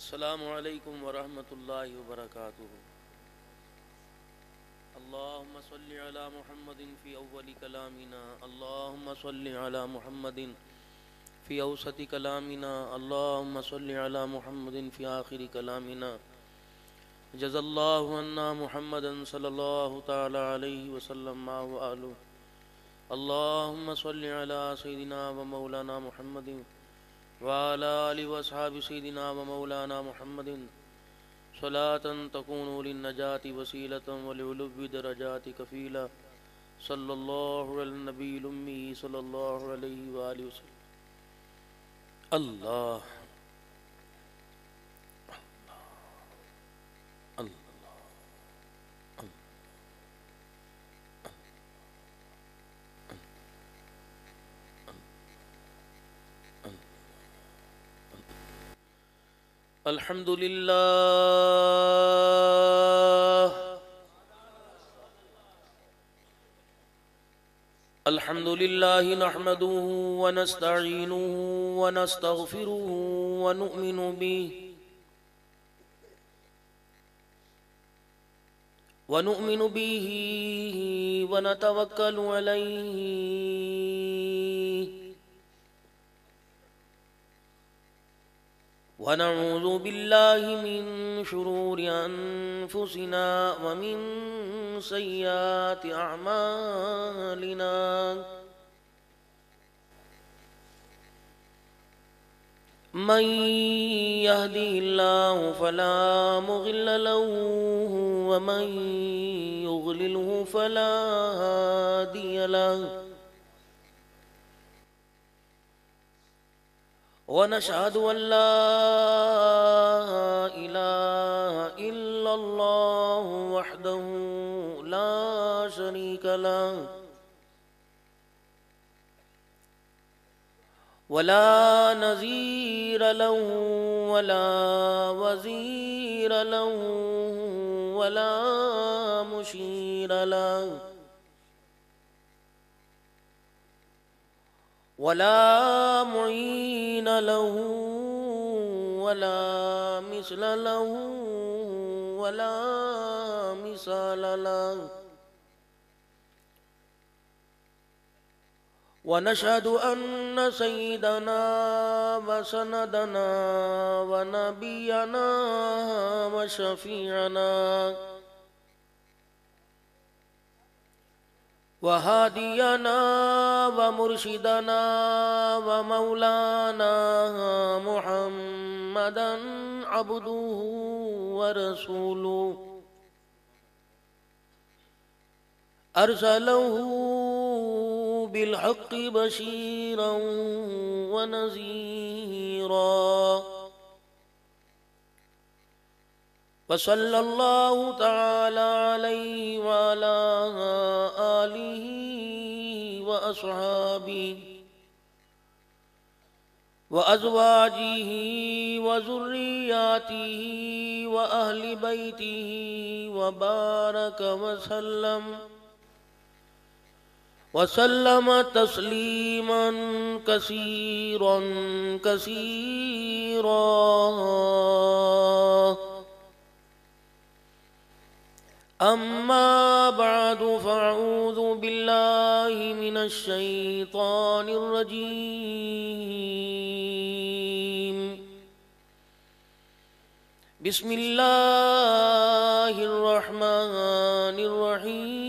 السلام علیکم ورحمۃ اللہ وبرکاتہ۔ اللہم صلی علی محمد فی اول کلامنا، اللہم صلی علی محمد فی اوسط کلامنا، اللہم صلی علی محمد فی آخر کلامنا۔ جزا اللہ عنا محمدا صلی اللہ تعالی علیہ وسلم وآلہ۔ اللہم صلی علی سیدنا و مولانا محمد وعلى آل واصحاب سيدنا ومولانا محمد صلاة تكون للنجاة وسيلة ولعلو درجات كفيلا، صلى الله على النبي الأمي صلى الله عليه وآله وسلم۔ اللہ الحمد للہ الحمد للہ نحمده ونستعینه ونستغفره ونؤمن به ونتوکل علیہ، ونعوذ باللہ من شرور انفسنا ومن سیئات اعمالنا، من یہدہ اللہ فلا مضل له ومن یضللہ فلا ہادی له، ونشهد أن لا إله إلا الله وحده لا شريك له، ولا نظير له ولا وزير له ولا مشير له، ولا معين له ولا مثل له ولا مثال له، ونشهد أن سيدنا وسندنا ونبينا وشفيعنا وهادينا ومرشدنا ومولانا محمدا عبده ورسوله، أرسله بالحق بشيرا ونذيرا، وصلى الله تعالى عليه وعلى آله وأصحابه وأزواجه وذرياته وأهل بيته وبارك وسلم تسليما كثيرا كثيرا، أما بعد فأعوذ بالله من الشيطان الرجيم، بسم الله الرحمن الرحيم،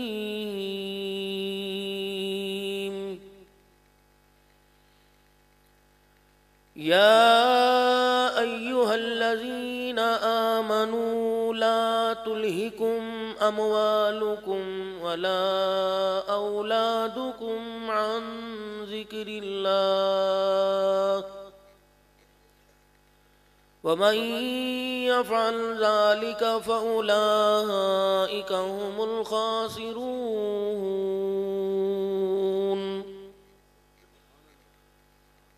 يا أيها الذين آمنوا لا تلهكم أموالكم ولا أولادكم عن ذكر الله، ومن يفعل ذلك فأولئك هم الخاسرون،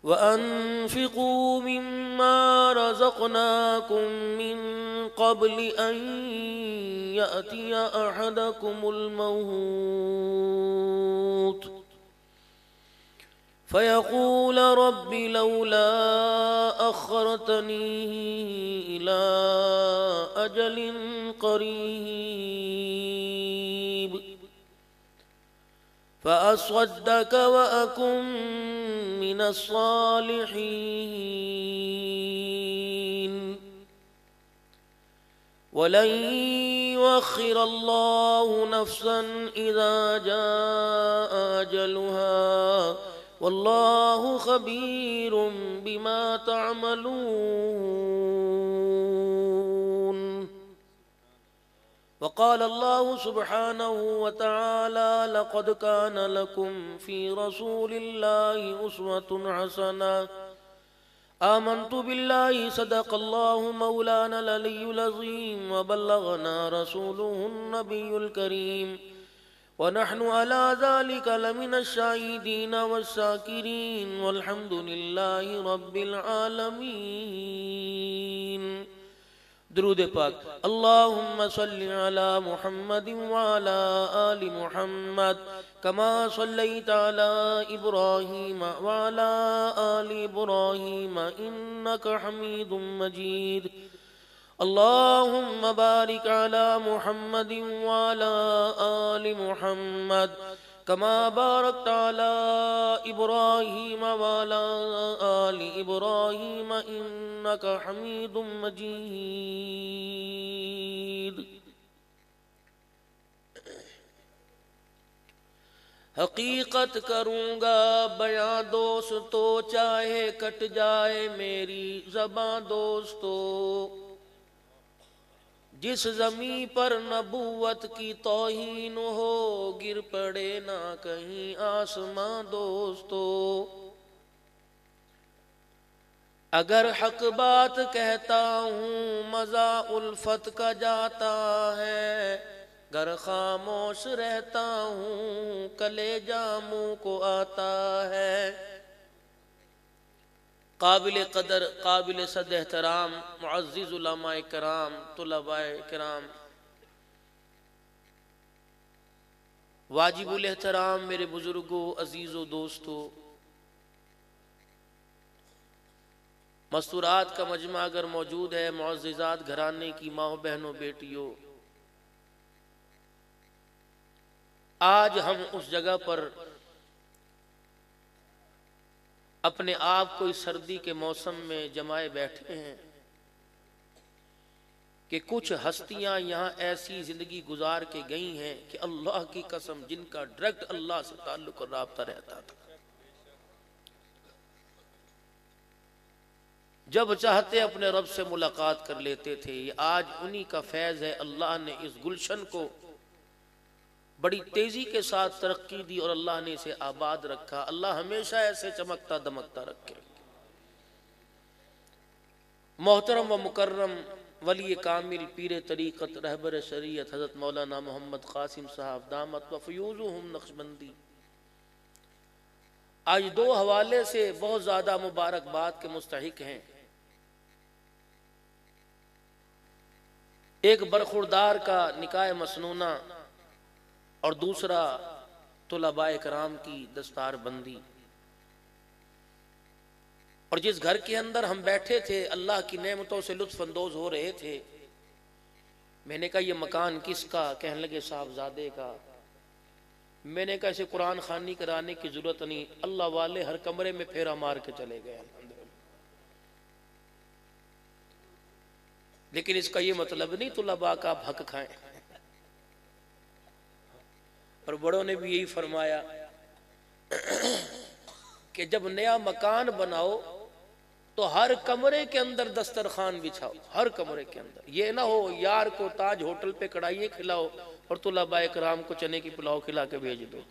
وأنفقوا مما رزقناكم من قبل أن يأتي أحدكم الموت فيقول رب لولا أخرتني إلى أجل قريب فأصدق وأكن من الصالحين ولن يؤخر الله نفسا إذا جاء أجلها والله خبير بما تعملون. وقال الله سبحانه وتعالى لقد كان لكم في رسول الله أسوة حسنة آمنت بالله صدق الله مولانا العلي العظيم وبلغنا رسوله النبي الكريم ونحن على ذلك لمن الشاهدين والشاكرين والحمد لله رب العالمين. درود پاک. اللهم صل على محمد وعلى آل محمد كما صليت على إبراهيم وعلى آل إبراهيم إنك حميد مجيد. اللهم بارك على محمد وعلى آل محمد كما باركت على إبراهيم وعلى آل إبراهيم إنك حميد مجيد. حقیقت کروں گا بیاں دوستو چاہے کٹ جائے میری زباں دوستو. جس زمین پر نبوت کی توہین ہو گر پڑے نہ کہیں آسماں دوستو. اگر حق بات کہتا ہوں مزہ الفت کا جاتا ہے گر خاموش رہتا ہوں کلیجہ منہ کو آتا ہے. قابل قدر قابل صد احترام معزز علماء کرام طلباء کرام واجب الاحترام میرے بزرگوں عزیزوں دوستوں، مستورات کا مجمع اگر موجود ہے، معززات گھرانے کی ماں بہنوں بیٹیوں، آج ہم اس جگہ پر اپنے آپ کو اس سردی کے موسم میں جمائے بیٹھے ہیں کہ کچھ ہستیاں یہاں ایسی زندگی گزار کے گئی ہیں کہ اللہ کی قسم جن کا ڈائریکٹ اللہ سے تعلق اور رابطہ رہتا تھا. جب چاہتے اپنے رب سے ملاقات کر لیتے تھے. آج انہی کا فیض ہے، اللہ نے اس گلشن کو بڑی تیزی کے ساتھ ترقی دی اور اللہ نے اسے آباد رکھا. اللہ ہمیشہ ایسے چمکتا دمکتا رکھے. محترم و مکرم ولی کامل پیر طریقت رہبر شریعت حضرت مولانا محمد قاسم صاحب دامت و فیوزہم نقشبندی آج دو حوالے سے بہت زیادہ مبارکباد کے مستحق ہیں. ایک برخوردار کا نکاح مسنونہ اور دوسرا طلباء کرام کی دستار بندی. اور جس گھر کے اندر ہم بیٹھے تھے اللہ کی نعمتوں سے لطف اندوز ہو رہے تھے، میں نے کہا یہ مکان کس کا؟ کہنے لگے صاحبزادے کا. میں نے کہا اسے قرآن خوانی کرانے کی ضرورت نہیں، اللہ والے ہر کمرے میں پھیرا مار کے چلے گئے. لیکن اس کا یہ مطلب نہیں طلباء کا آپ حق کھائیں. اور بڑوں نے بھی یہی فرمایا کہ جب نیا مکان بناؤ تو ہر کمرے کے اندر دسترخوان بچھاؤ، ہر کمرے کے اندر. یہ نہ ہو یار کو تاج ہوٹل پہ کڑھائیے کھلاؤ اور طلباء کرام کو چنے کی پلاؤ کھلا کے بھیج دو.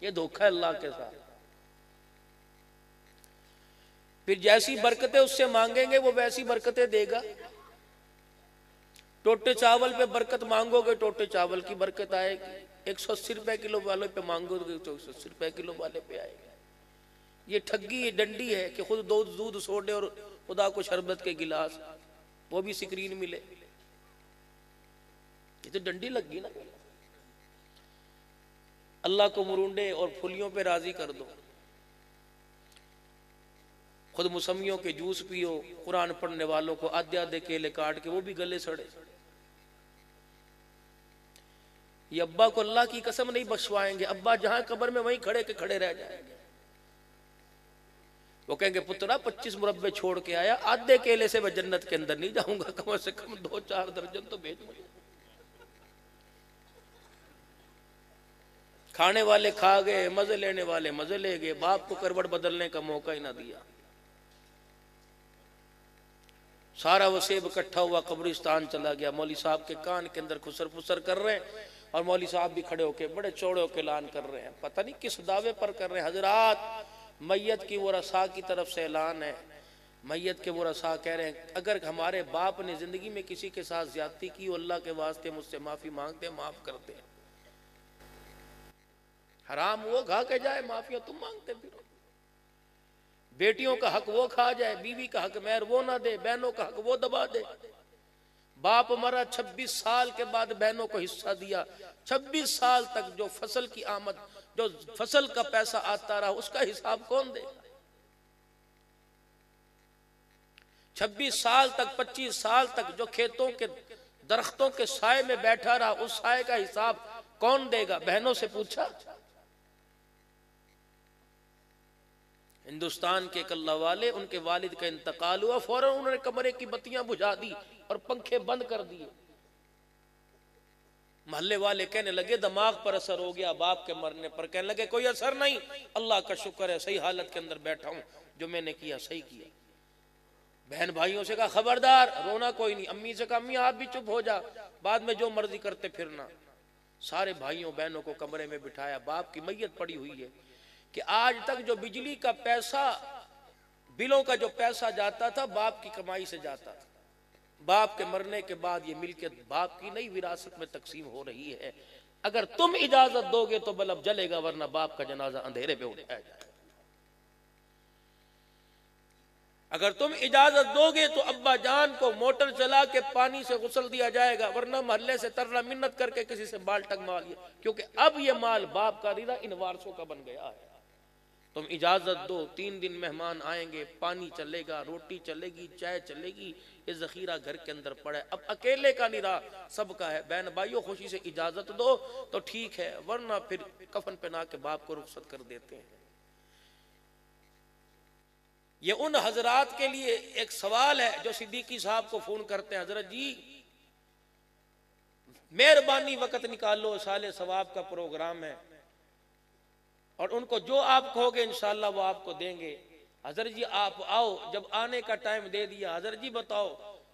یہ دھوکہ ہے اللہ کے ساتھ. پھر جیسی برکتیں اس سے مانگیں گے وہ ویسی برکتیں دے گا. ٹوٹے چاول پہ برکت مانگو گے ٹوٹے چاول کی برکت آئے گی. 180 روپے کلو والے پہ مانگو گے تو 180 روپے کلو والے پہ آئے گی. یہ ٹھگی یہ ڈنڈی ہے کہ خود دودھ سوڈے اور خدا کو شربت کے گلاس وہ بھی سکرین ملے. یہ تو ڈنڈی لگ گئی نا. اللہ کو مرونڈے اور پھلیوں پہ راضی کر دو. خود موسمیوں کے جوس پیو، قرآن پڑھنے والوں کو آدھے آدھے کیلے کاٹ کے وہ بھی گلے سڑے۔ یہ ابا کو اللہ کی قسم نہیں بخشوائیں گے، ابا جہاں قبر میں وہیں کھڑے کے کھڑے رہ جائیں گے۔ وہ کہیں گے پترا 25 مربع چھوڑ کے آیا، آدھے کیلے سے میں جنت کے اندر نہیں جاؤں گا، کم سے کم 2-4 درجن تو بھیج مجھے۔ کھانے والے کھا گئے، مزے لینے والے مزے لے گئے، باپ کو کروٹ بدلنے کا موقع ہی نہ دیا۔ سارا وسیب اکٹھا ہوا، قبرستان چلا گیا، مولوی صاحب کے کان کے اندر خسر پسر کر رہے ہیں، اور مولوی صاحب بھی کھڑے ہو کے بڑے چوڑے ہو کے اعلان کر رہے ہیں، پتہ نہیں کس دعوے پر کر رہے ہیں۔ حضرات، میت کی ورثاء کی طرف سے اعلان ہے، میت کے ورثاء کہہ رہے ہیں اگر ہمارے باپ نے زندگی میں کسی کے ساتھ زیادتی کی، اللہ کے واسطے مجھ سے معافی مانگتے، معاف کرتے ہیں۔ حرام وہ کھا کے جائے، معافیاں تم مانگتے پھرو۔ بیٹیوں کا حق وہ کھا جائے، بیوی کا حق مہر وہ نہ دے، بہنوں کا حق وہ دبا دے۔ باپ مرا 26 سال کے بعد بہنوں کو حصہ دیا، 26 سال تک جو فصل کی آمد، جو فصل کا پیسہ آتا رہا، اس کا حساب کون دے؟ 26 سال تک، 25 سال تک جو کھیتوں کے درختوں کے سائے میں بیٹھا رہا، اس سائے کا حساب کون دے گا؟ بہنوں سے پوچھا؟ ہندوستان کے ایک اللہ والے، ان کے والد کا انتقال ہوا، فوراً انہوں نے کمرے کی بتیاں بجھا دی اور پنکھے بند کر دیے۔ محلے والے کہنے لگے دماغ پر اثر ہو گیا باپ کے مرنے پر، کہنے لگے کوئی اثر نہیں، اللہ کا شکر ہے صحیح حالت کے اندر بیٹھا ہوں، جو میں نے کیا صحیح کیا۔ بہن بھائیوں سے کہا خبردار، رونا کوئی نہیں۔ امی سے کہا امی آپ بھی چپ ہو جا، بعد میں جو مرضی کرتے پھرنا۔ سارے بھائیوں بہنوں کو کمرے میں بٹھایا، باپ کی میت پڑی ہوئی ہے کہ آج تک جو بجلی کا پیسہ، بلوں کا جو پیسہ جاتا تھا، باپ کی کمائی سے جاتا تھا۔ باپ کے مرنے کے بعد یہ ملکیت باپ کی نئی وراثت میں تقسیم ہو رہی ہے۔ اگر تم اجازت دو گے تو بلب جلے گا، ورنہ باپ کا جنازہ اندھیرے پہ اٹھایا جائے گا۔ اگر تم اجازت دو گے تو ابا جان کو موٹر چلا کے پانی سے غسل دیا جائے گا، ورنہ محلے سے ترلا منت کر کے کسی سے بالٹک مال لیا، کیونکہ اب یہ مال باپ کا نہیں رہا، ان وارثوں کا بن گیا ہے۔ تم اجازت دو، 3 دن مہمان آئیں گے، پانی چلے گا، روٹی چلے گی، چائے چلے گی، یہ ذخیرہ گھر کے اندر پڑا ہے، اب اکیلے کا نہیں رہا، سب کا ہے۔ بہن بھائیوں خوشی سے اجازت دو تو ٹھیک ہے، ورنہ پھر کفن پہنا کے باپ کو رخصت کر دیتے ہیں۔ یہ ان حضرات کے لیے ایک سوال ہے جو صدیقی صاحب کو فون کرتے ہیں، حضرت جی مہربانی وقت نکالو، سال ثواب کا پروگرام ہے، اور ان کو جو آپ کہو گے انشاءاللہ وہ آپ کو دیں گے۔ حضرت جی آپ آؤ، جب آنے کا ٹائم دے دیا، حضرت جی بتاؤ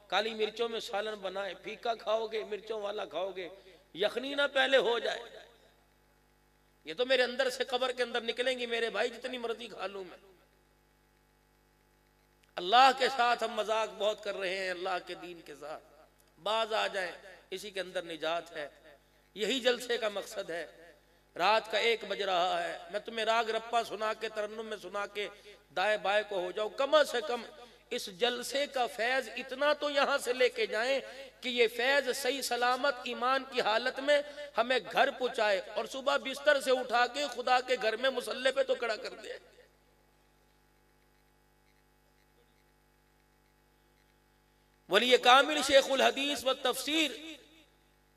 کالی مرچوں میں سالن بنائے، پھیکا کھاؤ گے مرچوں والا کھاؤ گے، یخنی نہ پہلے ہو جائے؟ یہ تو میرے اندر سے قبر کے اندر نکلیں گی میرے بھائی، جتنی مرضی کھا لوں میں۔ اللہ کے ساتھ ہم مذاق بہت کر رہے ہیں، اللہ کے دین کے ساتھ باز آ جائیں، اسی کے اندر نجات ہے، یہی جلسے کا مقصد ہے۔ رات کا 1 بج رہا ہے، میں تمہیں راگ رپا سنا کے، ترنم میں سنا کے دائیں بائیں کو ہو جاؤ، کم از کم اس جلسے کا فیض اتنا تو یہاں سے لے کے جائیں کہ یہ فیض صحیح سلامت ایمان کی حالت میں ہمیں گھر پہنچائے، اور صبح بستر سے اٹھا کے خدا کے گھر میں مصلی پہ تو کھڑا کر دے۔ ولی کامل شیخ الحدیث و تفسیر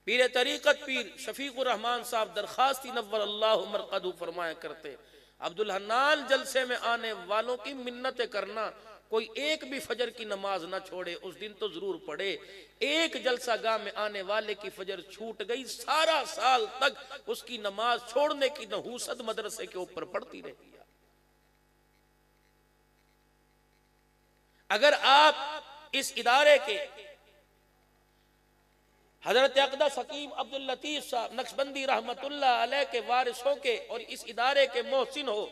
پیر طریقت پیر شفیق الرحمن صاحب درخواستی نور اللہ مرقدہ فرمایا کرتے، عبدالحنان جلسے میں آنے والوں کی منتیں کرنا، کوئی ایک بھی فجر کی نماز نہ چھوڑے، اس دن تو ضرور پڑھے۔ ایک جلسہ گاہ میں آنے والے کی فجر چھوٹ گئی، سارا سال تک اس کی نماز چھوڑنے کی نحوست مدرسے کے اوپر پڑتی رہی۔ اگر آپ اس ادارے کے حضرت اقدس حکیم عبداللطیف صاحب نقشبندی رحمت اللہ علیہ کے وارثوں کے اور اس ادارے کے محسن ہو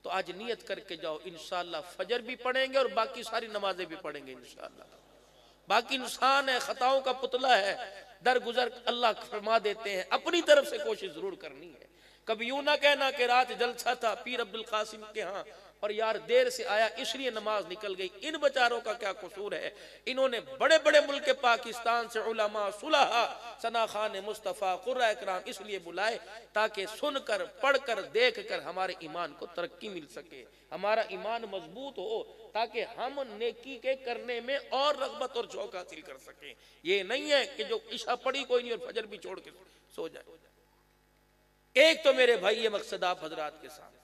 تو آج نیت کر کے جاؤ، انشاءاللہ فجر بھی پڑھیں گے اور باقی ساری نمازیں بھی پڑھیں گے انشاءاللہ۔ باقی انسان ہے، خطاؤں کا پتلا ہے، درگزر اللہ فرما دیتے ہیں، اپنی طرف سے کوشش ضرور کرنی ہے۔ کبھی یوں نہ کہنا کہ رات جلسہ تھا پیر عبدالقاسم کے ہاں اور یار دیر سے آیا اس لیے نماز نکل گئی. ان بیچاروں کا کیا قصور ہے؟ انہوں نے بڑے بڑے ملک پاکستان سے علماء، صلحاء، ثنا خان مصطفیٰ، قرۂ اکرام اس لیے بلائے تاکہ سن کر، پڑھ کر، دیکھ کر ہمارے ایمان کو ترقی مل سکے، ہمارا ایمان مضبوط ہو، تاکہ ہم نیکی کے کرنے میں اور رغبت اور شوق حاصل کر سکیں. یہ نہیں ہے کہ جو عشاء پڑھی کوئی نہیں اور فجر بھی چھوڑ کے سو جائے. ایک تو میرے بھائی یہ مقصد آپ حضرات کے سامنے.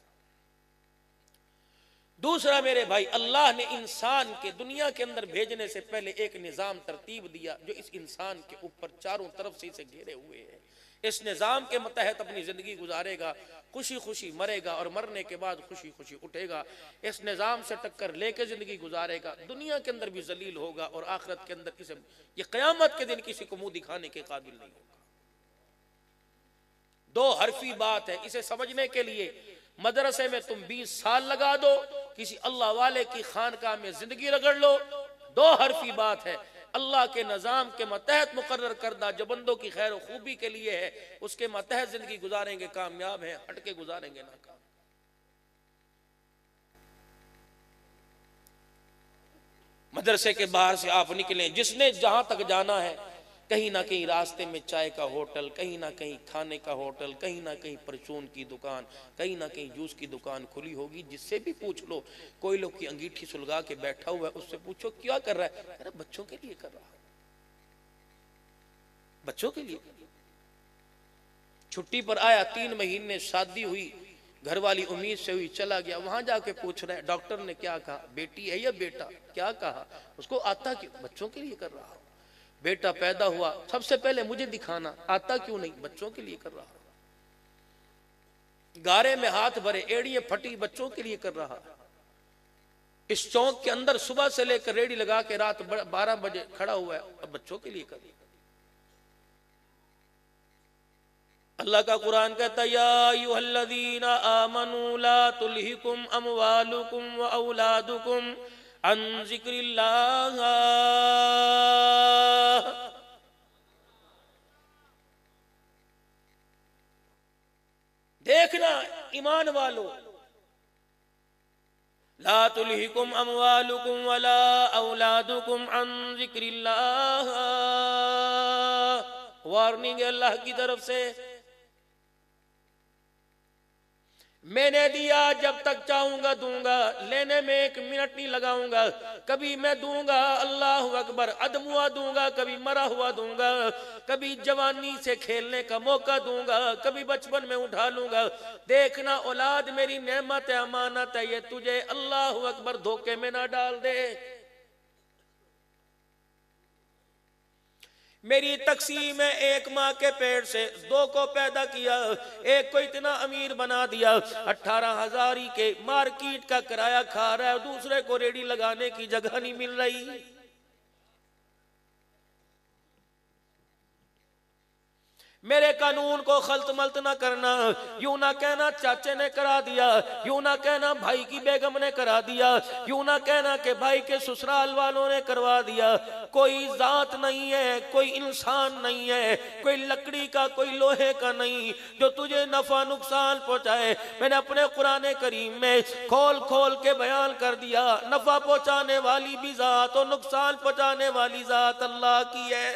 دوسرا میرے بھائی، اللہ نے انسان کے دنیا کے اندر بھیجنے سے پہلے ایک نظام ترتیب دیا جو اس انسان کے اوپر چاروں طرف سے اسے گھیرے ہوئے ہیں. اس نظام کے متحد اپنی زندگی گزارے گا، خوشی خوشی مرے گا اور مرنے کے بعد خوشی خوشی اٹھے گا. اس نظام سے ٹکر لے کے زندگی گزارے گا، دنیا کے اندر بھی ذلیل ہوگا اور آخرت کے اندر یہ قیامت کے دن کسی کو منہ دکھانے کے قابل نہیں ہوگا. دو حرفی بات ہے. اسے سمجھنے کے لیے مدرسے میں تم 20 سال لگا دو، کسی اللہ والے کی خانقاہ میں زندگی رگڑ لو. دو حرفی بات ہے. اللہ کے نظام کے متحد مقرر کردہ جو بندوں کی خیر و خوبی کے لیے ہے، اس کے متحد زندگی گزاریں گے کامیاب ہیں، ہٹ کے گزاریں گے ناکام. مدرسے کے باہر سے آپ نکلیں، جس نے جہاں تک جانا ہے، کہیں نہ کہیں راستے میں چائے کا ہوٹل، کہیں نہ کہیں کھانے کا ہوٹل، کہیں نہ کہیں پرچون کی دکان، کہیں نہ کہیں جوس کی دکان کھلی ہوگی. جس سے بھی پوچھ لو، کوئی لوگ کی انگیٹھی سلگا کے بیٹھا ہوا ہے، اس سے پوچھو کیا کر رہا ہے؟ ارے بچوں کے لیے کر رہا ہے، بچوں کے لیے. چھٹی پر آیا، 3 مہینے شادی ہوئی، گھر والی امید سے ہوئی، چلا گیا. وہاں جا کے پوچھ رہے ہیں ڈاکٹر نے کیا کہا، بیٹی ہے یا بیٹا؟ کیا کہا؟ اس کو آتا کیوں؟ بچوں کے لیے کر رہا ہوں. بیٹا پیدا ہوا، سب سے پہلے مجھے دکھانا، آتا کیوں نہیں؟ بچوں کے لیے کر رہا. گارے میں ہاتھ بھرے، ایڑیاں پھٹی، بچوں کے لیے کر رہا. اس چوک کے اندر صبح سے لے کر ریڑی لگا کے رات 12 بجے کھڑا ہوا ہے اور بچوں کے لیے کر رہا. اللہ کا قرآن کہتا ہے یا ایھا الذین آمنوا لا تلہکم اموالکم واولادکم عن ذکر اللہ. دیکھنا ایمان والو، لا تلہکم اموالکم ولا اولادکم عن ذکر اللہ. وارننگ ہے اللہ کی طرف سے. میں نے دیا، جب تک چاہوں گا دوں گا، لینے میں 1 منٹ نہیں لگاؤں گا. کبھی میں دوں گا اللہ اکبر عدم ہوا دوں گا، کبھی مرا ہوا دوں گا، کبھی جوانی سے کھیلنے کا موقع دوں گا، کبھی بچپن میں اٹھا لوں گا. دیکھنا اولاد میری نعمت ہے، امانت ہے، یہ تجھے اللہ اکبر دھوکے میں نہ ڈال دے. میری تقسیم ہے، 1 ماں کے پیٹ سے 2 کو پیدا کیا، ایک کو اتنا امیر بنا دیا 18,000 کے مارکیٹ کا کرایہ کھا رہا ہے، دوسرے کو ریڑی لگانے کی جگہ نہیں مل رہی. میرے قانون کو خلط ملط نہ کرنا. یوں نہ کہنا چاچے نے کرا دیا، یوں نہ کہنا بھائی کی بیگم نے کرا دیا، یوں نہ کہنا کہ بھائی کے سسرال والوں نے کروا دیا. کوئی ذات نہیں ہے، کوئی انسان نہیں ہے، کوئی لکڑی کا، کوئی لوہے کا نہیں جو تجھے نفع نقصان پہنچائے. میں نے اپنے قرآن کریم میں کھول کھول کے بیان کر دیا، نفع پہنچانے والی بھی ذات اور نقصان پہنچانے والی ذات اللہ کی ہے.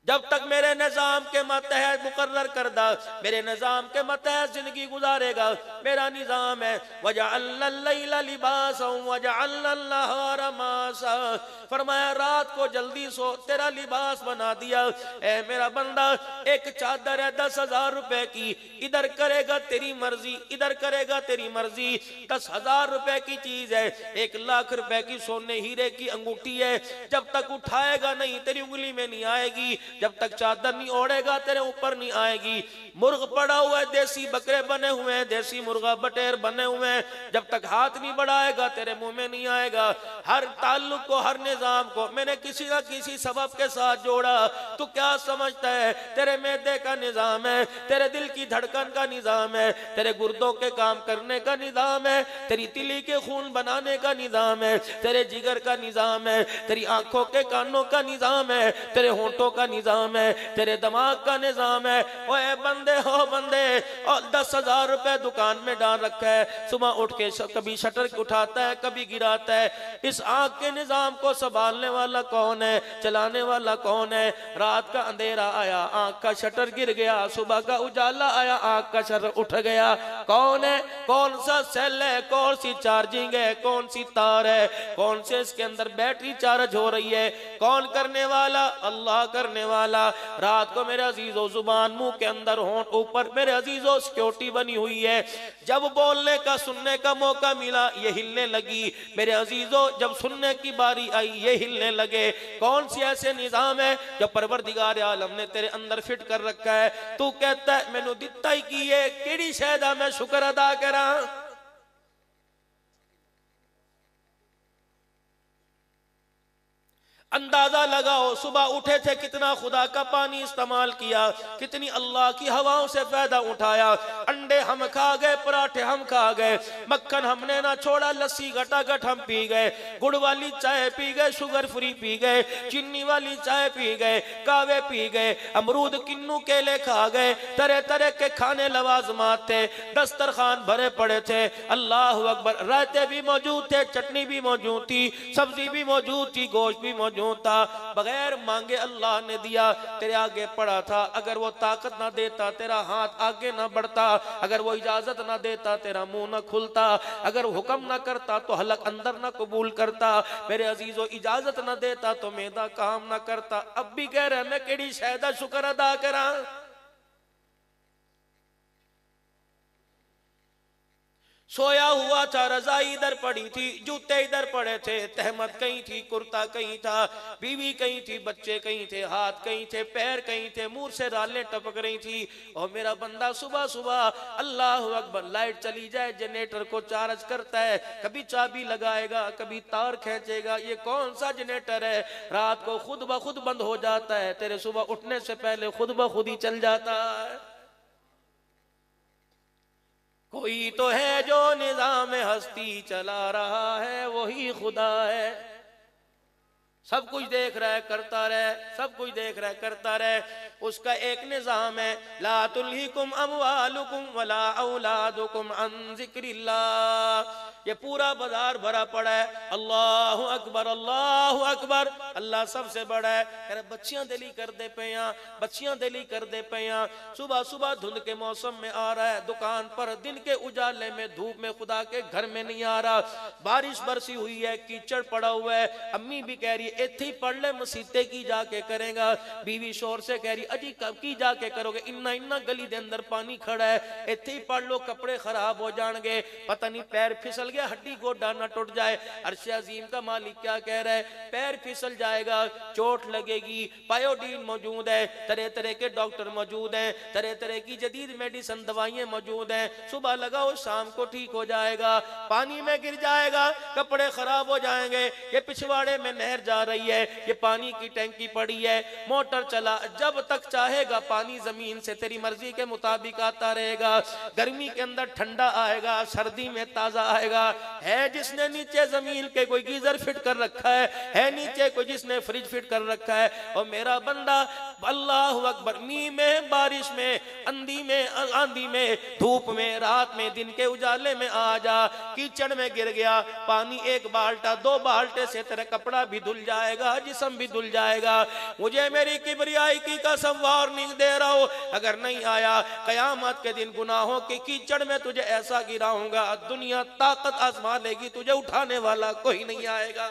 جب تک میرے نظام کے متحد مقرر کردہ، میرے نظام کے متحد زندگی گزارے گا. میرا نظام ہے وَجَعَلْنَا اللَّيْلَ لِبَاسًا وَجَعَلْنَا النَّهَارَ مَعَاشًا. فرمایا رات کو جلدی سو، تیرا لباس بنا دیا. اے میرا بندہ، ایک چادر ہے 10,000 روپے کی، ادھر کرے گا تیری مرضی، ادھر کرے گا تیری مرضی. 10,000 روپے کی چیز ہے، 1,00,000 روپے کی سونے ہیرے کی انگوٹھی ہے، جب تک اٹھائے گا نہیں تیری انگلی میں نہیں آئے گی، جب تک چادر نہیں اوڑے گا تیرے اوپر نہیں آئے گی. مرغ پڑا ہوا ہے، دیسی بکرے بنے ہوئے ہیں، دیسی مرغا بٹیر بنے ہوئے ہیں، جب تک ہاتھ نہیں بڑھائے گا تیرے منہ میں نہیں آئے گا. ہر تعلق کو، ہر نظام کو میں نے کسی نہ کسی سبب کے ساتھ جوڑا. تو کیا سمجھتا ہے تیرے معدے کا نظام ہے، تیرے دل کی دھڑکن کا نظام ہے، تیرے گردوں کے کام کرنے کا نظام ہے، تیری تلی کے خون بنانے کا نظام ہے، تیرے جگر کا نظام ہے، تیری آنکھوں کے کانوں کا نظام ہے، تیرے ہونٹوں کا نظام نظام ہے, تیرے دماغ کا نظام ہے. اوے بندے ہو بندے, اور 10,000 روپے دکان میں ڈال رکھا ہے, صبح اٹھ کے کبھی شٹر اٹھاتا ہے کبھی گراتا ہے. اس آنکھ کے نظام کو سنبھالنے والا کون ہے, چلانے والا کون ہے؟ رات کا اندھیرا آیا, آنکھ کا شٹر گر گیا, صبح کا اجالا آیا, آنکھ کا شٹر اٹھ گیا. کون ہے؟ کون سا سیل ہے, کون سی چارجنگ ہے, کون سی تار ہے, کون سے اس کے اندر بیٹری چارج ہو رہی ہے؟ کون کرنے والا؟ اللہ کرنے والا. رات کو میرے عزیزو زبان منہ کے اندر ہونٹ اوپر میرے عزیزو سیکیورٹی بنی ہوئی ہے. جب بولنے کا سننے کا موقع ملا یہ ہلنے لگی. میرے عزیزو جب سننے کی باری آئی یہ ہلنے لگے. کون سی ایسے نظام ہے جو پروردگار عالم نے تیرے اندر فٹ کر رکھا ہے؟ تو کہتا ہے میں نو دتا ہی کی ہے, کیڑی شہدہ میں شکر ادا کراں. اندازہ لگاؤ صبح اٹھے تھے کتنا خدا کا پانی استعمال کیا, کتنی اللہ کی ہواؤں سے فائدہ اٹھایا. انڈے ہم کھا گئے, پراٹھے ہم کھا گئے, مکھن ہم نے نہ چھوڑا, لسی گھٹا گھٹ ہم پی گئے, گڑ والی چائے پی گئے, شوگر فری پی گئے, چینی والی چائے پی گئے, کاوے پی گئے, امرود کنو کیلے کھا گئے. طرح طرح کے کھانے لوازمات تھے, دسترخوان بھرے پڑے تھے. اللہ اکبر. رائتے بھی موجود تھے, چٹنی بھی موجود تھی, سبزی بھی موجود تھی, گوشت بھی موجود تھا. بغیر مانگے اللہ نے دیا. تیرے آگے پڑا تھا, اگر وہ طاقت نہ دیتا تیرا ہاتھ آگے نہ بڑھتا, اگر وہ اجازت نہ دیتا تیرا منہ نہ کھلتا, اگر حکم نہ کرتا تو حلق اندر نہ قبول کرتا. میرے عزیزو اجازت نہ دیتا تو میدا کام نہ کرتا. اب بھی کہہ رہے میں کیڑی شہدہ شکر ادا کراں. سویا ہوا تھا, رضائی ادھر پڑی تھی, جوتے ادھر پڑے تھے, تہمت کہیں تھی, کرتا کہیں تھا, بیوی کہیں تھی, بچے کہیں تھے, ہاتھ کہیں تھے, پیر کہیں تھے, منہ سے رالیں ٹپک رہی تھی. اور میرا بندہ صبح صبح اللہ اکبر لائٹ چلی جائے جنریٹر کو چارج کرتا ہے, کبھی چابی لگائے گا کبھی تار کھینچے گا. یہ کون سا جنریٹر ہے؟ رات کو خود بخود بند ہو جاتا ہے, تیرے صبح اٹھنے سے پہلے خود بخود ہی چل جاتا ہے. کوئی تو ہے جو نظام ہستی چلا رہا ہے, وہی خدا ہے. سب کچھ دیکھ رہا ہے کرتا رہے, سب کچھ دیکھ رہا ہے کرتا رہے. اس کا ایک نظام ہے, لا تلہیکم اموالکم ولا اولادکم عن ذکر اللہ. یہ پورا بازار بھرا پڑا ہے, اللہ اکبر اللہ اکبر, اللہ سب سے بڑا ہے. کہہ رہے بچیاں دلی کر دے پیاں, بچیاں دلی کر دے پیاں. صبح صبح دھند کے موسم میں آ رہا ہے دکان پر, دن کے اجالے میں دھوپ میں خدا کے گھر میں نہیں آ رہا. بارش برسی ہوئی ہے, کیچڑ پڑا ہوا ہے. امی بھی کہہ رہی ہے ایتھی پڑھ لے, مسیتے کی جا کے کریں گا. بیوی شور سے کہہ رہی اجی کب کی جا کے کرو گے, انہ گلی دے اندر پانی کھڑا ہے, ایتھی پڑھ لو کپڑے خراب ہو جان گے, پتہ نہیں پیر پھسل گیا ہڈی گوڈا نہ ٹوٹ جائے. عرش عظیم کا مالک کیا کہہ رہا ہے, پیر پھسل جائے گا, چوٹ لگے گی, پایوڈین موجود ہے, طرح طرح کے ڈاکٹر موجود ہیں, طرح طرح کی جدید میڈیسن دوائیں موجود ہیں. صبح لگاؤ شام کو ٹھیک ہو جائے گا. پانی میں گر جائے گا, کپڑے خراب ہو جائیں گے. یہ پچھواڑے میں نہر جا رہی ہے, یہ پانی کی ٹینکی پڑی ہے, موٹر چلا, جب تک چاہے گا پانی زمین سے تیری مرضی کے مطابق آتا رہے گا. گرمی کے اندر ٹھنڈا آئے گا, سردی میں تازہ آئے گا. ہے جس نے نیچے زمین کے کوئی گیزر فٹ کر رکھا ہے نیچے کوئی جس نے فریج فٹ کر رکھا ہے. اور میرا بندہ اللہ اکبر, می میں, بارش میں, اندھی میں, آندھی میں, دھوپ میں, رات میں, دن کے اجالے میں آ جا. کیچڑ میں گر گیا, پانی ایک بالٹا 2 بالٹے سے تیرا کپڑا بھی دھل جائے گا, جسم بھی دھل جائے گا. مجھے میری کبریائی کی قسم وارننگ دے رہا ہوں, اگر نہیں آیا قیامت کے دن گناہوں کی کیچڑ میں تجھے ایسا گراؤں گا, دنیا طاقت آزما لے گی, تجھے اٹھانے والا کوئی نہیں آئے گا.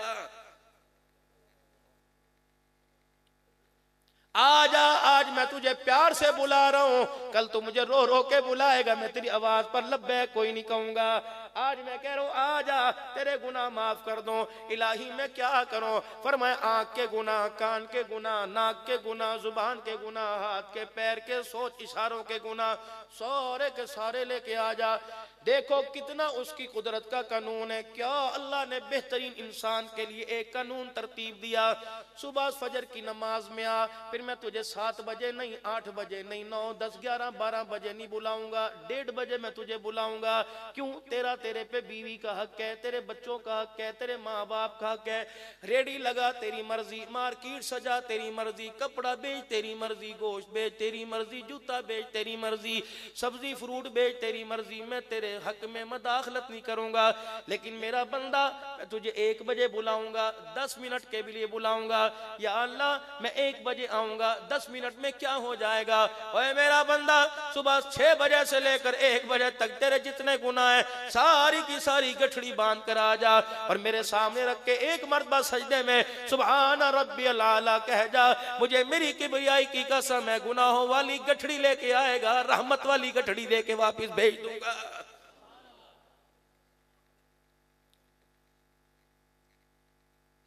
آجا, آج میں تجھے پیار سے بلا رہا ہوں, کل تو مجھے رو رو کے بلائے گا, میں تیری آواز پر لبیک کوئی نہیں کہوں گا. آج میں کہہ رہا ہوں آجا, تیرے گناہ معاف کر دوں. الہی میں کیا کروں؟ فرمایا آنکھ کے گناہ, کان کے گناہ, ناک کے گناہ, زبان کے گناہ, ہاتھ کے پیر کے سوچ اشاروں کے گناہ, سارے کے سارے لے کے آجا. دیکھو کتنا اس کی قدرت کا قانون ہے. کیا اللہ نے بہترین انسان کے لیے ایک قانون ترتیب دیا. صبح فجر کی نماز میں آ, پھر میں تجھے 7 بجے نہیں, 8 بجے نہیں, 9, 10, 11, 12 بجے نہیں بلاؤں گا, 1:30 بجے میں تجھے بلاؤں گا. کیوں؟ تیرے پہ بیوی کا حق ہے, تیرے بچوں کا حق ہے, تیرے ماں باپ کا حق ہے. ریڈی لگا تیری مرضی, مارکیٹ سجا تیری مرضی, کپڑا بیچ تیری مرضی, گوشت بیچ تیری مرضی, جوتا بیچ تیری مرضی, سبزی فروٹ بیچ تیری مرضی. میں تیرے حق میں مداخلت نہیں کروں گا. لیکن میرا بندہ, میں تجھے 1 بجے بلاؤں گا, 10 منٹ کے لیے بلاؤں گا. یا اللہ میں 1 بجے آؤں گا, 10 منٹ میں کیا ہو جائے گا؟ اوے میرا بندہ, صبح 6 بجے سے لے کر 1 بجے تک تیرے جتنے گناہ ہیں ساری کی ساری گٹھڑی باندھ کر آ جا, اور میرے سامنے رکھ کے 1 مرتبہ سجدے میں سبحان ربی العالی کہہ جا. مجھے میری کبریائی کی قسم ہے, گناہوں والی گٹھڑی لے کے آئے گا, رحمت والی گٹھڑی دے کے واپس بھیج دوں گا.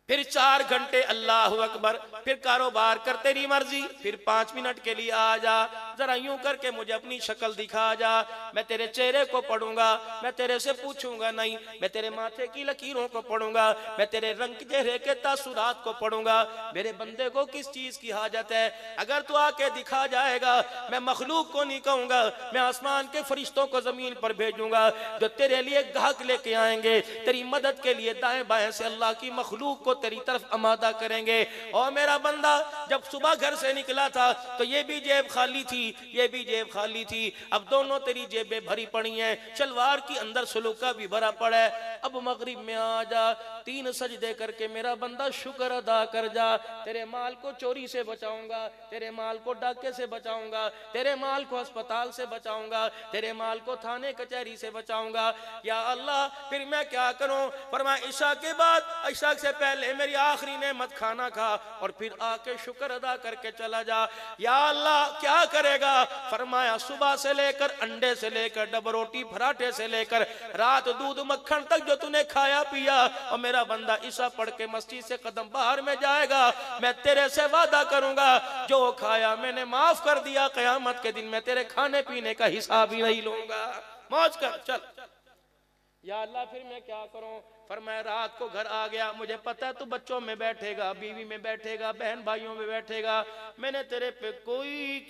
پھر 4 گھنٹے اللہ اکبر, پھر کاروبار کر تیری مرضی, پھر 5 منٹ کے لیے آ جا, ذرا یوں کر کے مجھے اپنی شکل دکھا جا. میں تیرے چہرے کو پڑھوں گا, میں تیرے سے پوچھوں گا نہیں, میں تیرے ماتھے کی لکیروں کو پڑھوں گا, میں تیرے رنگ چہرے کے تاثرات کو پڑھوں گا. میرے بندے کو کس چیز کی حاجت ہے؟ اگر تو آ کے دکھا جائے گا, میں مخلوق کو نہیں کہوں گا, میں آسمان کے فرشتوں کو زمین پر بھیجوں گا جو تیرے لیے گاہک لے کے آئیں گے, تیری مدد کے لیے دائیں بائیں سے اللہ کی مخلوق کو تیری طرف آمادہ کریں گے. اور میرا بندہ جب صبح گھر سے نکلا تھا تو یہ بھی جیب خالی تھی, یہ بھی جیب خالی تھی. اب دونوں تیری جیبیں بھری پڑی ہیں, شلوار کی اندر سلوکا بھی بھرا پڑا ہے. اب مغرب میں آ جا, 3 سجدے کر کے میرا بندہ شکر ادا کر جا. تیرے مال کو چوری سے بچاؤں گا, تیرے مال کو ڈاکے سے بچاؤں گا, تیرے مال کو اسپتال سے بچاؤں گا, تیرے مال کو تھانے کچہری سے بچاؤں گا. یا اللہ پھر میں کیا کروں؟ فرمایا عشاء کے بعد, عشاء سے پہلے میری آخری نعمت کھانا کھا, اور پھر آ کے شکر ادا کر کے چلا جا. یا اللہ کیا کرے گا؟ فرمایا صبح سے لے کر انڈے سے لے کر ڈبل روٹی پراٹھے سے لے کر رات دودھ مکھن تک جو تو نے کھایا پیا, اور میرا بندہ عشاء پڑھ کے مسجد سے قدم باہر میں جائے گا, میں تیرے سے وعدہ کروں گا جو کھایا میں نے معاف کر دیا, قیامت کے دن میں تیرے کھانے پینے کا حساب ہی نہیں لوں گا. موج کر چل. یا اللہ پھر میں کیا کروں؟ فرمایا رات کو گھر آ گیا, مجھے پتا تو بچوں میں بیٹھے گا, بیوی میں بیٹھے گا, بہن بھائیوں میں بیٹھے گا, میں نے تیرے پہ کوئی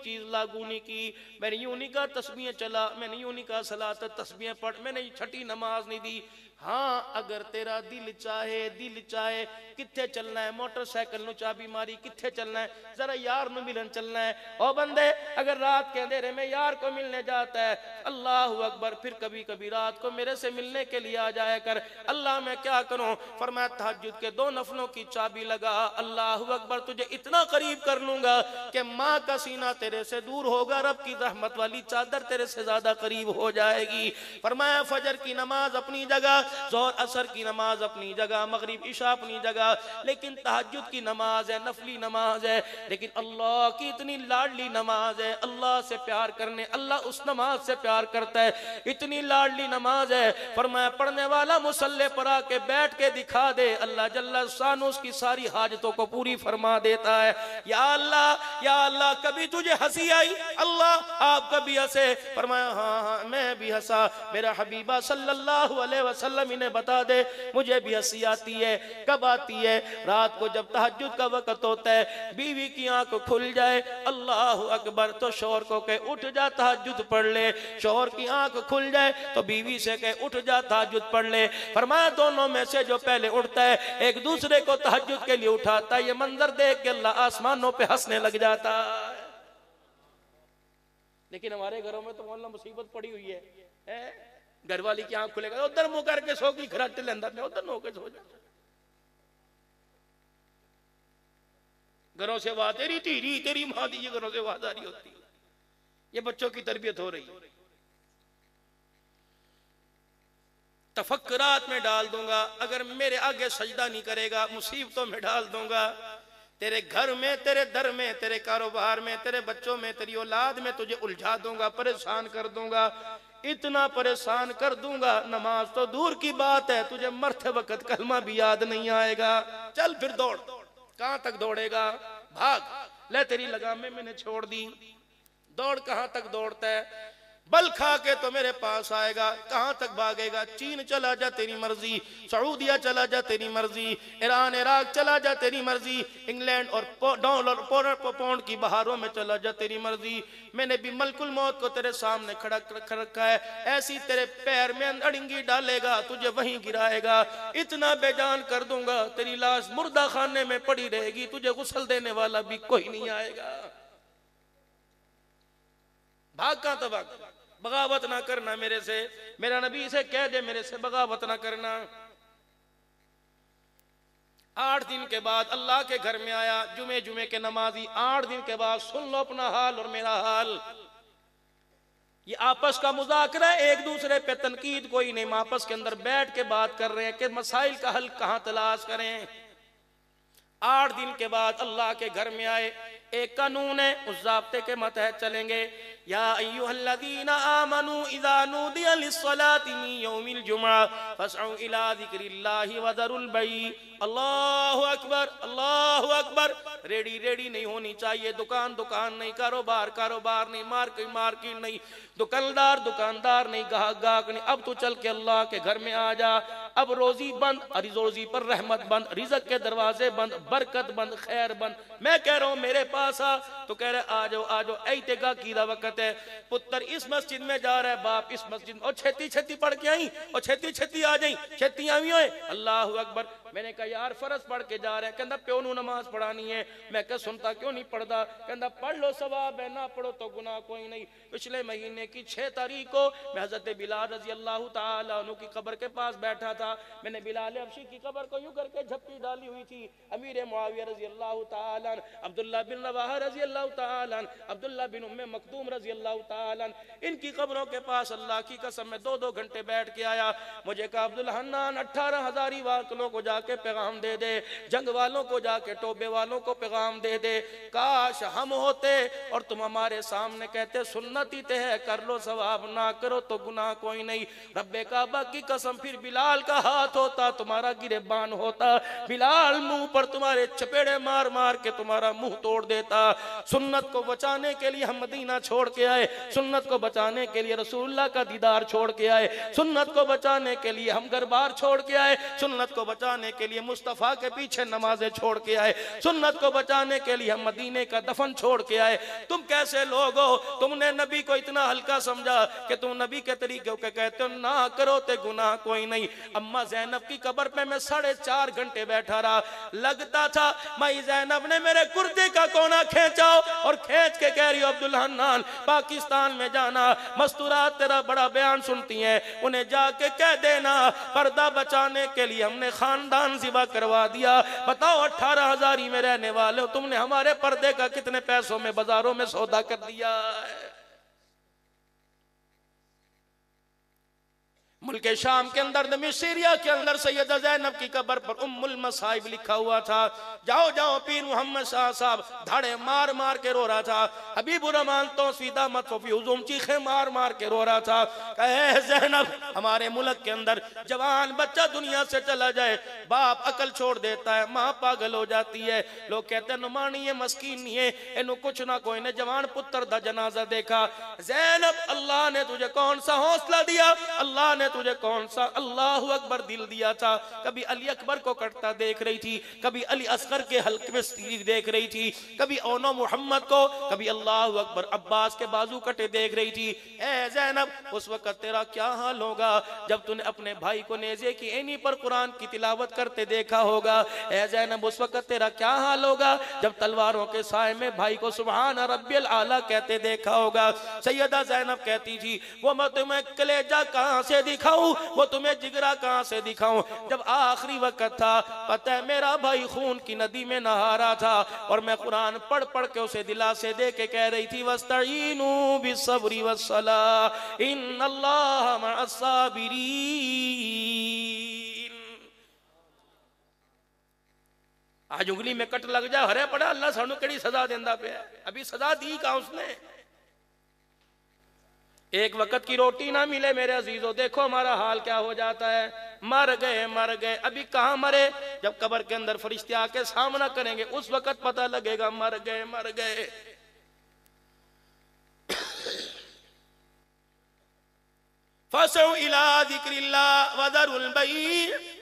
چیز لاگو نہیں کی. میں نے یوں نہیں کہا تسبیحیں چلا, میں نے یوں نہیں کہا صلاۃ تسبیحیں پڑھ, میں نے چھٹی نماز نہیں دی. ہاں اگر تیرا دل چاہے کتھے چلنا ہے, موٹر سائیکل نو چابی ماری کتھے چلنا ہے, ذرا یار نو ملن چلنا ہے. او بندے اگر رات کے اندھیرے میں یار کو ملنے جاتا ہے, اللہ اکبر, پھر کبھی کبھی رات کو میرے سے ملنے کے لیے آ جائے کر. اللہ میں کیا کروں؟ فرمایا تہجد کے 2 نفلوں کی چابی لگا, اللہ اکبر, تجھے اتنا قریب کر لوں گا کہ ماں کا سینہ تیرے سے دور ہوگا, رب کی رحمت والی چادر تیرے سے زیادہ قریب ہو جائے گی. فرمایا فجر کی نماز اپنی جگہ, ظہر عصر کی نماز اپنی جگہ, مغرب عشاء اپنی جگہ, لیکن تہجد کی نماز ہے, نفلی نماز ہے, لیکن اللہ کی اتنی لاڈلی نماز ہے. اللہ سے پیار کرنے, اللہ اس نماز سے پیار کرتا ہے, اتنی لاڈلی نماز ہے. فرمایا پڑھنے والا مصلی پر آ کے بیٹھ کے دکھا دے, اللہ جل شانہ اس کی ساری حاجتوں کو پوری فرما دیتا ہے. یا اللہ کبھی تجھے ہنسی آئی؟ اللہ آپ کبھی ہنسے؟ فرمایا ہاں میں بھی ہنسا. میرا حبیبہ صلی اللہ علیہ وسلم انہیں بتا دے, مجھے بھی ہنسی آتی ہے. کب آتی ہے؟ رات کو جب تہجد کا وقت ہوتا ہے, بیوی کی آنکھ کھل جائے, اللہ اکبر, تو شوہر کو کہ اٹھ جا تہجد پڑھ لے. شوہر کی آنکھ کھل جائے تو بیوی سے کہ اٹھ جا تہجد پڑھ لے. فرمایا دونوں میں سے جو پہلے اٹھتا ہے ایک دوسرے کو تہجد کے لیے اٹھاتا ہے. یہ منظر دیکھ کے اللہ آسمانوں پہ ہنسنے لگ جاتا ہے. لیکن ہمارے گھروں میں تو مولانا مصیبت پڑی ہوئی ہے, گھر والی کی آنکھ کھلے گا ادھر منہ کر کے سو کی گھراٹے لیندہ میں ادھر نو کے سو جا. گھروں سے آواز تیری تیری تیری ماں دی, یہ گھروں سے آواز آ رہی ہوتی ہے. یہ بچوں کی تربیت ہو رہی ہے. تفکرات میں ڈال دوں گا, اگر میرے آگے سجدہ نہیں کرے گا مصیبتوں میں ڈال دوں گا. تیرے گھر میں, تیرے در میں, تیرے کاروبار میں, تیرے بچوں میں, تیری اولاد میں تجھے الجھا دوں گا, پریشان کر دوں گا, اتنا پریشان کر دوں گا. نماز تو دور کی بات ہے, تجھے مرتے وقت کلمہ بھی یاد نہیں آئے گا. چل پھر دوڑ, کہاں تک دوڑے گا؟ بھاگ لے, تیری لگامیں میں نے چھوڑ دی, دوڑ کہاں تک دوڑتا ہے؟ بل کھا کے تو میرے پاس آئے گا. کہاں تک بھاگے گا؟ چین چلا جا تیری مرضی، سعودیہ چلا جا تیری مرضی، ایران عراق چلا جا تیری مرضی، انگلینڈ اور ڈالر پاؤنڈ کی بہاروں میں چلا جا تیری مرضی. میں نے بھی ملک الموت کو تیرے سامنے کھڑا رکھا ہے، ایسی تیرے پیر میں اڑنگی ڈالے گا، تجھے وہیں گرائے گا، اتنا بے جان کر دوں گا تیری لاش مردہ خانے میں پڑی رہے گی، تجھے غسل دینے والا بھی کوئی نہیں آئے گا. بھاگ کہاں تو بھاگ، بغاوت نہ کرنا میرے سے. میرا نبی سے کہہ دے میرے سے بغاوت نہ کرنا. 8 دن کے بعد اللہ کے گھر میں آیا، جمعے کے نمازی. 8 دن کے بعد سن لو اپنا حال اور میرا حال. یہ آپس کا مذاکرہ ہے، ایک دوسرے پہ تنقید کوئی نہیں. آپس کے اندر بیٹھ کے بات کر رہے ہیں کہ مسائل کا حل کہاں تلاش کریں. 8 دن کے بعد اللہ کے گھر میں آئے. ایک قانون ہے، اس ضابطے کے متحد چلیں گے. یا ایھا الذین آمنوا اذا نودی للصلاۃ من یوم الجمعہ فاسعوا الی ذکر اللہ وذروا البیع. اللہ اکبر، اللہ اکبر. ریڈی نہیں ہونی چاہیے، دکان نہیں، کاروبار نہیں، مارکیٹ نہیں، دکاندار نہیں، گاہک نہیں. اب تو چل کے اللہ کے گھر میں آ جا. اب روزی بند، روزی پر رحمت بند، رزق کے دروازے بند، برکت بند، خیر بند. میں کہہ رہا ہوں میرے پاس آ، تو کہہ رہے آ جاؤ ایتگا کی دا وقت ہے. پتر اس مسجد میں جا رہا ہے، باپ اس مسجد میں، اور چھتی پڑھ کے آئیں، اور چھتی آ جائیں، چھتی آئی ہوئے. اللہ اکبر. میں نے کہا یار فرض پڑھ کے جا رہے ہیں. کہندہ پیو نو نماز پڑھانی ہے. میں کہا سنتا کیوں نہیں پڑھتا؟ کہندہ پڑھ لو ثواب ہے، نہ پڑھو تو گناہ کوئی نہیں. پچھلے مہینے کی 6 تاریخ کو میں حضرت بلال رضی اللہ تعالیٰ عنہ کی قبر کے پاس بیٹھا تھا. میں نے بلال حبشی کی قبر کو یوں کر کے جھپی ڈالی ہوئی تھی. امیر معاویہ رضی اللہ تعالیٰ عنہ، عبداللہ بن رواحہ رضی اللہ تعالیٰ عنہ، عبداللہ بن ام مکتوم رضی اللہ تعالیٰ عنہ، ان کی قبروں کے پاس اللہ کی قسم میں 2 گھنٹے بیٹھ کے آیا. مجھے کہا عبدالحنان 18 ہزاری واقعوں کو جا کے پیغام دے دے، جنگ والوں کو جا کے ٹوبے والوں کو پیغام دے دے. کاش ہم ہوتے اور تم ہمارے سامنے کہتے سنت ہی تے ہے، کر لو ثواب، نہ کرو تو گناہ کوئی نہیں. رب کعبہ کی قسم پھر بلال کا ہاتھ ہوتا، تمہارا گریبان ہوتا، بلال منہ پر تمہارے چپیڑے مار مار کے تمہارا منہ توڑ دیتا. سنت کو بچانے کے لیے ہم مدینہ چھوڑ کے آئے، سنت کو بچانے کے لیے رسول اللہ کا دیدار چھوڑ کے آئے، سنت کو بچانے کے لیے ہم گھر بار چھوڑ کے آئے، سنت کو بچانے کے لیے مصطفیٰ کے پیچھے نمازیں چھوڑ کے آئے، سنت کو بچانے کے لیے ہم مدینے کا دفن چھوڑ کے آئے. تم کیسے لوگ ہو؟ تم نے نبی کو اتنا ہلکا سمجھا کہ تم نبی کے طریقے کے کہتے ہو نہ کرو تے گناہ کوئی نہیں. اماں زینب کی قبر پہ میں 4.5 گھنٹے بیٹھا رہا. لگتا تھا مائی زینب نے میرے کرتے کا کونا کھینچا اور کھینچ کے کہہ رہی ہو عبدالحنان پاکستان میں جانا، مستورات تیرا بڑا بیان سنتی ہیں، انہیں جا کے کہہ دینا پردہ بچانے کے لیے ہم نے خاندان ذبح کروا دیا. بتاؤ 18 ہزاری میں رہنے والے ہو، تم نے ہمارے پردے کا کتنے پیسوں میں بازاروں میں سودا کر دیا ہے. ملک شام کے اندر دمشق سیریا کے اندر سیدہ زینب کی قبر پر ام المصائب لکھا ہوا تھا. جاؤ جاؤ پیر محمد شاہ صاحب دھڑے مار مار کے رو رہا تھا. حبیب الرحمان توسوی دامت فی حضوم چیخیں مار مار کے رو رہا تھا. اے زینب ہمارے ملک کے اندر جوان بچہ دنیا سے چلا جائے، باپ عقل چھوڑ دیتا ہے، ماں پاگل ہو جاتی ہے. لوگ کہتے ہیں نمانی ہے، مسکین نہیں ہے، انہوں کچھ نہ کوئی نے جوان پتر دا جنازہ دیکھا. زینب اللہ نے تجھے کون سا حوصلہ دیا، اللہ نے تجھے کون سا اللہ اکبر دل دیا تھا. کبھی علی اکبر کو کٹتا دیکھ رہی تھی، کبھی علی اصغر کے حلق میں تیر دیکھ رہی تھی، کبھی اونو محمد کو، کبھی اللہ اکبر عباس کے بازو کٹے دیکھ رہی تھی. اے زینب اس وقت تیرا کیا حال ہوگا جب تُو نے اپنے بھائی کو نیزے کی اینی پر قرآن کی تلاوت کرتے دیکھا ہوگا. اے زینب اس وقت تیرا کیا حال ہوگا جب تلواروں کے سائے میں بھائی کو سبحان ربی العالی کہتے دیکھا ہوگا. سیدہ زینب کہتی تھی وہ میں تمہیں کلیجہ کہاں سے دکھاؤں، وہ تمہیں جگرہ کہاں سے دکھاؤں. جب آخری وقت تھا پتہ ہے میرا بھائی خون کی ندی میں نہا رہا تھا اور میں قرآن پڑھ پڑھ کے اسے دلاسے دے کے کہہ رہی تھی وَاسْتَعِینُوا بِالصَّبْرِ وَالصَّلَاةِ إِنَّ اللَّهَ مَعَ الصَّابِرِينَ. آج انگلی میں کٹ لگ جا ہرے پڑا اللہ سانو کڑی سزا دیندہ پہ ہے. ابھی سزا دی کہاں اس نے؟ ایک وقت کی روٹی نہ ملے میرے عزیزو، دیکھو ہمارا حال کیا ہو جاتا ہے. مر گئے. ابھی کہاں مرے؟ جب قبر کے اندر فرشتے آ کے سامنا کریں گے اس وقت پتہ لگے گا مر گئے. فَسَعُوا إِلَىٰ ذِكْرِ اللَّهِ وَذَرُوا الْبَيْعَ،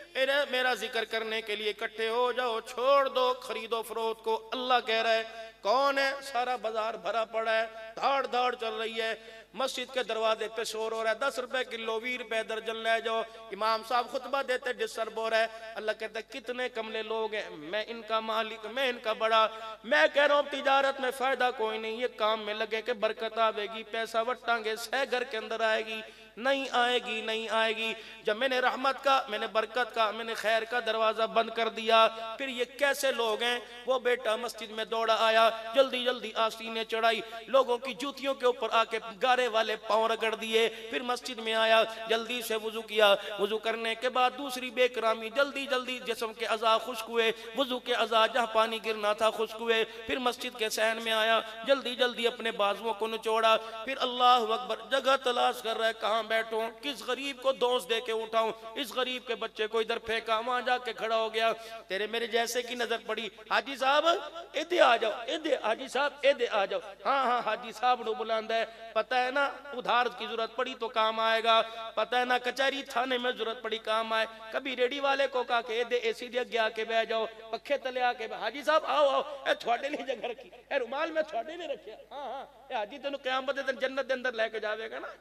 میرا ذکر کرنے کے لیے اکٹھے ہو جاؤ، چھوڑ دو خرید و فروخت کو۔ اللہ کہہ رہا ہے کون ہے؟ سارا بازار بھرا پڑا ہے، دھاڑ دھاڑ چل رہی ہے، مسجد کے دروازے پہ شور ہو رہا ہے، 10 روپے کلو 20 روپے درجن لے جاؤ، امام صاحب خطبہ دیتے ڈسٹرب ہو رہا ہے۔ اللہ کہتا ہے کتنے کملے لوگ ہیں، میں ان کا مالک، میں ان کا بڑا، میں کہہ رہا ہوں تجارت میں فائدہ کوئی نہیں، یہ کام میں لگے کہ برکت آئے گی، پیسہ وٹاں گے، سہ گھر کے اندر آئے گی، نہیں آئے گی، نہیں آئے گی۔ جب میں نے رحمت کا، میں نے برکت کا، میں نے خیر کا دروازہ بند کر دیا، پھر یہ کیسے لوگ ہیں؟ وہ بیٹا مسجد میں دوڑا آیا، جلدی جلدی آستینیں چڑھائی، لوگوں کی جوتیوں کے اوپر آ کے گارے والے پاؤں رگڑ دیے، پھر مسجد میں آیا، جلدی سے وضو کیا، وضو کرنے کے بعد دوسری بے کرامی، جلدی جلدی جسم کے اعضاء خشک ہوئے، وضو کے اعضاء جہاں پانی گرنا تھا خشک ہوئے، پھر مسجد کے صحن میں آیا، جلدی جلدی اپنے بازوؤں کو نچوڑا، پھر اللہ اکبر، جگہ تلاش کر رہا ہے کہاں بیٹھوں، کس غریب کو دوست دے کے اٹھاؤں، اس غریب کے بچے کو ادھر پھینکا، وہاں جا کے کھڑا ہو گیا، تیرے میرے جیسے کی نظر پڑی، حاجی صاحب ادھے آ جاؤ، ادھے حاجی صاحب ادھے آ جاؤ، ہاں ہاں حاجی صاحب نو بلاند ہے، پتہ ہے نا ادھار کی ضرورت پڑی تو کام آئے گا، پتہ ہے نا کچہری تھانے میں ضرورت پڑی کام آئے، کبھی ریڈی والے کو کہا کہ ادھے اے سی دے گیا کے بہ جاؤ، پکھے تلے آ کے حاجی صاحب آؤ آؤ، اے تھوڑے نہیں جگہ رکھی، اے رومال میں تھوڑے نہیں رکھیا، ہاں ہاں اے حاجی تینوں قیامت دے جنت دے اندر لے کے جاوے گا نا۔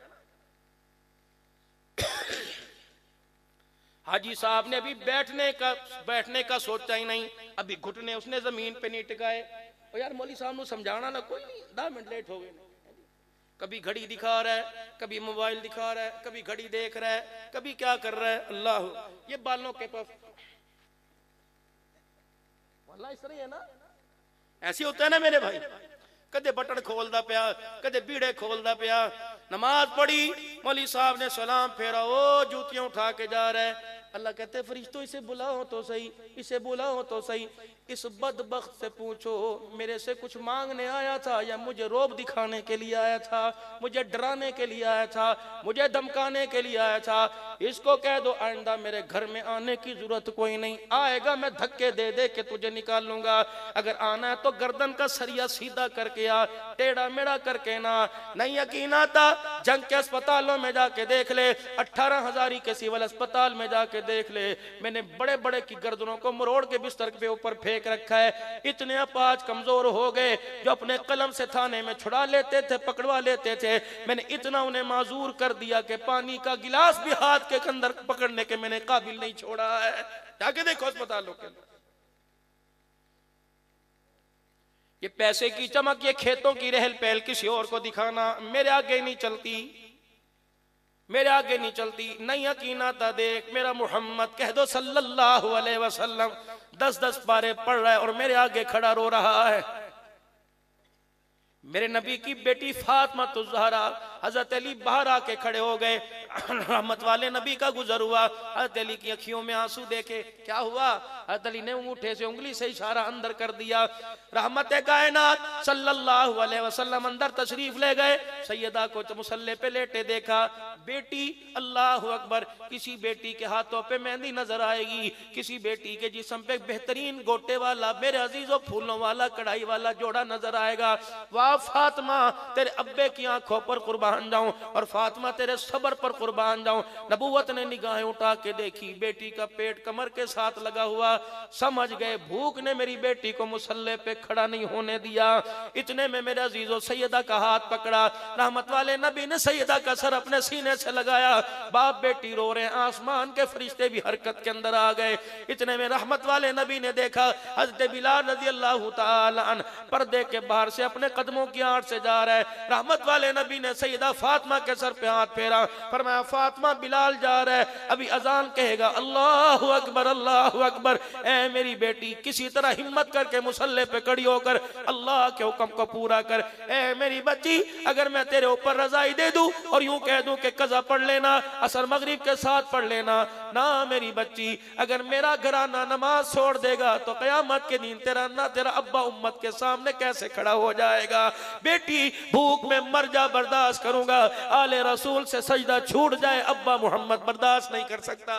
حاجی صاحب نے ابھی بیٹھنے کا سوچا ہی نہیں، ابھی گھٹنے اس نے زمین پہ نہیں ٹکائے، اور یار مولوی صاحب نو سمجھانا نہ کوئی نہیں، 10 منٹ لیٹ ہو گئے، کبھی گھڑی دکھا رہا ہے، کبھی موبائل دکھا رہا ہے، کبھی گھڑی دیکھ رہا ہے، کبھی کیا کر رہا ہے، اللہ یہ بالوں کے پاس واللہ اس طرح ہے نا، ایسی ہوتا ہے نا میرے بھائی، کدے بٹن کھول دا پیا، کدے بیڑے کھول دا پیا، نماز پڑھی، مولوی صاحب نے سلام پھیرا، او جوتیاں اٹھا کے جا رہا ہے، اللہ کہتے ہیں فرشتوں اسے بلاؤ تو صحیح، اسے بلاؤ تو صحیح، اس بدبخت سے پوچھو میرے سے کچھ مانگنے آیا تھا یا مجھے روب دکھانے کے لیے آیا تھا، مجھے ڈرانے کے لیے آیا تھا، مجھے دھمکانے کے لیے آیا تھا، اس کو کہہ دو آئندہ میرے گھر میں آنے کی ضرورت کوئی نہیں، آئے گا میں دھکے دے دے کے تجھے نکال لوں گا، اگر آنا ہے تو گردن کا سریا سیدھا کر کے آ، ٹیڑا میڑا کر کے نہ، نہیں یقین آتا جنگ کے اسپتالوں میں جا کے دیکھ لے، 18,000 کے سیول اسپتال میں جا کے دیکھ لے، میں نے بڑے بڑے کی گردنوں کو مروڑ کے بستر پہ اوپر پھینک رکھا ہے، اتنے اپاج کمزور ہو گئے جو اپنے قلم سے تھانے میں چھڑا لیتے تھے، پکڑوا لیتے تھے، میں نے اتنا انہیں معذور کر دیا کہ پانی کا گلاس بھی ہاتھ کے اندر پکڑنے کے میں نے قابل نہیں چھوڑا ہے، جا کے دیکھو اسپتالوں کے اندر، یہ پیسے کی چمک، یہ کھیتوں کی رہل پہل کسی اور کو دکھانا میرے آگے نہیں چلتی، میرے آگے نہیں چلتی، نہیں یقین آتا دیکھ میرا محمد کہہ دو صلی اللہ علیہ وسلم 10 پارے پڑھ رہا ہے اور میرے آگے کھڑا رو رہا ہے، میرے نبی کی بیٹی فاطمہ الزہرا، حضرت علی باہر آ کے کھڑے ہو گئے، رحمت والے نبی کا گزر ہوا، حضرت علی کی اکھیوں میں آنسو دیکھے، کیا ہوا؟ حضرت علی نے انگوٹھے سے انگلی سے اشارہ اندر کر دیا، رحمت کائنات صلی اللہ علیہ وسلم اندر تشریف لے گئے، سیدہ کو مصلی پہ لیٹے دیکھا، بیٹی اللہ اکبر، کسی بیٹی کے ہاتھوں پہ مہندی نظر آئے گی، کسی بیٹی کے جسم پہ بہترین گوٹے والا میرے عزیزوں پھولوں والا کڑائی والا جوڑا نظر آئے گا، واہ فاطمہ تیرے ابے کی آنکھوں پر قربان جاؤں اور فاطمہ تیرے صبر پر قربان جاؤں، نبوت نے نگاہیں اٹھا کے دیکھی، بیٹی کا پیٹ کمر کے ساتھ لگا ہوا، سمجھ گئے بھوک نے میری بیٹی کو مصلی پہ کھڑا نہیں ہونے دیا، اتنے میں میرے عزیزوں سیدہ کا ہاتھ پکڑا، رحمت والے نبی نے سیدہ کا سر اپنے سینے سے لگایا، باپ بیٹی رو رہے ہیں، آسمان کے فرشتے بھی حرکت کے اندر آ گئے، اتنے میں رحمت والے نبی نے دیکھا حضرت بلال رضی اللہ تعالی عنہ پردے کے باہر سے اپنے قدموں کی آڑ سے جا رہا ہے، رحمت والے نبی نے سیدہ فاطمہ کے سر پہ ہاتھ پھیرا، فرمایا فاطمہ بلال جا رہا ہے، ابھی اذان کہے گا اللہ اکبر اللہ اکبر، اے میری بیٹی کسی طرح ہمت کر کے مصلی پہ کھڑی ہو کر اللہ کے حکم کو پورا کر، اے میری بچی اگر میں تیرے اوپر رضائی دے دوں اور یوں کہہ دوں کہ قضا پڑھ لینا عصر مغرب کے ساتھ پڑھ لینا، نہ میری بچی اگر میرا گھرانہ نماز چھوڑ دے گا تو قیامت کے دن تیرا نہ تیرا ابا امت کے سامنے کیسے کھڑا ہو جائے گا، بیٹی بھوک میں مر جا برداشت کروں گا، آل رسول سے سجدہ چھوٹ جائے ابا محمد برداشت نہیں کر سکتا،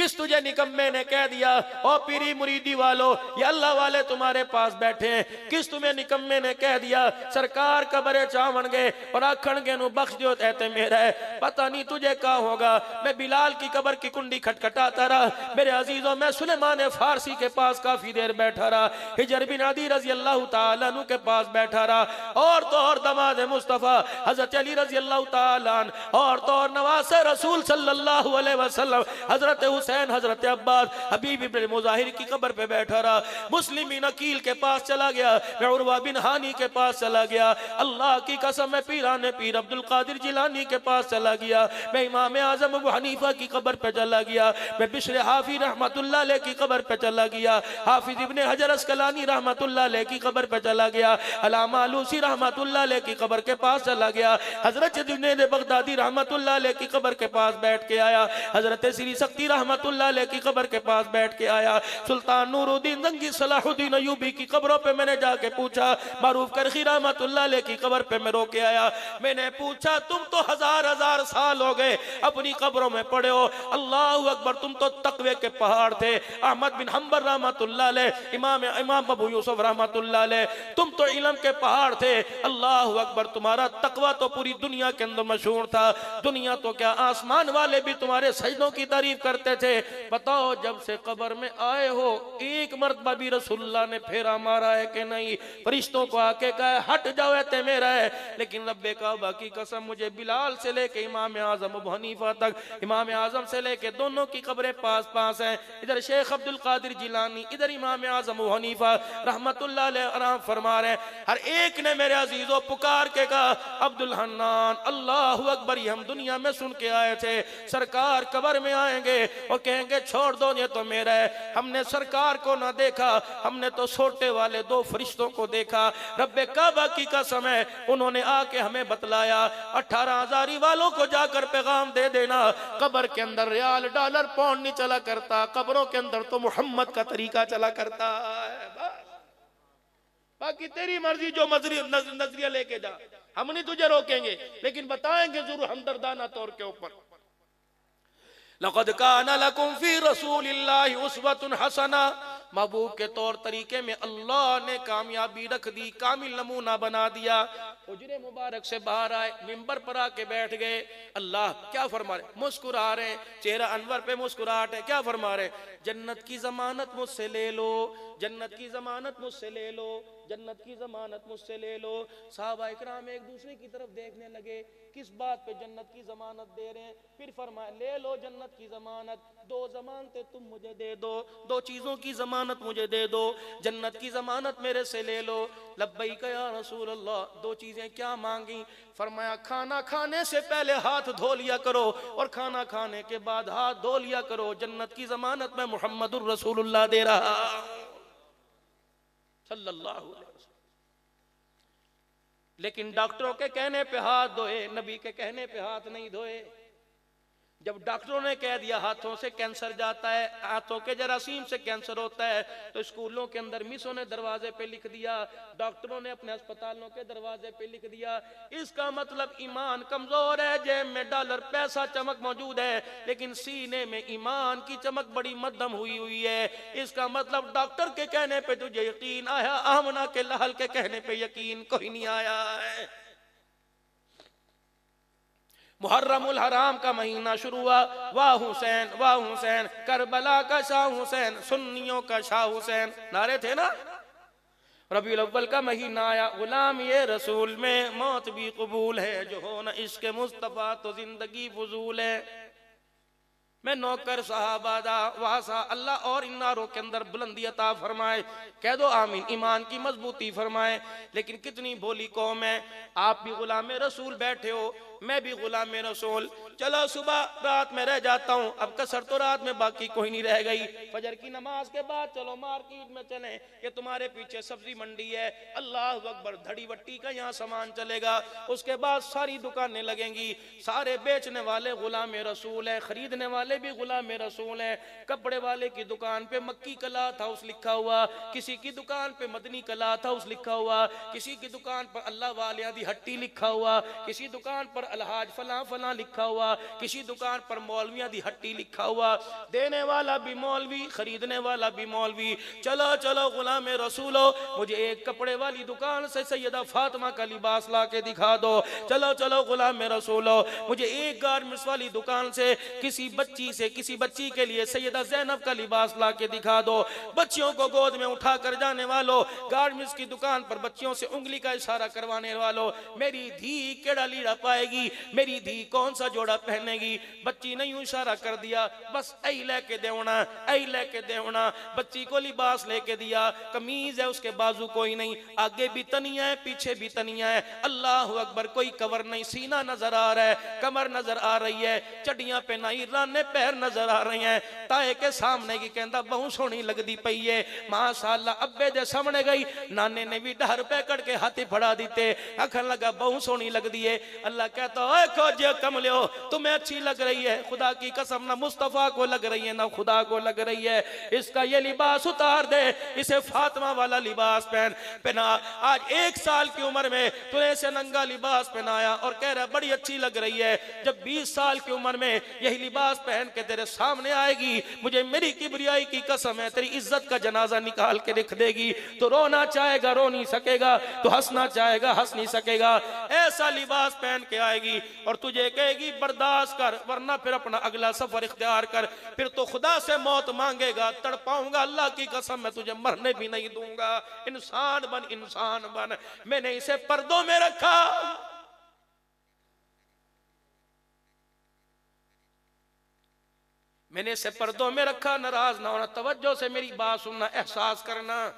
کس تجھے نکمے نے کہہ دیا او پیری مریدی والو یہ اللہ والے تمہارے پاس بیٹھے ہیں، کس تمہیں نکمے نے کہہ دیا سرکار قبرے چاون گے اور آکھن گے نو بخش دیو تہتے میرا ہے، پتہ نہیں تجھے کہا ہوگا۔ میں بلال کی قبر کی کنڈی کھٹکھٹاتا رہا میرے عزیزوں، میں سلیمان فارسی کے پاس کافی دیر بیٹھا رہا، حجر بن عدی رضی اللہ تعالیٰ عنہ کے پاس بیٹھا رہا، اور تو اور دماد مصطفیٰ حضرت علی رضی اللہ تعالیٰ عنہ، اور تو اور نواس رسول صلی اللہ علیہ وسلم حضرت حسین، حضرت عباس، حبیب ابن مظاہر کی قبر پہ بیٹھا رہا، مسلم بن عقیل کے پاس چلا گیا، میں عروہ بن ہانی کے پاس چلا گیا، اللہ کی قسم میں پیران پیر عبد القادر جیلانی کے پاس چلا گیا، میں امام اعظم ابو حنیفہ کی قبر پہ چلا گیا، میں بشر حافی رحمت اللہ علیہ کی قبر پہ چلا گیا، حافظ ابن حجر اسقلانی رحمت اللہ علیہ کی قبر پہ چلا گیا، علامہ علوسی رحمت اللہ علیہ کی قبر کے پاس چلا گیا، حضرت جنید بغدادی رحمت اللہ علیہ کی قبر کے پاس بیٹھ کے آیا، حضرت سری سختی رحمت اللہ علیہ کی قبر کے پاس بیٹھ کے آیا، سلطان نور الدین زنگی صلاح الدین ایوبی کی قبروں پہ میں نے جا کے پوچھا، معروف کرخی رحمت اللہ علیہ کی قبر پہ میں رو کے آیا، میں نے پوچھا تم تو ہزار سال ہو گئے اپنی قبروں میں پڑے ہو، اللہ اکبر تم تو تقوی کے پہاڑ تھے، احمد بن حنبل رحمت اللہ علیہ، امام ابو یوسف رحمت اللہ علیہ، تم تو علم کے پہاڑ تھے، اللہ اکبر تمہارا تقوی تو پوری دنیا کے اندر مشہور تھا، دنیا تو کیا آسمان والے بھی تمہارے سجدوں کی تعریف کرتے تھے، بتاؤ جب سے قبر میں آئے ہو ایک مرتبہ بھی رسول اللہ نے پھیرا مارا ہے کہ نہیں؟ فرشتوں کو آ کے کہا ہٹ جاؤ اے میرا ہے، لیکن رب کعبہ کی قسم مجھے بلال سے لے کے امام اعظم ابو حنیفہ تک، امام اعظم سے لے کے دونوں کی قبریں پاس ہیں، ادھر شیخ عبد القادر جیلانی، ادھر امام اعظم ابو حنیفہ رحمت اللہ علیہ آرام فرما رہے ہیں، ہر ایک نے میرے عزیزوں پکار کے کہا عبد الحنان اللہ اکبر، یہ ہم دنیا میں سن کے آئے تھے، سرکار قبر میں آئیں گے اور کہیں گے چھوڑ دو یہ تو میرا ہے، ہم نے سرکار کو نہ دیکھا، ہم نے تو سوٹے والے دو فرشتوں کو دیکھا، رب کعبہ کی قسم ہے انہوں نے آ کے ہمیں بتلایا، 18 ہزاری والوں کو جا کر پیغام دے دینا، قبر کے اندر ریال ڈالر پاؤنڈ نہیں چلا کرتا، قبروں کے اندر تو محمد کا طریقہ چلا کرتا ہے، باقی تیری مرضی جو نظریہ لے کے جا، ہم نہیں تجھے روکیں گے، لیکن بتائیں گے ضرور ہمدردانہ طور کے اوپر۔ لَقَدْ كَانَ لَكُمْ فِي رَسُولِ اللَّهِ أُسْوَةٌ حَسَنَةٌ، محبوب کے طور طریقے میں اللہ نے کامیابی رکھ دی، کامل نمونہ بنا دیا۔ حجرے مبارک سے باہر آئے، منبر پر آ کے بیٹھ گئے، اللہ کیا فرما رہے؟ مسکرا رہے ہیں، چہرہ انور پہ مسکراہٹ ہے، کیا فرما رہے؟ جنت کی ضمانت مجھ سے لے لو، جنت کی ضمانت مجھ سے لے لو، جنت کی ضمانت مجھ سے لے لو۔ صحابہ اکرام ایک دوسرے کی طرف دیکھنے لگے، کس بات پہ جنت کی ضمانت دے رہے ہیں؟ پھر فرمایا لے لو جنت کی ضمانت، دو ضمانتیں تم مجھے دے دو، دو چیزوں کی ضمانت مجھے دے دو، جنت کی ضمانت میرے سے لے لو۔ لبیک یا رسول اللہ، دو چیزیں کیا مانگی؟ فرمایا کھانا کھانے سے پہلے ہاتھ دھو لیا کرو اور کھانا کھانے کے بعد ہاتھ دھو لیا کرو، جنت کی ضمانت میں محمد الرسول اللہ دے رہا صلی اللہ علیہ وسلم۔ لیکن ڈاکٹروں کے کہنے پہ ہاتھ دھوئے، نبی کے کہنے پہ ہاتھ نہیں دھوئے۔ جب ڈاکٹروں نے کہہ دیا ہاتھوں سے کینسر جاتا ہے، ہاتھوں کے جراثیم سے کینسر ہوتا ہے، تو اسکولوں کے اندر مسوں نے دروازے پہ لکھ دیا، ڈاکٹروں نے اپنے اسپتالوں کے دروازے پہ لکھ دیا، اس کا مطلب ایمان کمزور ہے، جیب میں ڈالر پیسہ چمک موجود ہے لیکن سینے میں ایمان کی چمک بڑی مدھم ہوئی ہے، اس کا مطلب ڈاکٹر کے کہنے پہ تجھے یقین آیا، آمنہ کے لحل کے کہنے پہ یقین کوئی نہیں آیا ہے۔ محرم الحرام کا مہینہ شروع ہوا، واہ حسین واہ حسین، کربلا کا شاہ حسین، سنیوں کا شاہ حسین، نعرے تھے نا۔ ربیع الاول کا مہینہ آیا، غلام یہ رسول میں موت بھی قبول ہے، جو ہو نہ عشق مصطفیٰ تو زندگی فضول ہے۔ میں نوکر صحابہ دا واسا، اللہ اور ان ناروں کے اندر بلندی عطا فرمائے، کہہ دو آمین، ایمان کی مضبوطی فرمائے۔ لیکن کتنی بھولی قوم ہے، آپ بھی غلام رسول بیٹھے ہو، میں بھی غلام رسول، چلو صبح رات میں رہ جاتا ہوں، اب کسر تو رات میں باقی کوئی نہیں رہ گئی، فجر کی نماز کے بعد چلو مارکیٹ میں چلیں، یہ تمہارے پیچھے سبزی منڈی ہے، اللہ اکبر، دھڑی وٹی کا یہاں سامان چلے گا، اس کے بعد ساری دکانیں لگیں گی، سارے بیچنے والے غلام رسول ہیں، خریدنے والے بھی غلام رسول ہیں، کپڑے والے کی دکان پہ مکی کلاتھ ہاؤس لکھا ہوا، کسی کی دکان پہ مدنی کلاتھ ہاؤس لکھا ہوا، کسی کی دکان پر اللہ والیاں دی ہٹی لکھا ہوا، کسی دکان پر الحاج فلاں فلاں لکھا ہوا، کسی دکان پر مولویاں دی ہٹی لکھا ہوا، دینے والا بھی مولوی خریدنے والا بھی مولوی۔ چلو چلو غلام رسولو مجھے ایک کپڑے والی دکان سے سیدہ فاطمہ کا لباس لا کے دکھا دو، چلو چلو غلام رسولو مجھے ایک گارمنٹس والی دکان سے کسی بچی کے لیے سیدہ زینب کا لباس لا کے دکھا دو۔ بچیوں کو گود میں اٹھا کر جانے والوں، گارمنٹس کی دکان پر بچیوں سے انگلی کا اشارہ کروانے والوں، میری دھی کیڑا لیڑا پائے گی، میری دھی کون سا جوڑا پہنے گی؟ بچی نے یوں اشارہ کر دیا، بس ائی لے کے دیونا، ائی لے کے دیونا۔ بچی کو لباس لے کے دیا، قمیض ہے اس کے بازو کوئی نہیں، آگے بھی تنیاں ہے پیچھے بھی تنیاں ہے، اللہ اکبر کوئی کور نہیں، سینہ نظر آ رہا ہے، کمر نظر آ رہی ہے، چڑیاں پہنائی، رانے پیر نظر آ رہی ہیں، تائے کے سامنے کی کہندہ بہو سونی لگ دی پئی ہے، ماشاءاللہ ابے دے سامنے گئی، نانے نے بھی ڈھر پہ کڑ کے ہاتھی پھڑا دیتے، اکھن لگا بہو سونی لگ دی ہے۔ اللہ کہتا اے کھوجے کملیو تمہیں اچھی لگ رہی ہے، خدا کی قسم نہ مصطفیٰ کو لگ رہی ہے نہ خدا کو لگ رہی ہے، اس کا یہ لباس اتار دے، اسے فاطمہ والا لباس پہنا۔ آج 1 سال کی عمر میں تو نے اسے ننگا لباس پہنایا اور کہہ رہا بڑی اچھی لگ رہی ہے، جب 20 سال کی عمر میں یہی لباس پہن کے تیرے سامنے آئے گی، مجھے میری کبریائی کی قسم ہے تیری عزت کا جنازہ نکال کے رکھ دے گی، تو رونا چاہے گا رو نہیں سکے گا، تو ہنسنا چاہے گا ہنس نہیں سکے گا، ایسا لباس پہن کے آئے گی اور تجھے کہے گی برداشت کر ورنہ پھر اپنا اگلا سفر اختیار کر، پھر تو خدا سے موت مانگے گا، تڑپاؤں گا اللہ کی قسم میں تجھے مرنے بھی نہیں دوں گا، انسان بن انسان بن۔ میں نے اسے پردوں میں رکھا، میں نے اسے پردوں میں رکھا، ناراض نہ ہونا، توجہ سے میری بات سننا، احساس کرنا،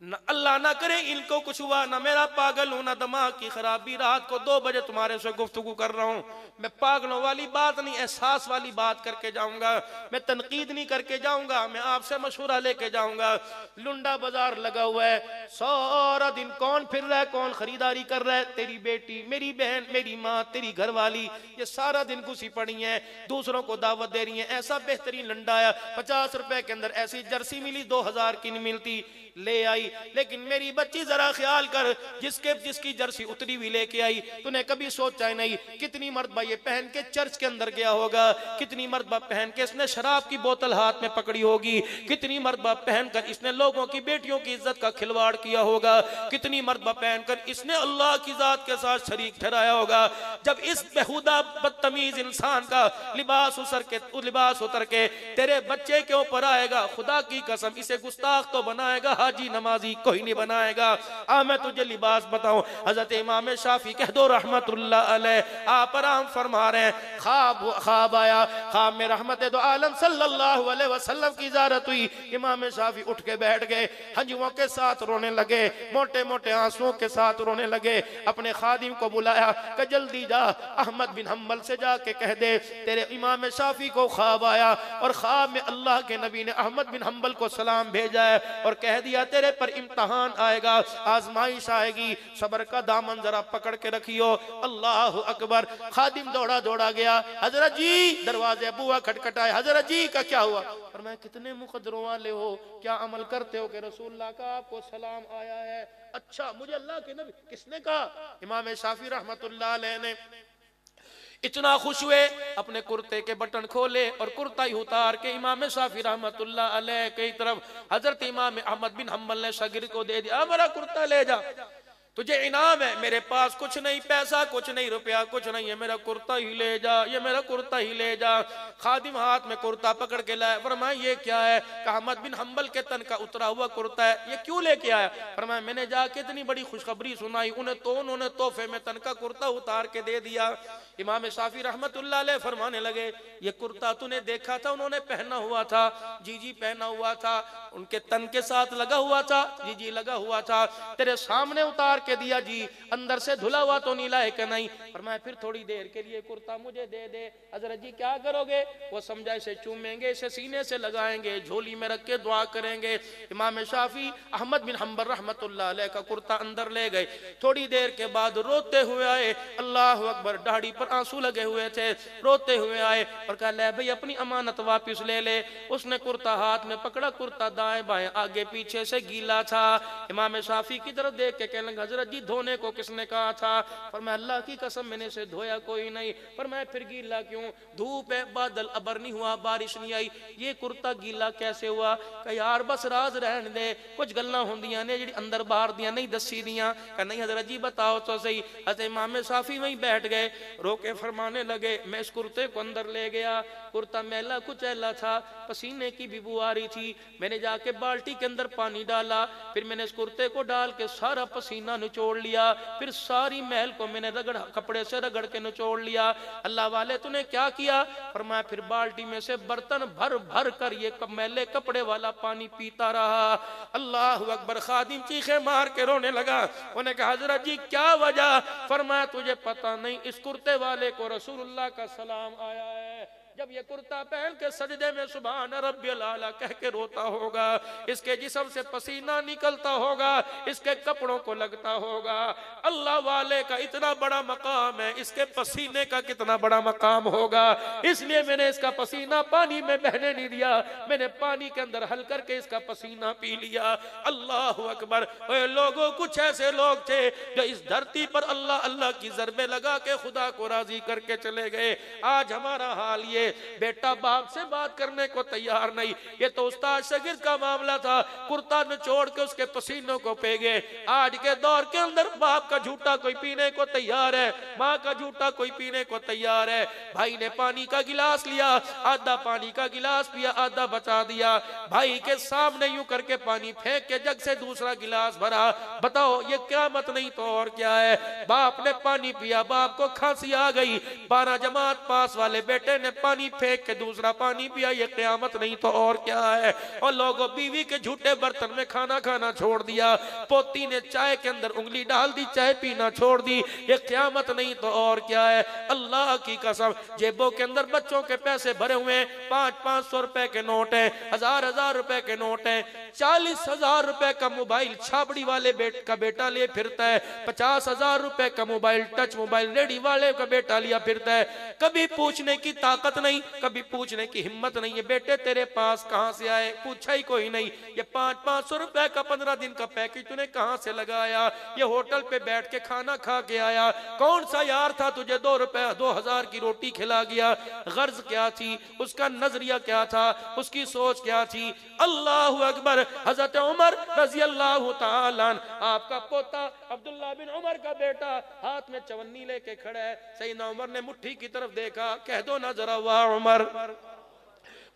نہ اللہ نہ کرے ان کو کچھ ہوا، نہ میرا پاگل ہوں، نہ دماغ کی خرابی، رات کو 2 بجے تمہارے سے گفتگو کر رہا ہوں، میں پاگلوں والی بات نہیں، احساس والی بات کر کے جاؤں گا، میں تنقید نہیں کر کے جاؤں گا، میں آپ سے مشورہ لے کے جاؤں گا۔ لنڈا بازار لگا ہوا ہے، سارا دن کون پھر رہا ہے، کون خریداری کر رہا ہے، تیری بیٹی، میری بہن، میری ماں، تیری گھر والی، یہ سارا دن گھسی پڑی ہیں، دوسروں کو دعوت دے رہی ہیں، ایسا بہترین لنڈا آیا، 50 روپے کے اندر ایسی جرسی ملی 2000 کی نہیں ملتی، لے آئی، لیکن میری بچی ذرا خیال کر، جس کی جرسی اتری بھی لے کے آئی، تو نے کبھی سوچا ہی نہیں کتنی مرتبہ یہ پہن کے چرچ کے اندر گیا ہوگا، کتنی مرتبہ پہن کے اس نے شراب کی بوتل ہاتھ میں پکڑی ہوگی، کتنی مرتبہ پہن کر اس نے لوگوں کی بیٹیوں کی عزت کا کھلواڑ کیا ہوگا، کتنی مرتبہ پہن کر اس نے اللہ کی ذات کے ساتھ شریک ٹھہرایا ہوگا۔ جب اس بہودہ بدتمیز انسان کا لباس اتر کے تیرے بچے کے اوپر آئے گا، خدا کی قسم اسے گستاخ تو بنائے گا، حاجی نمازی کوئی نہیں بنائے گا۔ میں تجھے لباس بتاؤں، حضرت امام شافعی کہہ دو رحمت اللہ علیہ، آپ آرام فرما رہے ہیں، خواب آیا، خواب میں رحمت دو عالم صلی اللہ علیہ وسلم کی زیارت ہوئی، امام شافعی اٹھ کے بیٹھ گئے، ہنجووں کے ساتھ رونے لگے، موٹے موٹے آنسوؤں کے ساتھ رونے لگے، اپنے خادم کو بلایا کہ جلدی جا احمد بن حنبل سے جا کے کہہ دے تیرے امام شافعی کو خواب آیا، اور خواب میں اللہ کے نبی نے احمد بن حنبل کو سلام بھیجا ہے اور کہہ دیا تیرے پر امتحان آئے گا، آزمائش آئے گی، صبر کا دامن ذرا پکڑ کے رکھیو۔ اللہ اکبر، خادم دوڑا دوڑا گیا، حضرت جی، دروازے بوا کھٹکھٹائے، حضرت جی کا کیا ہوا؟ فرمایا کتنے مقدروں والے ہو، کیا عمل کرتے ہو کہ رسول اللہ کا آپ کو سلام آیا ہے؟ اچھا، مجھے اللہ کے نبی کس نے کہا؟ امام شافعی رحمت اللہ علیہ نے اتنا خوش ہوئے، اپنے کرتے کے بٹن کھولے اور کرتا ہی اتار کے امام شافعی رحمت اللہ علیہ کی طرف حضرت امام احمد بن حنبل نے شاگرد کو دے دیا، میرا کرتا لے جا، تجھے انعام ہے، میرے پاس کچھ نہیں، پیسہ کچھ نہیں، روپیہ کچھ نہیں ہے، میرا کرتا ہی لے جا، یہ میرا کرتا ہی لے جا۔ خادم ہاتھ میں کرتا پکڑ کے لائے، فرمایا یہ کیا ہے؟ کہ احمد بن حنبل کے تن کا اترا ہوا کرتا ہے، یہ کیوں لے کے آیا؟ فرمایا میں نے جا کے اتنی بڑی خوشخبری سنائی، انہوں نے تحفے میں تن کا کرتا اتار کے دے دیا۔ امام شافعی رحمت اللہ علیہ فرمانے لگے یہ کرتا تو نے دیکھا تھا انہوں نے پہنا ہوا تھا؟ جی جی پہنا ہوا تھا، ان کے تن کے ساتھ لگا ہوا تھا؟ جی جی لگا ہوا تھا۔ تیرے سامنے اتار کے دیا؟ جی۔ اندر سے دھلا ہوا تو نہیں لائے کہ نہیں؟ فرمایا پھر تھوڑی دیر کے لیے کرتا مجھے دے دے۔ حضرت جی کیا کرو گے؟ وہ سمجھا اسے چومیں گے، اسے سینے سے لگائیں گے، جھولی میں رکھ کے دعا کریں گے۔ امام شافعی احمد بن حنبل رحمت اللہ علیہ کا کرتا اندر لے گئے، تھوڑی دیر کے بعد روتے ہوئے آئے، اللہ اکبر، داڑھی پر آنسو لگے ہوئے تھے، روتے ہوئے آئے اور کہا لے بھئی اپنی امانت واپس لے لے۔ اس نے کرتا ہاتھ میں پکڑا، کرتا دائیں بائیں آگے پیچھے سے گیلا تھا۔ امام شافعی کی طرف دیکھ کے کہنے لگا حضرت جی دھونے کو کس نے کہا تھا؟ فرمایا اللہ کی قسم میں نے اسے دھویا کوئی نہیں۔ فرمایا پھر گیلا کیوں؟ دھوپ ہے، بادل ابر نہیں ہوا، بارش نہیں آئی، یہ کرتا گیلا کیسے ہوا؟ کہ یار بس راز رہن دے، کچھ گلاں ہوندیاں نے جڑی اندر باہر دیاں نہیں دسی دیاں۔ کہ نہیں حضرت جی بتاؤ تو صحیح۔ حضرت امام صافی وہیں بیٹھ گئے، رو کے فرمانے لگے میں اس کرتے کو اندر لے گیا، کرتا میلا کچھ ایلا تھا، پسینے کی بھی بو آ رہی تھی، میں نے جا کے بالٹی کے اندر پانی ڈالا، پھر میں نے اس کرتے کو ڈال کے سارا پسینہ نچوڑ لیا، پھر ساری محل کو میں نے کپڑے سے رگڑ کے نچوڑ لیا۔ اللہ والے تو نے کیا کیا؟ فرمایا پھر بالٹی میں سے برتن بھر بھر کر یہ میلے کپڑے والا پانی پیتا رہا۔ اللہ اکبر۔ خادم چیخے مار کے رونے لگا، انہیں کہا حضرت جی کیا وجہ؟ فرمایا تجھے پتہ نہیں اس کرتے والے کو رسول اللہ کا سلام آیا ہے، جب یہ کرتا پہن کے سجدے میں سبحان ربی العالی کہہ کے روتا ہوگا، اس کے جسم سے پسینہ نکلتا ہوگا، اس کے کپڑوں کو لگتا ہوگا۔ اللہ والے کا اتنا بڑا مقام ہے، اس کے پسینے کا کتنا بڑا مقام ہوگا، اس لیے میں نے اس کا پسینہ پانی میں بہنے نہیں دیا، میں نے پانی کے اندر حل کر کے اس کا پسینہ پی لیا۔ اللہ اکبر۔ اے لوگوں، کچھ ایسے لوگ تھے جو اس دھرتی پر اللہ اللہ کی ضربے لگا کے خدا کو راضی کر کے چلے گئے۔ آج ہمارا حال یہ، بیٹا باپ سے بات کرنے کو تیار نہیں، یہ تو استاد شاگرد کا معاملہ تھا، کرتا نچوڑ کے اس کے پسینوں کو پی گئے۔ آج کے دور کے اندر باپ کا جھوٹا کوئی پینے کو تیار ہے، ماں کا جھوٹا کوئی پینے کو تیار ہے۔ بھائی نے پانی کا گلاس لیا، آدھا پانی کا گلاس پیا، آدھا بچا دیا، بھائی کے سامنے یوں کر کے پانی پھینک کے جگ سے دوسرا گلاس بھرا۔ بتاؤ یہ قیامت نہیں تو اور کیا ہے؟ باپ نے پانی پیا، باپ کو کھانسی آ گئی، 12 جماعت پاس والے بیٹے نے پانی پھینک کے دوسرا پانی پیا، یہ قیامت نہیں تو اور کیا ہے؟ اور لوگوں بیوی کے جھوٹے برتن میں کھانا کھانا چھوڑ دیا، پوتی نے چائے کے اندر انگلی ڈال دی، چائے پینا چھوڑ دی، یہ قیامت نہیں تو اور کیا ہے؟ اللہ کی قسم جیبوں کے اندر بچوں کے پیسے بھرے ہوئے، 500 روپے کے نوٹ ہیں، 1000 روپے کے نوٹ ہیں، 40,000 روپے کا موبائل چھابڑی والے کا بیٹا لے پھرتا ہے، 50,000 روپے کا موبائل ٹچ موبائل ریڈی والے کا بیٹا لیا پھرتا ہے۔ کبھی پوچھنے کی طاقت نہیں، کبھی پوچھنے کی ہمت نہیں، یہ بیٹے تیرے پاس کہاں سے آئے؟ پوچھا ہی کوئی نہیں۔ یہ 500 روپے کا 15 دن کا پیکج تو نے کہاں سے لگایا؟ یہ ہوٹل پہ بیٹھ کے کھانا کھا کے آیا، کون سا یار تھا تجھے 2,000 کی روٹی کھلا گیا؟ غرض کیا تھی اس کا؟ نظریہ کیا تھا اس کی؟ سوچ کیا تھی؟ اللہ اکبر۔ حضرت عمر رضی اللہ تعالیٰ عنہ، آپ کا پوتا عبداللہ بن عمر کا بیٹا ہاتھ میں چونی لے کے کھڑا ہے، سیدنا عمر نے مٹھی کی طرف دیکھا، کہہ دو نہ ذرا واہ عمر۔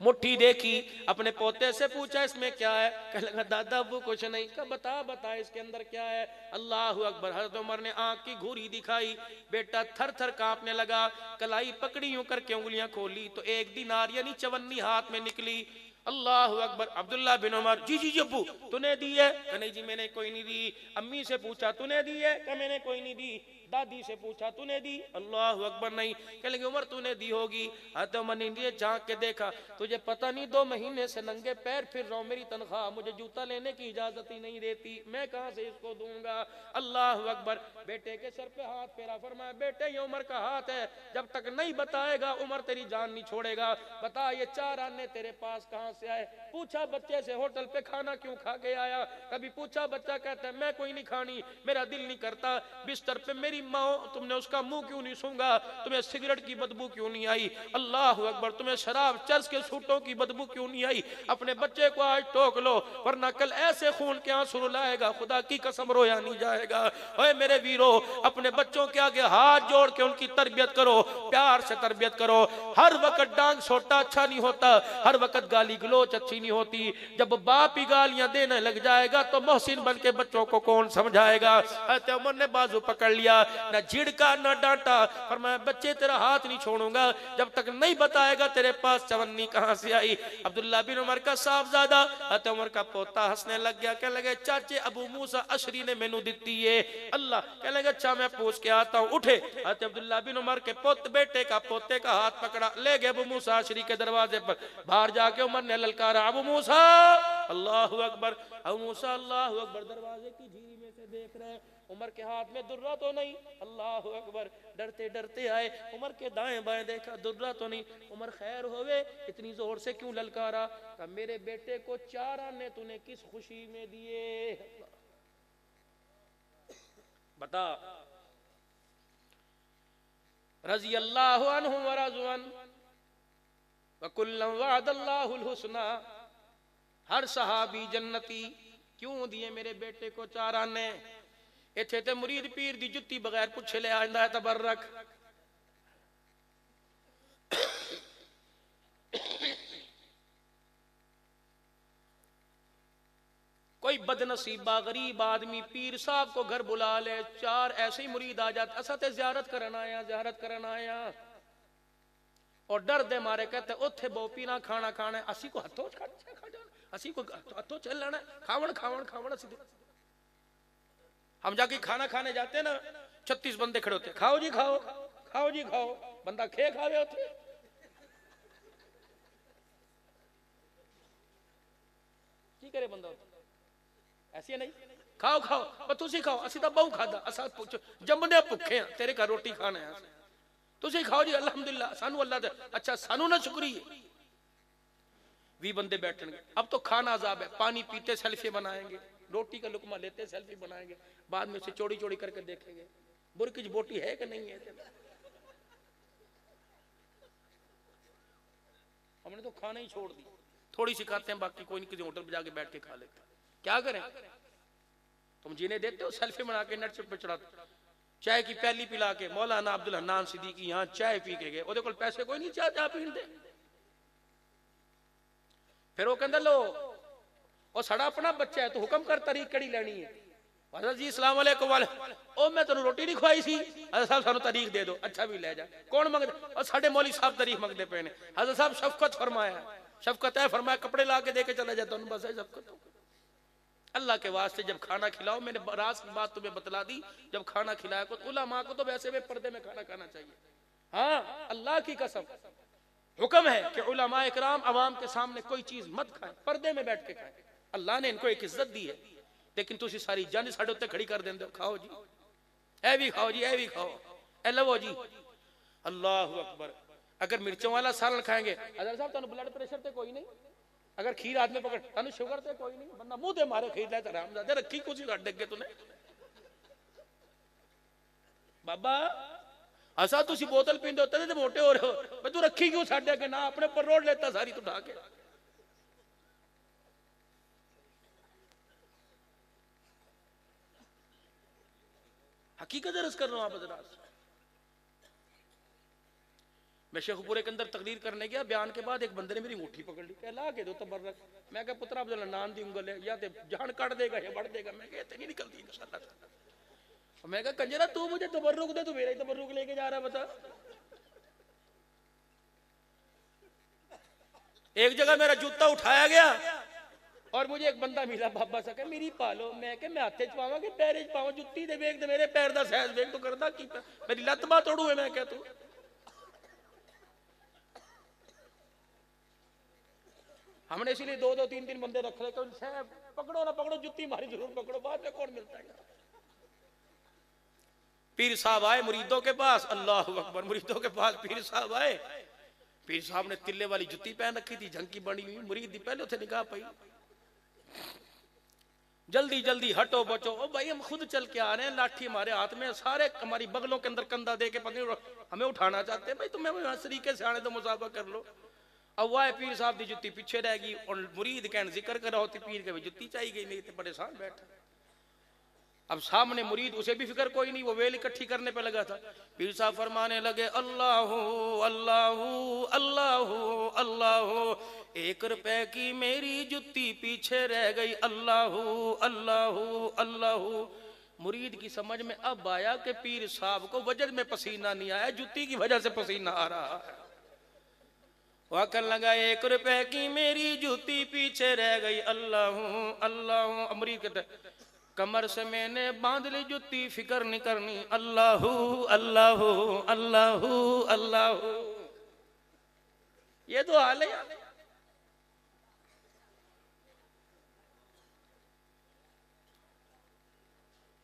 مٹھی دیکھی، اپنے پوتے سے پوچھا اس میں کیا ہے؟ کہنے لگا دادا وہ کچھ نہیں۔ کہا بتا اس کے اندر کیا ہے؟ اللہ اکبر۔ حضرت عمر نے آنکھ کی گھوری دکھائی، بیٹا تھر تھر کانپنے لگا، کلائی پکڑی یوں کر کے انگلیاں کھولی تو 1 دینار یعنی 54 ہاتھ میں نکلی۔ اللہ اکبر۔ عبداللہ بن عمر جی ابو تو نے دی ہے؟ کہ نہیں جی میں نے کوئی نہیں دی۔ امی سے پوچھا تو نے دی ہے؟ کہ میں نے کوئی نہیں دی۔ دادی سے پوچھا تو نے دی؟ اللہ اکبر نہیں۔ کہنے لگے عمر تو نے دی ہوگی۔ حضرت عمر نے دیے، جھانک کے دیکھا، تجھے پتہ نہیں 2 مہینے سے ننگے پیر پھر رہا ہوں، میری تنخواہ مجھے جوتا لینے کی اجازت ہی نہیں دیتی، میں کہاں سے اس کو دوں گا؟ اللہ اکبر۔ بیٹے کے سر پہ ہاتھ پھیرا، فرمایا بیٹے یہ عمر کا ہاتھ ہے، جب تک نہیں بتائے گا عمر تیری جان نہیں چھوڑے گا۔ بتا یہ 4 آنے تیرے پاس کہاں سے آئے؟ پوچھا بچے سے ہوٹل پہ کھانا کیوں کھا کے آیا؟ کبھی پوچھا بچہ کہتا ہے میں کوئی نہیں کھانی، میرا دل نہیں کرتا، بستر پہ میری ماں تم نے اس کا منہ کیوں نہیں سونگا؟ تمہیں سگریٹ کی بدبو کیوں نہیں آئی؟ اللہ اکبر۔ تمہیں شراب چرس کے سوٹوں کی بدبو کیوں نہیں آئی؟ اپنے بچے کو آج ٹوک لو ورنہ کل ایسے خون کے آنسو رلائے گا خدا کی قسم رویا نہیں جائے گا۔ اے میرے ویرو، اپنے بچوں کے آگے ہاتھ جوڑ کے ان کی تربیت کرو، پیار سے تربیت کرو۔ ہر وقت ڈانگ سوٹا اچھا نہیں ہوتا، ہر وقت گالی گلوچ اچھی نہیں ہوتی۔ جب باپ ہی گالیاں دینے لگ جائے گا تو محسن بن کے بچوں کو کون سمجھائے گا؟ حضرت عمر نے بازو پکڑ لیا، نہ جھڑکا نہ ڈانٹا، فرمایا بچے تیرا ہاتھ نہیں چھوڑوں گا جب تک نہیں بتائے گا تیرے پاس چونی کہاں سے آئی۔ عبداللہ بن عمر کا صاحبزادہ حضرت عمر کا پوتا ہنسنے لگ گیا، کہنے لگے چاچے ابو موسیٰ اشری نے مینو دیتی ہے اللہ۔ کہنے لگے اچھا میں پوچھ کے آتا ہوں، اٹھے۔ حضرت عبداللہ بن عمر کے بیٹے کا پوتے کا ہاتھ پکڑا، لے گئے ابو موسیٰ اشری کے دروازے پر۔ باہر جا کے عمر نے للکارا ابو موسیٰ اللہ اکبر، ابو موسیٰ اللہ اکبر۔ دروازے کی جھیری میں سے دیکھ رہے ہیں عمر کے ہاتھ میں درہ تو نہیں، اللہ اکبر۔ ڈرتے ڈرتے آئے، عمر کے دائیں بائیں دیکھا درہ تو نہیں۔ عمر خیر ہوئے، اتنی زور سے کیوں للکارا؟ کہ میرے بیٹے کو 4 آنے تو نے کس خوشی میں دیے؟ بتا رضی اللہ عنہم ورضوا عنہ وکلا وعد اللہ الحسنى، ہر صحابی جنتی کیوں دیے میرے بیٹے کو 4 آنے؟ ایتھے تے مرید پیر دی جتی بغیر پوچھے لے آئندہ ہے تبرک۔ کوئی بدنصیبہ غریب آدمی پیر صاحب کو گھر بلا لے، 4 ایسے ہی مرید آ جاتے، اسا تے زیارت کرن آیا اور ڈر دے مارے کہتے اوتھے بو پینا کھانا کھانا ہے، اسی کو ہتھوں کھا جانا، اسی کو ہتھوں چل لینا ہے، کھاون اسی دے۔ ہم جا کے کھانا کھانے جاتے ہیں نا، 36 بندے کھڑے ہوتے، کھاؤ جی کھاؤ، کھاؤ جی کھاؤ، بندہ کھے کھاوے ہوتے، کی کرے بندہ ہوتا ایسی ہے نہیں، کھاؤ کھاؤ بس تسی کھاؤ، اسی دا بہو کھادا، اسا پوچھو جمنے بھکھے ہیں، تیرے گھر روٹی کھانا ہے، تسی کھاؤ جی الحمدللہ، سانو اللہ دے، اچھا سانو نہ شکری ہے۔ 20 بندے بیٹھیں گے، اب تو کھانا عذاب ہے، پانی پیتے سیلفی بنائیں گے، روٹی کا لقمہ لیتے سیلفی بنائیں گے، بعد میں اسے چوڑی چوڑی کر کے دیکھیں گے برکج بوٹی ہے کہ نہیں ہے۔ ہم نے تو کھانا ہی چھوڑ دی، تھوڑی سی کھاتے ہیں، باقی کوئی نہیں، کسی ہوٹل پہ جا کے بیٹھ کے کھا لیتے، کیا کریں؟ تم جنہیں دیتے ہو سیلفی بنا کے نیٹ پہ چڑھاتے، چائے کی پیالی پلا کے مولانا عبدالحنان صدیقی یہاں چائے پی کے گئے، وہ دیکھو پیسے کوئی نہیں چاہ پین دے، پھر وہ کہندہ لو وہ سڑا اپنا بچہ ہے تو حکم کر تاریخ کڑی لینی ہے، حضرت جی السلام علیکم او میں تنہوں روٹی نہیں کھوائی سی، حضرت صاحب سانو تاریخ دے دو، اچھا بھی لے جا، کون مانگ دے؟ اور ساڑھے مولی صاحب تاریخ مانگ دے پہنے، حضرت صاحب شفقت فرمایا، شفقت ہے فرمایا، کپڑے لا کے دے کے چلا جاتا ہوں، بس ہے شفقت۔ اللہ کے واسطے جب کھانا کھلاؤ، میں نے راز کی بات تمہیں بتلا دی، جب کھانا کھلایا کو علماء کو تو ویسے بھی پردے میں کھانا کھانا چاہیے، ہاں اللہ کی قسم حکم ہے کہ علماء اکرام عوام کے سامنے کوئی چیز مت کھائیں، پردے میں بیٹھ کے کھائیں، اللہ نے ان کو ایک عزت دی ہے، لیکن تسی ساری جان ساڑھے ہوتے کھڑی کر دیں دو، کھاؤ جی اے بھی کھاؤ جی، اے بھی کھاؤ، اے لو جی، اللہ اکبر۔ اگر مرچوں والا سالن کھائیں گے، حضرت صاحب تانوں بلڈ پریشر تے کوئی نہیں، اگر کھیر ہاتھ میں پکڑ تانوں شوگر تے کوئی نہیں، بندہ منہ دے مارے کھیر لے تے رحم زادے رکھی کچھ گھٹ ڈگ گے تو نے بابا اسا تسی بوتل پیندے ہوتے تے موٹے ہو رہے ہو، میں تو رکھی کیوں ساڈے کہ نہ اپنے پر روڈ لیتا ساری تو ڈھا کے۔ حقیقت عرض کر رہا ہوں آپ حضرات، میں شیخ پورے کے اندر تقریر کرنے گیا، بیان کے بعد ایک بندے نے میری مٹھی پکڑ لی، کہ لا کے دو تبرک، میں کہا پتر عبدالحنان دی انگل ہے، یا تے جان کٹ دے گا یا بڑھ دے گا، میں کہا تے نہیں نکلتی انشاءاللہ، میں کہا کنجرہ تو مجھے تبرک دے، تو میرا ہی تبرک لے کے جا رہا ہے، بتا۔ ایک جگہ میرا جوتا اٹھایا گیا اور مجھے ایک بندہ ملا بابا سا کہ میری پالو، میں کہ میں ہاتھے چپاواں کہ پیرے چپاواں، جتی دے ویکھ دے میرے پیر دا سائز ویکھ تو کردا کی میری لت باں توڑو ہے، میں کہ تو ہم نے اسی لیے 2 3 بندے رکھ رہے کہ پکڑو نہ پکڑو جتی ماری ضرور پکڑو، بعد میں کون ملتا ہے۔ پیر صاحب آئے مریدوں کے پاس، اللہ اکبر، مریدوں کے پاس پیر صاحب آئے، پیر صاحب نے تلے والی جتی پہن رکھی تھی، جھنکی بنی ہوئی، مرید دی پہلے اتھے نگاہ پئی، جلدی جلدی ہٹو بچو، او بھائی ہم خود چل کے آ رہے ہیں، لاٹھی ہمارے ہاتھ میں، سارے ہماری بغلوں کے اندر کندھا دے کے پتہ ہمیں اٹھانا چاہتے ہیں، بھائی تمہیں اس طریقے سے آنے تو مصابہ کر لو۔ اب وہ پیر صاحب دی جتی پیچھے رہ گئی اور مرید کہن ذکر کر رہا ہوتی، پیر کے بھی جتی چاہی گئی، نہیں تے پریشان بیٹھا۔ اب سامنے مرید، اسے بھی فکر کوئی نہیں، وہ ویل اکٹھی کرنے پہ لگا تھا، پیر صاحب فرمانے لگے اللہ اللہ اللہ اللہ، 1 روپے کی میری جتی پیچھے رہ گئی، اللہ اللہ اللہ۔ مرید کی سمجھ میں اب آیا کہ پیر صاحب کو وجد میں پسینہ نہیں آیا، جتی کی وجہ سے پسینہ آ رہا ہے۔ وقت لگا 1 روپے کی میری جوتی پیچھے رہ گئی، اللہ اللہ۔ امریک کہتا ہے کمر سے میں نے باندھ لی جوتی، فکر نہیں کرنی، اللہ اللہ اللہ اللہ۔ یہ تو حال ہے،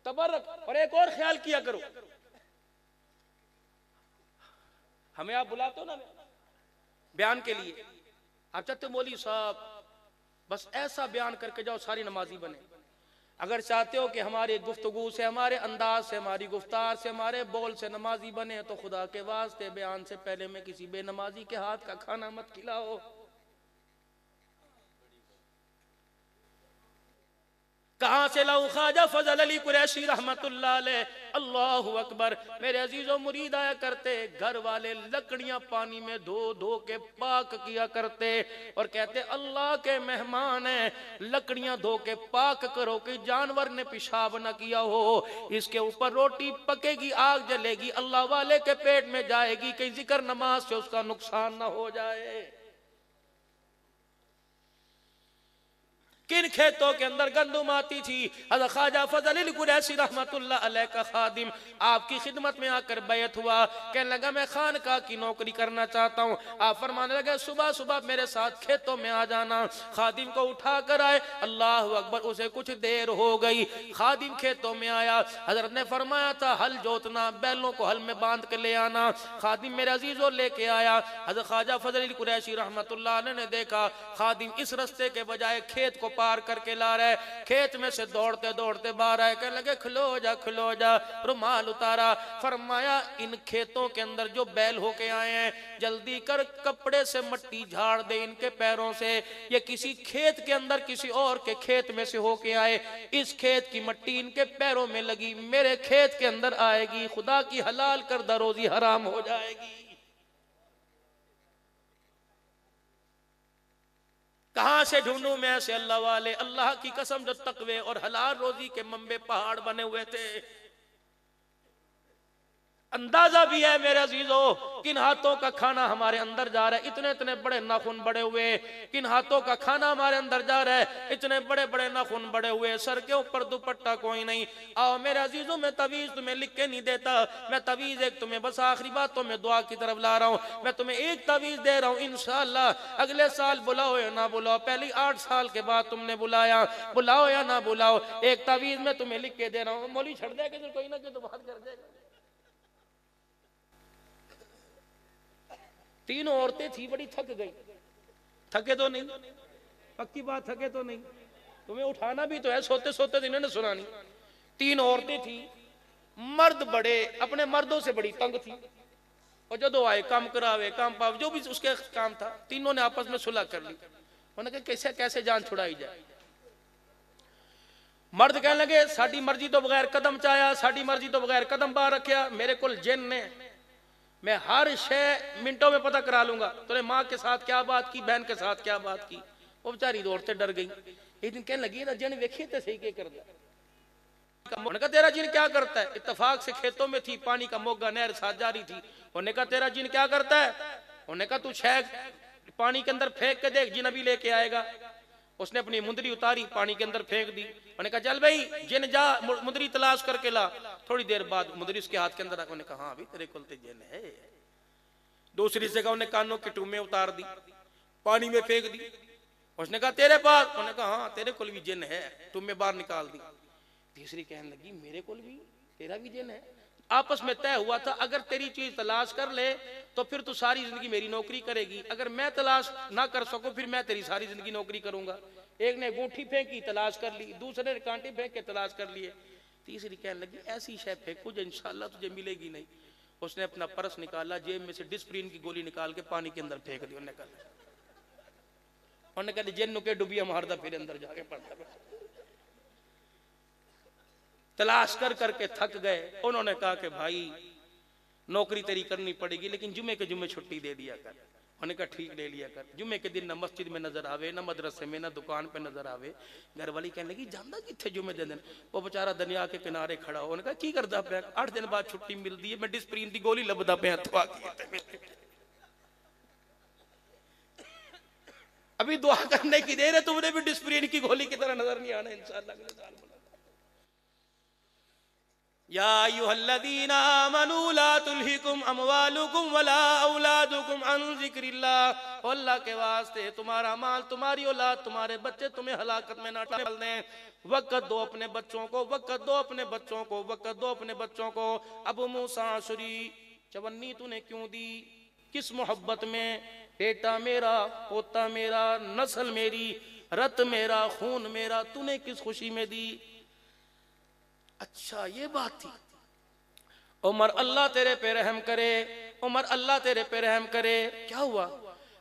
تبرک۔ اور ایک اور خیال کیا کرو، ہمیں آپ بلاتے ہو نا بیان کے لیے، آپ چاہتے مولوی صاحب بس ایسا بیان کر کے جاؤ ساری نمازی بنے، اگر چاہتے ہو کہ ہماری گفتگو سے، ہمارے انداز سے، ہماری گفتار سے، ہمارے بول سے نمازی بنے تو خدا کے واسطے بیان سے پہلے میں کسی بے نمازی کے ہاتھ کا کھانا مت کھلاؤ۔ کہاں سے لاؤں؟ خواجہ فضل علی قریشی رحمت اللہ علیہ، اللہ اکبر، میرے عزیز و مرید آیا کرتے، گھر والے لکڑیاں پانی میں دھو دھو کے پاک کیا کرتے اور کہتے اللہ کے مہمان ہیں، لکڑیاں دھو کے پاک کرو کہ جانور نے پیشاب نہ کیا ہو، اس کے اوپر روٹی پکے گی، آگ جلے گی، اللہ والے کے پیٹ میں جائے گی کہ ذکر نماز سے اس کا نقصان نہ ہو جائے۔ کن کھیتوں کے اندر گندم آتی تھی، حضرت خواجہ فضل علی قریشی رحمت اللہ علیہ کا خادم آپ کی خدمت میں آ کر بیعت ہوا، کہنے لگا میں خانقاہ کی نوکری کرنا چاہتا ہوں۔ آپ فرمانے لگے صبح صبح میرے ساتھ کھیتوں میں آ جانا۔ خادم کو اٹھا کر آئے، اللہ اکبر، اسے کچھ دیر ہو گئی، خادم کھیتوں میں آیا، حضرت نے فرمایا تھا ہل جوتنا، بیلوں کو ہل میں باندھ کے لے آنا، خادم میرے عزیزوں لے کے آیا۔ حضرت خواجہ فضل علی قریشی رحمت اللہ علیہ نے دیکھا خادم اس رستے کے بجائے کھیت کو پار کر کے لا رہے، کھیت میں سے دوڑتے دوڑتے باہر آئے، کہنے لگے کھلو جا، رومال اتارا، فرمایا ان کھیتوں کے اندر جو بیل ہو کے آئے ہیں جلدی کر کپڑے سے مٹی جھاڑ دے ان کے پیروں سے، یہ کسی کھیت کے اندر کسی اور کے کھیت میں سے ہو کے آئے، اس کھیت کی مٹی ان کے پیروں میں لگی میرے کھیت کے اندر آئے گی، خدا کی حلال کردہ روزی حرام ہو جائے گی۔ کہاں سے ڈھونڈوں میں ایسے اللہ والے؟ اللہ کی قسم جو تقوی اور حلال روزی کے منبع پہاڑ بنے ہوئے تھے۔ اندازہ بھی ہے میرے عزیزو کن ہاتھوں کا کھانا ہمارے اندر جا رہا ہے، اتنے اتنے بڑے ناخن بڑے ہوئے، کن ہاتھوں کا کھانا ہمارے اندر جا رہا ہے، اتنے بڑے بڑے ناخن بڑے ہوئے، سر کے اوپر دوپٹہ کوئی نہیں۔ آؤ میرے عزیزوں میں تعویذ تمہیں لکھ کے نہیں دیتا، میں تعویذ ایک تمہیں بس آخری باتوں میں دعا کی طرف لا رہا ہوں، میں تمہیں ایک تعویذ دے رہا ہوں، انشاءاللہ اگلے سال بلاؤ یا نہ بلاؤ، پہلی 8 سال کے بعد تم نے بلایا، بلاؤ یا نہ بلاؤ، ایک تعویذ میں تمہیں لکھ کے دے رہا ہوں۔ مولوی چھڑ دے کہ کوئی نہ کہ تو بات کر دے گا۔ 3 عورتیں تھی، بڑی تھک گئی، تھکے تو نہیں، پکی بات تھکے تو نہیں، تمہیں اٹھانا بھی تو ہے، سوتے سوتے تو انہوں نے سنانی۔ 3 عورتیں تھی، مرد بڑے اپنے مردوں سے بڑی تنگ تھی، اور جدو آئے کام کراوے کام پاوے جو بھی اس کے کام تھا، تینوں نے آپس میں صلح کر لی، انہوں نے کہا کیسے جان چھڑائی جائے۔ مرد کہنے لگے ساڈی مرضی تو بغیر قدم چایا، ساڈی مرضی تو بغیر قدم باہر رکھیا، میرے کول جن نے، میں ہر شے منٹوں میں پتہ کرا لوں گا، تو نے ماں کے ساتھ کیا بات کی، بہن کے ساتھ کیا بات کی۔ وہ بیچاری دوڑتے ڈر گئی، ایک دن کہنے لگی نا جن ویکھیے تے صحیح کے کردا، انہوں نے کہا تیرا جن کیا کرتا ہے؟ اتفاق سے کھیتوں میں تھی، پانی کا موگا نہر ساتھ جاری تھی، انہوں نے کہا تیرا جن کیا کرتا ہے؟ انہوں نے کہا تو چھیک پانی کے اندر پھینک کے دیکھ، جن ابھی لے کے آئے گا۔ اس نے اپنی مندری اتاری، پانی کے اندر پھینک دی، انہوں نے کہا چل بھئی جن جا مندری تلاش کر کے لا۔ تھوڑی دیر بعد مندری اس کے ہاتھ کے اندر آ، انہوں نے کہا ہاں بھی تیرے کول تے جن ہے۔ دوسری جگہ انہوں نے کانوں کے ٹومے اتار دی، پانی میں پھینک دی، اس نے کہا تیرے پاس، انہوں نے کہا ہاں تیرے کول بھی جن ہے، ٹومے باہر نکال دی۔ تیسری کہنے لگی میرے کول بھی، تیرا بھی جن ہے۔ آپس میں طے ہوا تھا اگر تیری چیز تلاش کر لے تو پھر تو ساری زندگی میری نوکری کرے گی، اگر میں تلاش نہ کر سکوں پھر میں تیری ساری زندگی نوکری کروں گا۔ ایک نے گونٹھی پھینکی تلاش کر لی، دوسرے نے کانٹے پھینک کے تلاش کر لیے، تیسری کہنے لگی ایسی شے پھینکو جو انشاءاللہ تجھے ملے گی نہیں۔ اس نے اپنا پرس نکالا، جیب میں سے ڈسپرین کی گولی نکال کے پانی کے اندر پھینک دی، انہوں نے کہا جن کے ڈبیا ماردا پھر اندر جا کے پڑتا۔ تلاش کر کر کے تھک گئے، انہوں نے کہا کہ بھائی نوکری تیری کرنی پڑے گی لیکن جمعے کے جمعے چھٹی دے دیا کر۔ انہوں نے کہا ٹھیک لے لیا کر۔ جمعے کے دن نہ مسجد میں نظر آوے، نہ مدرسے میں، نہ دکان پہ نظر آوے۔ گھر والی کہنے لگی جاندہ کتھے جمعے دے دن؟ وہ بچارہ دنیا کے کنارے کھڑا ہو، انہوں نے کہا کی کردا پیا؟ 8 دن بعد چھٹی مل دی ہے، میں ڈسپرین دی گولی لبدا پیا تھوا کی، ابھی دعا کرنے کی دیر ہے، تم نے بھی ڈسپرین کی گولی کی طرح نظر نہیں آنا انشاءاللہ اگلے سال بلا۔ یا ایھا الذین آمنوا لا تلہکم اموالکم ولا اولادکم عن ذکر اللہ، اللہ کے واسطے تمہارا مال، تمہاری اولاد، تمہارے بچے تمہیں ہلاکت میں نہ ڈال دیں۔ وقت دو اپنے بچوں کو، وقت دو اپنے بچوں کو، وقت دو اپنے بچوں کو۔ ابو موسیٰ عشری چونی تو نے کیوں دی؟ کس محبت میں؟ بیٹا میرا، پوتا میرا، نسل میری، رت میرا، خون میرا، تو نے کس خوشی میں دی؟ اچھا یہ بات تھی. عمر اللہ تیرے پہ رحم کرے، عمر اللہ تیرے پہ رحم کرے. کیا ہوا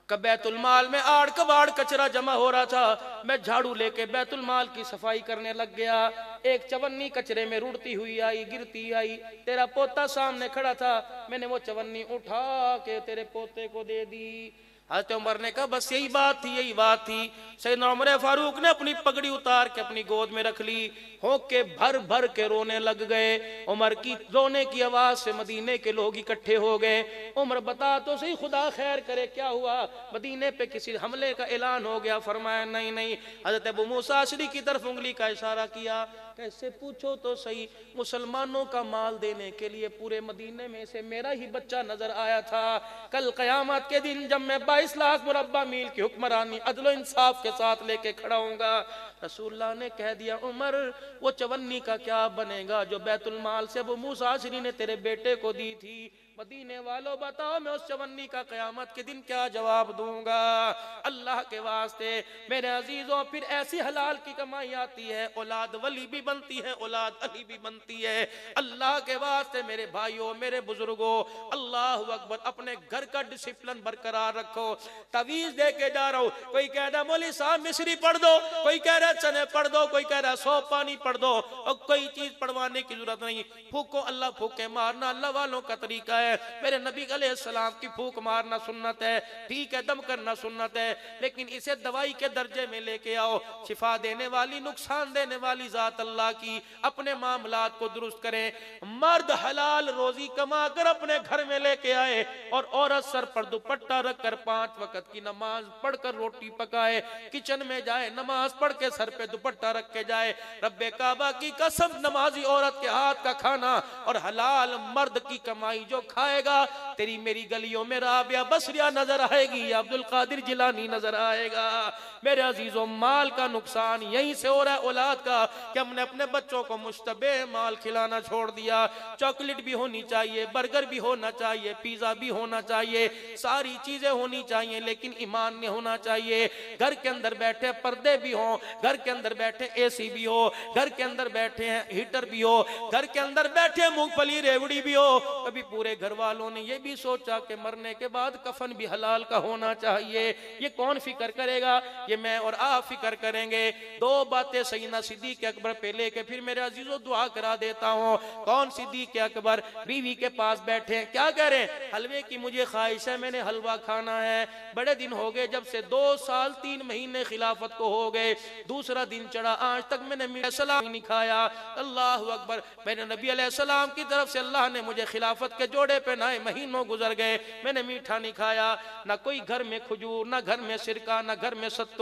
کہ بیت المال میں آڑ کباڑ کچرا جمع ہو رہا تھا، میں جھاڑو لے کے بیت المال کی صفائی کرنے لگ گیا. ایک چونی کچرے میں رڑتی ہوئی آئی، گرتی آئی. تیرا پوتا سامنے کھڑا تھا، میں نے وہ چونی اٹھا کے تیرے پوتے کو دے دی. حضرت عمر نے کہا بس یہی بات تھی، یہی بات تھی. سیدنا عمر فاروق نے اپنی پگڑی اتار کے اپنی گود میں رکھ لی، ہونک کے بھر بھر کے رونے لگ گئے. عمر کی رونے کی آواز سے مدینے کے لوگ اکٹھے ہو گئے. عمر بتا تو صحیح، خدا خیر کرے کیا ہوا؟ مدینے پہ کسی حملے کا اعلان ہو گیا؟ فرمایا نہیں نہیں. حضرت ابو موسیٰ اشعری کی طرف انگلی کا اشارہ کیا. کیسے پوچھو تو صحیح، مسلمانوں کا مال دینے کے لیے پورے مدینے میں سے میرا ہی بچہ نظر آیا تھا. کل قیامت کے دن جب میں 22 لاکھ مربع میل کی حکمرانی عدل و انصاف کے ساتھ لے کے کھڑا ہوں گا، رسول اللہ نے کہہ دیا عمر وہ چونی کا کیا بنے گا جو بیت المال سے ابو موسیٰ اشعری نے تیرے بیٹے کو دی تھی؟ مدینے والوں بتاؤ میں اس چونی کا قیامت کے دن کیا جواب دوں گا؟ اللہ کے واسطے میرے عزیزوں، پھر ایسی حلال کی کمائی آتی ہے، اولاد ولی بھی بنتی ہے، اولاد علی بھی بنتی ہے. اللہ کے واسطے میرے بھائیوں، میرے بزرگوں، اللہ اکبر، اپنے گھر کا ڈسپلن برقرار رکھو. تعویذ دے کے جا رہا ہوں، کوئی کہہ رہا مولوی صاحب مصری پڑھ دو، کوئی کہہ رہا چنے پڑھ دو، کوئی کہہ رہا 100 پانی پڑھ دو، اور کوئی چیز پڑھوانے کی ضرورت نہیں. پھوکو، اللہ پھوکے مارنا اللہ والوں کا طریقہ ہے. میرے نبی علیہ السلام کی پھوک مارنا سنت ہے، ٹھیک ہے، دم کرنا سنت ہے، لیکن اسے دوائی کے درجے میں لے کے آؤ. شفا دینے والی، نقصان دینے والی ذات اللہ کی. اپنے معاملات کو درست کریں. مرد حلال روزی کما کر اپنے گھر میں لے کے آئے، اور عورت سر پر دوپٹہ رکھ کر 5 وقت کی نماز پڑھ کر روٹی پکائے، کچن میں جائے نماز پڑھ کے سر پہ دوپٹہ رکھ کے جائے. رب کعبہ کی قسم، نمازی عورت کے ہاتھ کا کھانا اور حلال مرد کی کمائی جو کھائے گا، تیری میری گلیوں میں رابعہ بصریہ نظر آئے گی یا عبد القادر جیلانی نظر آئے گا. میرے عزیزوں، مال کا نقصان یہیں سے ہو رہا ہے اولاد کا، کہ ہم نے اپنے بچوں کو مشتبہ مال کھلانا چھوڑ دیا. چاکلیٹ بھی ہونی چاہیے، برگر بھی ہونا چاہیے، پیزا بھی ہونا چاہیے، ساری چیزیں ہونی چاہیے، لیکن ایمان نہیں ہونا چاہیے. گھر کے اندر بیٹھے پردے بھی ہوں، گھر کے اندر بیٹھے اے سی بھی ہو، گھر کے اندر بیٹھے ہیٹر بھی ہو، گھر کے اندر بیٹھے مونگ پھلی ریوڑی بھی ہو. کبھی پورے گھر والوں نے یہ بھی سوچا کہ مرنے کے بعد کفن بھی حلال کا ہونا چاہیے؟ یہ کون فکر کرے گا؟ یہ میں اور آپ فکر کریں گے. 2 باتیں سیدنا صدیق اکبر پہ لے کے پھر میرے عزیزوں دعا کرا دیتا ہوں. کون صدیق اکبر بیوی کے پاس بیٹھے ہیں، کیا کہہ رہے ہیں؟ حلوے کی مجھے خواہش ہے، میں نے حلوہ کھانا ہے. بڑے دن ہو گئے، جب سے 2 سال 3 مہینے خلافت کو ہو گئے، دوسرا دن چڑھا، آج تک میں نے میرے سلام نہیں کھایا. اللہ اکبر، میرے نبی علیہ السلام کی طرف سے اللہ نے مجھے خلافت کے جوڑے پہ نائے، مہینوں گزر گئے، میں نے میٹھا نہیں کھایا، نہ کوئی گھر میں کھجور، نہ گھر میں سرکہ، نہ گھر میں ستو.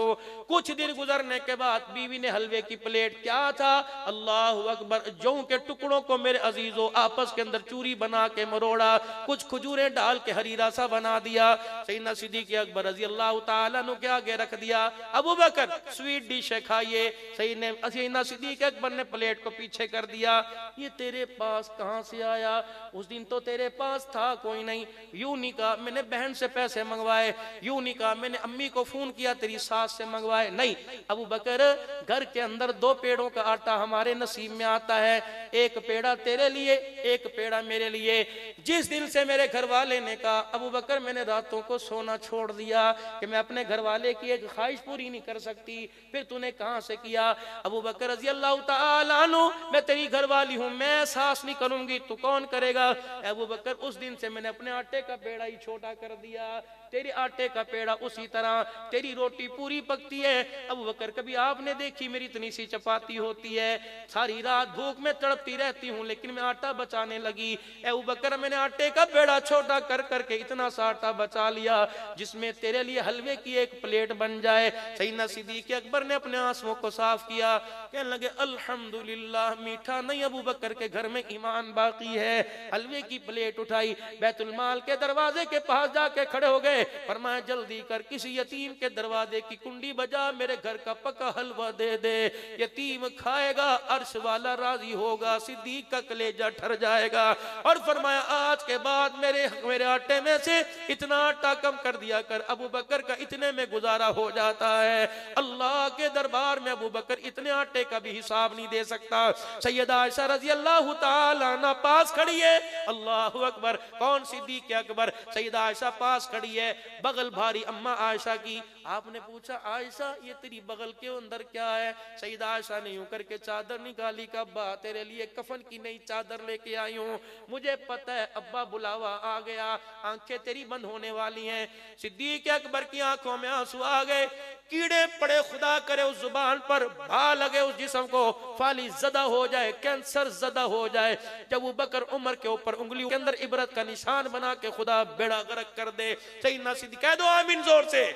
کچھ دن گزرنے کے بعد بیوی نے حلوے کی پلیٹ، کیا تھا؟ اللہ اکبر، جوں کے ٹکڑوں کو میرے عزیزوں آپس کے اندر چوری بنا کے مروڑا، کچھ کھجوریں ڈال کے حریرہ سا بنا دیا. سیدنا صدیق اکبر رضی اللہ تعالیٰ عنہ کے آگے رکھ دیا، ابو بکر سویٹ ڈش ہے کھائیے. سیدنا صدیق اکبر نے پلیٹ کو پیچھے کر دیا. یہ تیرے پاس کہاں سے آیا؟ اس دن تو تیرے پاس تھا کوئی نہیں. یوں نہیں کہا میں نے بہن سے پیسے منگوائے، یوں نہیں کہا میں نے امی کو فون کیا تیری ساس سے منگوائے. نہیں ابو بکر، گھر کے اندر 2 پیڑوں کا آٹا ہمارے نصیب میں آتا ہے، ایک پیڑا تیرے لیے، ایک پیڑا میرے لیے. جس دن سے میرے گھر والے نے کہا ابو بکر میں نے راتوں کو سونا چھوڑ دیا کہ میں اپنے گھر والے کی ایک خواہش پوری نہیں کر سکتی، پھر تو نے کہاں سے کیا؟ ابو بکر رضی اللہ تعالیٰ عنہ، میں تیری گھر والی ہوں، میں احساس نہیں کروں گی تو کون کرے گا؟ ابو بکر اس دن سے میں نے اپنے آٹے کا پیڑا ہی چھوٹا کر دیا، تیری آٹے کا پیڑا اسی طرح، تیری روٹی پوری پکتی ہے. ابو بکر کبھی آپ نے دیکھی میری اتنی سی چپاتی ہوتی ہے؟ ساری رات بھوک میں تڑپتی رہتی ہوں لیکن میں آٹا بچانے لگی. ابو بکر میں نے آٹے کا پیڑا چھوٹا کر کر کے اتنا سا آٹا بچا لیا جس میں تیرے لیے حلوے کی ایک پلیٹ بن جائے. سیدنا صدیق اکبر نے اپنے آنسوؤں کو صاف کیا، کہنے لگے الحمدللہ، میٹھا نہیں ابو بکر کے گھر میں ایمان باقی ہے. حلوے کی پلیٹ اٹھائی, بیت المال کے دروازے کے پاس جا کے کھڑے ہو گئے, فرمایا جلدی کر کسی یتیم کے دروازے کی کنڈی بجا, میرے گھر کا پکا حلوہ دے دے, یتیم کھائے گا عرش والا راضی ہوگا, صدیق کا کلیجہ ٹھر جائے گا. اور فرمایا آج کے بعد میرے آٹے میں سے اتنا آٹا کم کر دیا کر, ابو بکر کا اتنے میں گزارا ہو جاتا ہے. اللہ کے دربار میں ابو بکر اتنے آٹے کا بھی حساب نہیں دے سکتا. سیدہ عائشہ رضی اللہ تعالی عنہ پاس کھڑی ہے, اللہ اکبر, کون صدیق اکبر, سیدہ عائشہ پاس کھڑی ہے, بغل بھاری اماں عائشہ کی. آپ نے پوچھا عائشہ یہ تیری بغل کے اندر کیا ہے؟ سیدہ عائشہ نے یوں کر کے چادر نکالی کہ ابا تیرے لیے کفن کی نئی چادر لے کے آئی ہوں, مجھے پتہ ہے ابا بلاوا آ گیا, آنکھیں تیری بند ہونے والی ہیں. صدیق اکبر کی آنکھوں میں آنسو آ گئے, کیڑے پڑے خدا کرے اس زبان پر, بھا لگے اس جسم کو, فالی زدہ ہو جائے, کینسر زدہ ہو جائے. جب ابو بکر عمر کے اوپر انگلیوں کے اندر عبرت کا نشان بنا کے خدا بیڑا غرق کر دے. سیدنا صدیق کہہ دو آمین زور سے,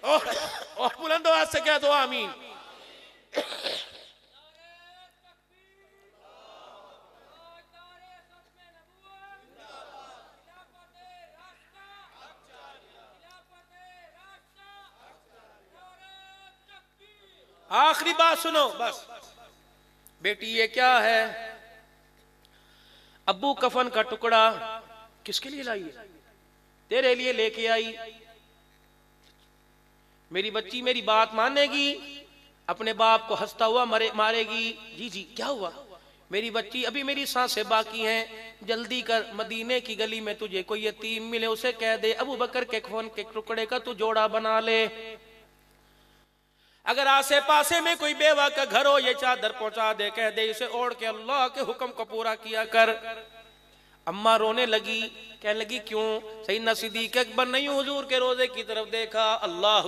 اور بلند آواز سے کہہ دو آمین. آخری بات سنو بس بیٹی, یہ کیا ہے؟ ابو کفن کا ٹکڑا کس کے لیے لائی ہے؟ تیرے لیے لے کے آئی. میری بچی میری بات مانے گی, اپنے باپ کو ہنستا ہوا مارے گی. جی جی کیا ہوا؟ میری بچی ابھی میری سانسیں باقی ہیں, جلدی کر, مدینے کی گلی میں تجھے کوئی یتیم ملے اسے کہہ دے ابو بکر کے کفن کے ٹکڑے کا تو جوڑا بنا لے. اگر آسے پاسے میں کوئی بیوہ کا گھر ہو, یہ چادر پہنچا دے, کہہ دے اسے اوڑھ کے اللہ کے حکم کو پورا کیا کر. اماں رونے لگی, کہنے لگی کیوں؟ سیدنا صدیق اکبر نے حضور کے روزے کی طرف دیکھا, اللہ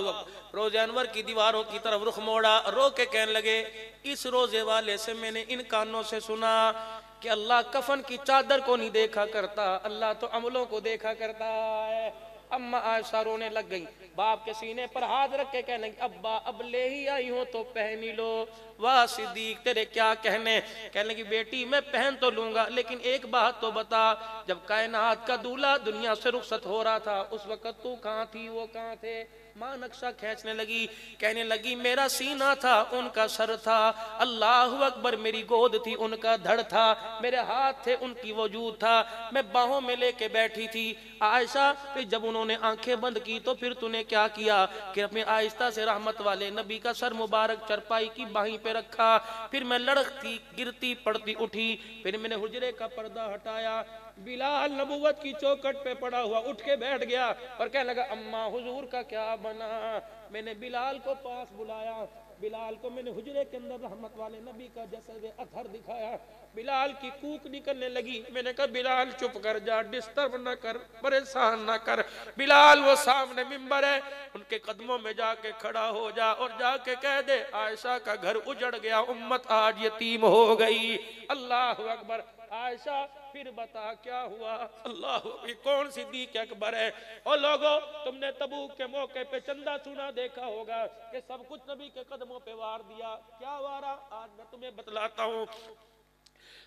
روزے انور کی دیواروں کی طرف رخ موڑا, رو کے کہنے لگے اس روزے والے سے میں نے ان کانوں سے سنا کہ اللہ کفن کی چادر کو نہیں دیکھا کرتا, اللہ تو عملوں کو دیکھا کرتا ہے. اماں عائشہ رونے لگ گئی, باپ کے سینے پر ہاتھ رکھ کے کہنے لگی ابا اب لے ہی آئی ہوں تو پہن ہی لو. واہ صدیق تیرے کیا کہنے. کہنے لگی بیٹی میں پہن تو لوں گا, لیکن ایک بات تو بتا, جب کائنات کا دولہا دنیا سے رخصت ہو رہا تھا اس وقت تو کہاں تھی, وہ کہاں تھے؟ ماں نقشہ کھینچنے لگی, کہنے لگی میرا سینہ تھا ان کا سر تھا, اللہ اکبر, میری گود تھی ان کا دھڑ تھا, میرے ہاتھ تھے ان کی وجود تھا, میں باہوں میں لے کے بیٹھی تھی. عائشہ پھر جب انہوں نے آنکھیں بند کی تو پھر تو نے کیا کیا کہ اپنے آہستہ سے رحمت والے نبی کا سر مبارک چرپائی کی باہیں پہ رکھا, پھر میں لڑکتی گرتی پڑتی اٹھی, پھر میں نے حجرے کا پردہ ہٹایا, بلال نبوت کی چوکٹ پہ پڑا ہوا اٹھ کے بیٹھ گیا اور کہنے لگا اماں حضور کا کیا بنا؟ میں نے بلال کو پاس بلایا, بلال کو میں نے حجرے کے اندر رحمت والے نبی کا جسد اطہر دکھایا, بلال کی کوک نکلنے لگی, میں نے کہا بلال چپ کر جا, ڈسٹرب نہ کر, پریشان نہ کر. بلال وہ سامنے منبر ہے, ان کے قدموں میں جا کے کھڑا ہو جا اور جا کے کہہ دے عائشہ کا گھر اجڑ گیا, امت آج یتیم ہو گئی. اللہ اکبر. عائشہ پھر بتا کیا ہوا؟ اللہ یہ کون صدیق اکبر ہے؟ اور لوگوں تم نے تبوک کے موقع پہ چندہ چونا دیکھا ہوگا کہ سب کچھ نبی کے قدموں پہ وار دیا. کیا وارا؟ آج میں تمہیں بتلاتا ہوں.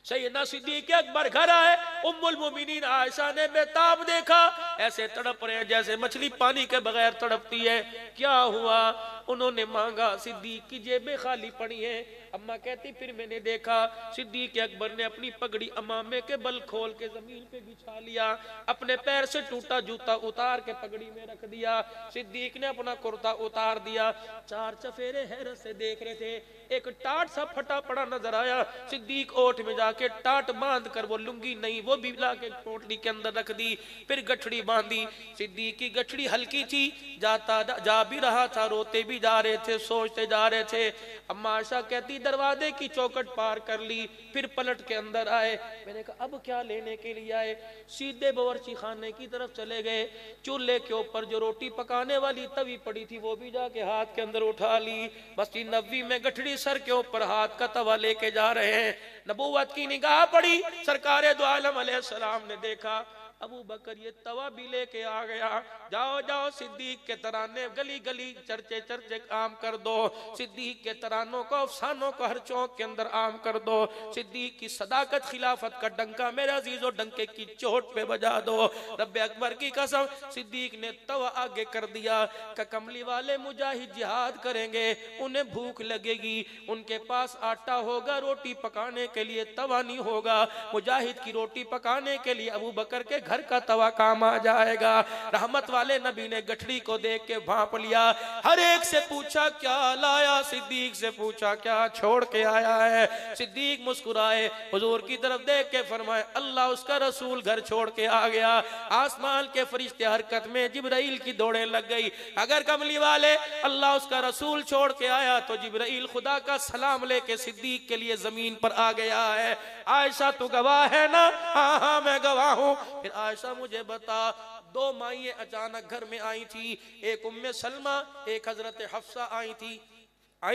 سیدنا صدیق اکبر گھر آئے, ام المومنین عائشہ نے بیتاب دیکھا, ایسے تڑپ رہے ہیں جیسے مچھلی پانی کے بغیر تڑپتی ہے. کیا ہوا؟ انہوں نے مانگا, صدیق کی جیبیں خالی پڑی ہیں. اماں کہتی پھر میں نے دیکھا صدیق اکبر نے اپنی پگڑی امامے کے بل کھول کے زمین پہ بچھا لیا, اپنے پیر سے ٹوٹا جوتا اتار کے پگڑی میں رکھ دیا, صدیق نے اپنا کرتا اتار دیا. چار چفیرے حیرت سے دیکھ رہے تھے, ایک ٹاٹ سا پھٹا پڑا نظر آیا, صدیق اوٹ میں جا کے ٹاٹ باندھ کر, وہ لنگی نہیں وہ بھی لا کے پوٹلی کے اندر رکھ دی, پھر گٹھڑی باندھی. صدیق کی گٹھڑی ہلکی تھی, جا بھی رہا تھا, روتے بھی جا رہے تھے, سوچتے جا رہے تھے. اماں عائشہ کہتی دروازے کی چوکٹ پار کر لی, پھر پلٹ کے اندر آئے. میں نے کہا اب کیا لینے کے لیے آئے؟ سیدھے باورچی خانے کی طرف چلے گئے, چولہے کے اوپر جو روٹی پکانے والی توی پڑی تھی وہ بھی جا کے ہاتھ کے اندر اٹھا لی. مسجد نبوی میں گٹھڑی سر کے اوپر ہاتھ کا توا لے کے جا رہے ہیں. نبوت کی نگاہ پڑی, سرکار دو عالم علیہ السلام نے دیکھا, ابو بکر یہ توا بھی لے کے آ گیا، جاؤ جاؤ صدیق کے ترانے گلی گلی چرچے چرچے عام کر دو، صدیق کے ترانوں کو افسانوں کو ہر چوک کے اندر عام کر دو، صدیق کی صداقت خلافت کا ڈنکا میرے عزیزو ڈنکے کی چوٹ پہ بجا دو۔ رب اکبر کی قسم صدیق نے توا آگے کر دیا کہ کملی والے مجاہد جہاد کریں گے، انہیں بھوک لگے گی، ان کے پاس آٹا ہوگا روٹی پکانے کے لیے توا نہیں ہوگا، مجاہد کی روٹی پکانے کے لیے ابو بکر کے گھر کا توا کام آ جائے گا۔ رحمت والے نبی نے گٹھڑی کو دیکھ کے بھانپ لیا، ہر ایک سے پوچھا کیا لایا، صدیق سے پوچھا کیا چھوڑ کے آیا ہے۔ صدیق مسکرائے، حضور کی طرف دیکھ کے فرمائے اللہ اس کا رسول گھر چھوڑ کے آ گیا۔ آسمان کے فرشتے حرکت میں، جبرائیل کی دوڑیں لگ گئی، اگر کملی والے اللہ اس کا رسول چھوڑ کے آیا تو جبرائیل خدا کا سلام لے کے صدیق کے لیے زمین پر آ گیا ہے۔ عائشہ تو گواہ ہے نا؟ ہاں ہاں میں گواہ ہوں۔ پھر عائشہ مجھے بتا، دو مائیں اچانک گھر میں آئی تھی، ایک ام سلمہ ایک حضرت حفصہ آئی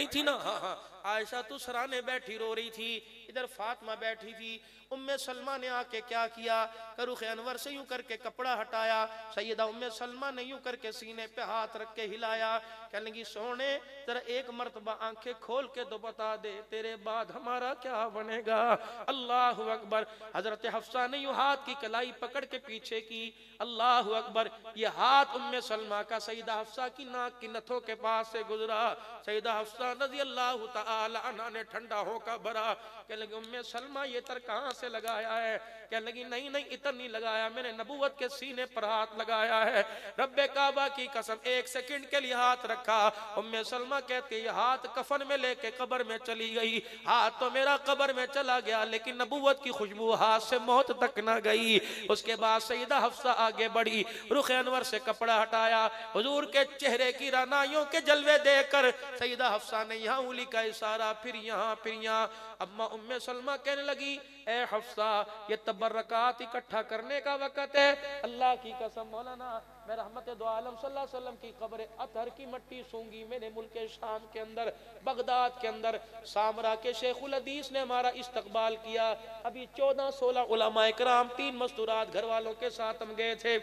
تھی نا؟ ہاں ہاں۔ عائشہ تو سرانے بیٹھی رو رہی تھی، ادھر فاطمہ بیٹھی تھی۔ ام سلمہ نے آ کے کیا کیا کہ رخ انور سے یوں کر کے کپڑا ہٹایا، سیدہ ام سلمہ نے یوں کر کے سینے پہ ہاتھ رکھ کے ہلایا، کہنے لگی سونے ذرا ایک مرتبہ آنکھیں کھول کے تو بتا دے تیرے بعد ہمارا کیا بنے گا۔ اللہ اکبر۔ حضرت حفصہ نے یوں ہاتھ کی کلائی پکڑ کے پیچھے کی، اللہ اکبر، یہ ہاتھ ام سلمہ کا سیدہ حفصہ کی ناک کی نتھوں کے پاس سے گزرا۔ سیدہ حفصہ رضی اللہ تعالی عنہ نے ٹھنڈا ہو کا بھرا، کہنے لگی ام سلمہ یہ تر کہاں سے لگایا ہے؟ کہنے لگی نہیں نہیں اتر نہیں لگایا، میں نے نبوت کے سینے پر ہاتھ لگایا ہے۔ رب کعبہ کی قسم ایک سیکنڈ کے لیے ہاتھ رکھا۔ ام سلمہ کہتی یہ ہاتھ کفن میں لے کے قبر میں چلی گئی، ہاتھ تو میرا قبر میں چلا گیا لیکن نبوت کی خوشبو ہاتھ سے موت تک نہ گئی۔ اس کے بعد سیدہ حفصہ آگے بڑھی، رخ انور سے کپڑا ہٹایا، حضور کے چہرے کی رعنائیوں کے جلوے دیکھ کر سیدہ حفصہ نے یہاں انگلی کا اشارہ، پھر یہاں پھر یہاں۔ اما ام سلمہ کہنے لگی اے حفصہ یہ تبرکات اکٹھا کرنے کا وقت ہے۔ اللہ کی قسم مولانا میں رحمت دو عالم صلی اللہ علیہ وسلم کی قبر اطہر کی مٹی سونگی، میں نے ملک شام کے اندر بغداد کے اندر سامرا کے شیخ الحدیث نے ہمارا استقبال کیا۔ ابھی 14-16 علماء کرام 3 مستورات گھر والوں کے ساتھ ہم گئے تھے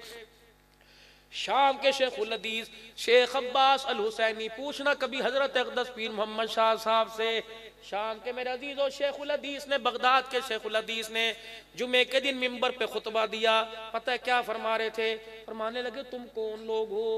شام کے شیخ الحدیث شیخ عباس الحسینی، پوچھنا کبھی حضرت اقدس پیر محمد شاہ صاحب سے۔ شام کے میرے عزیزو شیخ الحدیث نے، بغداد کے شیخ الحدیث نے جمعے کے دن منبر پہ خطبہ دیا۔ پتہ ہے کیا فرما رہے تھے؟ فرمانے لگے تم کون لوگ ہو،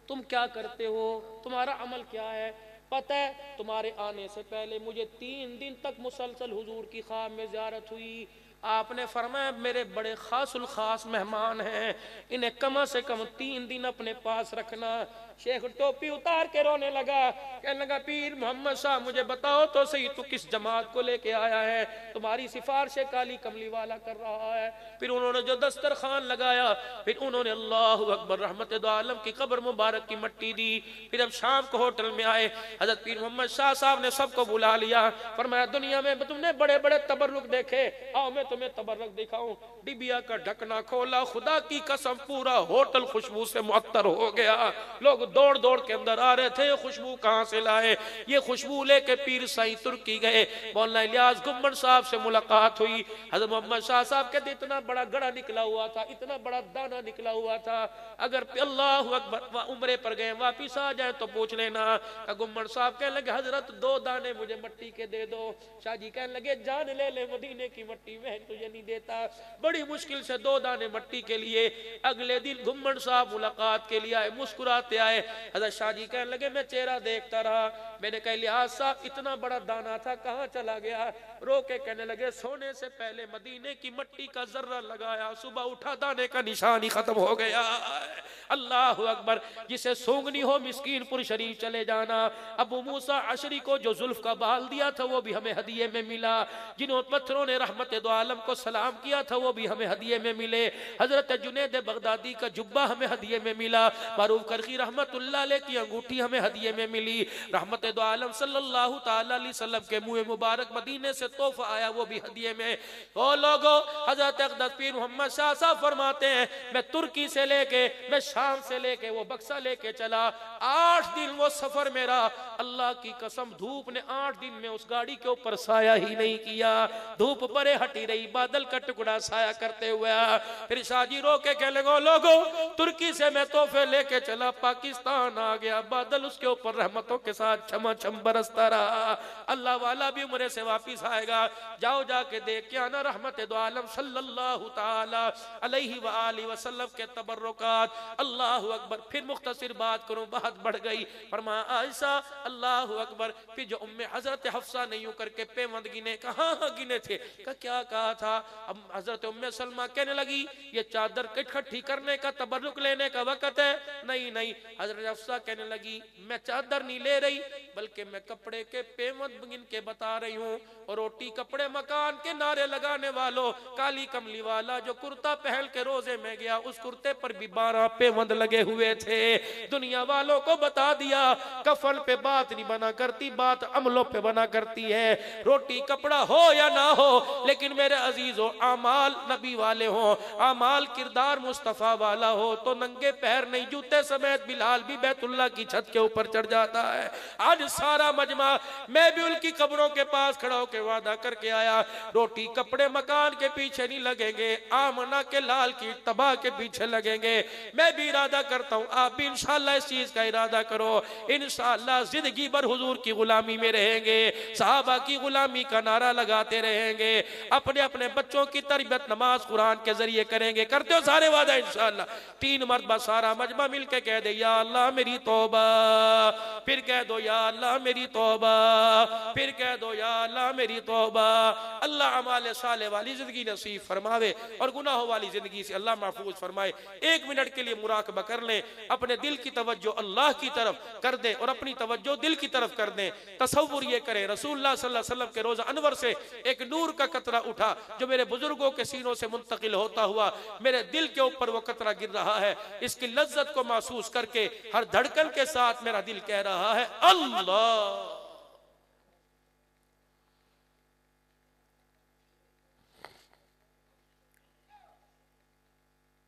تم کیا کرتے ہو، تمہارا عمل کیا ہے؟ پتہ ہے تمہارے آنے سے پہلے مجھے 3 دن تک مسلسل حضور کی خواب میں زیارت ہوئی۔ آپ نے فرمایا میرے بڑے خاص الخاص مہمان ہیں، انہیں کم سے کم 3 دن اپنے پاس رکھنا۔ شیخ ٹوپی اتار کے رونے لگا، کہنے لگا پیر محمد صاحب مجھے بتاؤ تو صحیح تو کس جماعت کو لے کے آیا ہے؟ تمہاری سفارش کالی کملی والا کر رہا ہے۔ پھر انہوں نے جو دسترخوان لگایا، پھر انہوں نے اللہ اکبر رحمت دو عالم کی قبر مبارک کی مٹی دی۔ پھر اب شام کو ہوٹل میں آئے، حضرت پیر محمد شاہ صاحب نے سب کو بلا لیا، فرمایا دنیا میں تم نے بڑے بڑے تبرک دیکھے، آؤ میں تمہیں تبرک دکھاؤں۔ ڈبیا کا ڈھکنا کھولا، خدا کی قسم پورا ہوٹل خوشبو سے معطر ہو گیا۔ لوگ دوڑ دوڑ کے اندر آ رہے تھے، خوشبو کہاں سے لائے؟ یہ خوشبو لے کے پیر سائیں ترکی گئے، مولانا الیاس گمبر صاحب سے ملاقات ہوئی۔ حضرت محمد شاہ صاحب کہتے اتنا بڑا گڑا نکلا ہوا تھا، اتنا بڑا دانہ نکلا ہوا تھا، اگر اللہ اکبر عمرے پر گئے واپس آ جائیں تو پوچھ لینا۔ گمبر صاحب کہنے لگے حضرت 2 دانے مجھے مٹی کے دے دو۔ شاہ جی کہنے لگے جان لے لے مدینے کی مٹی میں تجھے نہیں دیتا۔ بڑی مشکل سے 2 دانے مٹی کے لیے اگلے دن گمبر صاحب ملاقات کے لیے آئے، مسکراتے آئے۔ حضرت شاہ جی کہنے لگے میں چہرہ دیکھتا رہا، میں نے کہا الیاس صاحب اتنا بڑا دانہ تھا کہاں چلا گیا؟ رو کے کہنے لگے سونے سے پہلے مدینے کی مٹی کا ذرہ لگایا، صبح اٹھا دانے کا نشان ہی ختم ہو گیا۔ اللہ اکبر۔ جسے سونگنی ہو مسکین پور شریف چلے جانا۔ ابو موسیٰ عشری کو جو زلف کا بال دیا تھا وہ بھی ہمیں ہدیے میں ملا، جنہوں پتھروں نے رحمت دو عالم کو سلام کیا تھا وہ بھی ہمیں ہدیے میں ملے۔ حضرت جنید بغدادی کا جبہ ہمیں ہدیے میں ملا، معروف کرخی رحمت اللہ علیہ کی انگوٹھی ہمیں ہدیے میں ملی، رحمت دو عالم صلی اللہ تعالی علیہ وسلم کے منہ مبارک مدینے سے تحفہ آیا وہ بھی ہدیے میں۔ او لوگو حضرت اقدس پیر محمد شاہ صاحب فرماتے ہیں میں ترکی سے لے کے میں شام سے لے کے وہ بکسا لے کے چلا، 8 دن وہ سفر میرا، اللہ کی قسم دھوپ نے 8 دن میں اس گاڑی کے اوپر سایہ ہی نہیں کیا، دھوپ پرے ہٹی رہی، بادل کا ٹکڑا سایہ کرتے ہوئے۔ پھر شاہ جی رو کے کہنے لگو لوگوں ترکی سے میں تحفے لے کے چلا، پاکستان آ گیا، بادل اس کے اوپر رحمتوں کے ساتھ چھما چھم برستا رہا، اللہ والا بھی عمرے سے واپس آئے گا، جاؤ جا کے دیکھ کے آنا رحمت دو عالم صلی اللہ تعالی علیہ وآلہ وسلم کے تبرکات۔ اللہ اکبر۔ پھر مختصر بات کروں، بات بڑھ گئی، فرمایا عائشہ اللہ اکبر۔ پھر جو حضرت حفصہ نے یوں کر کے پیوند گنے، کہاں گنے تھے، کیا کہا تھا؟ اب حضرت سلمہ کہنے لگی یہ چادر اکٹھی کرنے کا تبرک لینے کا وقت ہے، نہیں نہیں۔ حضرت حفصہ کہنے لگی میں چادر نہیں لے رہی بلکہ میں کپڑے کے پیوند گن کے بتا رہی ہوں، اور روٹی کپڑے مکان کے نعرے لگانے والوں، کالی کملی والا جو کرتا پہن کے روزے میں گیا اس کرتے پر بھی 12 پیوند لگے ہوئے تھے۔ دنیا والوں کو بتا دیا کفن پہ بات نہیں بنا کرتی، بات عملوں پہ بنا کرتی ہے، روٹی کپڑا ہو یا نہ ہو، لیکن میرے عزیزو اعمال نبی والے ہوں، اعمال کردار مصطفیٰ والا ہو تو ننگے پیر نہیں، جوتے سمیت بلال بھی بیت اللہ کی چھت کے اوپر چڑھ جاتا ہے۔ آج سارا مجمع، میں بھی ان کی قبروں کے پاس کھڑا ہو کے وعدہ کر کے آیا، روٹی کپڑے مکان کے پیچھے نہیں لگیں گے، آمنہ کے لال کی تباہ کے پیچھے لگیں گے۔ میں بھی ارادہ کرتا ہوں، آپ بھی انشاءاللہ اس چیز کا ارادہ کرو، انشاءاللہ زندگی بھر حضور کی غلامی میں رہیں گے، صحابہ کی غلامی کا نعرہ لگاتے رہیں گے، اپنے اپنے بچوں کی تربیت نماز قرآن کے ذریعے کریں گے۔ کرتے ہو سارے وعدہ انشاءاللہ؟ 3 مرتبہ سارا مجمع مل کے کہہ دے یا اللہ میری توبہ، پھر کہہ دو یا اللہ میری توبہ، پھر کہہ دو یا اللہ میری توبہ۔ اللہ اعمال صالح والی زندگی نصیب فرماوے اور گناہوں والی زندگی سے اللہ محفوظ فرمائے۔ 1 منٹ کے لیے مراقبہ کر لیں، اپنے دل کی توجہ اللہ کی طرف کر دیں اور اپنی توجہ دل کی طرف کر دیں۔ تصور یہ کریں رسول اللہ صلی اللہ علیہ وسلم کے روزہ انور سے ایک نور کا قطرہ اٹھا جو میرے بزرگوں کے سینوں سے منتقل ہوتا ہوا میرے دل کے اوپر وہ قطرہ گر رہا ہے، اس کی لذت کو محسوس کر کے ہر دھڑکن کے ساتھ میرا دل کہہ رہا ہے اللہ۔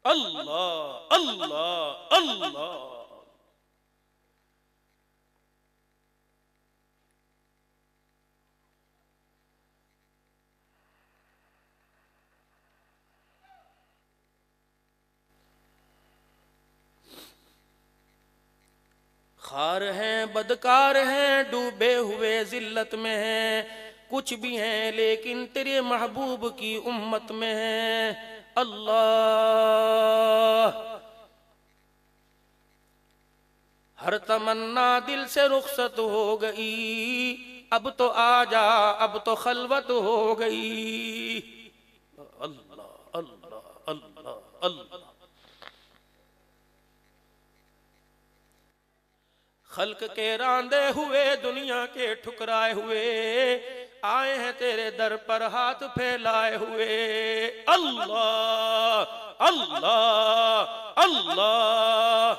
اللہ اللہ اللہ۔ خار ہیں بدکار ہیں ڈوبے ہوئے ذلت میں ہیں، کچھ بھی ہیں لیکن تیرے محبوب کی امت میں ہیں۔ اللہ ہر تمنا دل سے رخصت ہو گئی، اب تو آ جا اب تو خلوت ہو گئی۔ اللہ اللہ اللہ اللہ۔ خلق کے راندے ہوئے دنیا کے ٹھکرائے ہوئے آئے ہیں تیرے در پر ہاتھ پھیلائے ہوئے۔ اللہ اللہ اللہ۔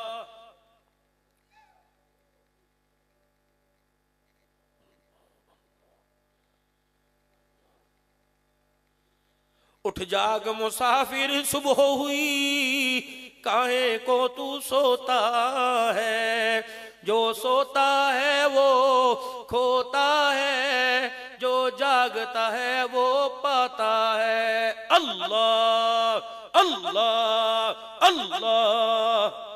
اٹھ جاگ مسافر صبح ہوئی، کاہے کو تو سوتا ہے، جو سوتا ہے وہ کھوتا ہے، جو جاگتا ہے وہ پاتا ہے۔ اللہ اللہ اللہ۔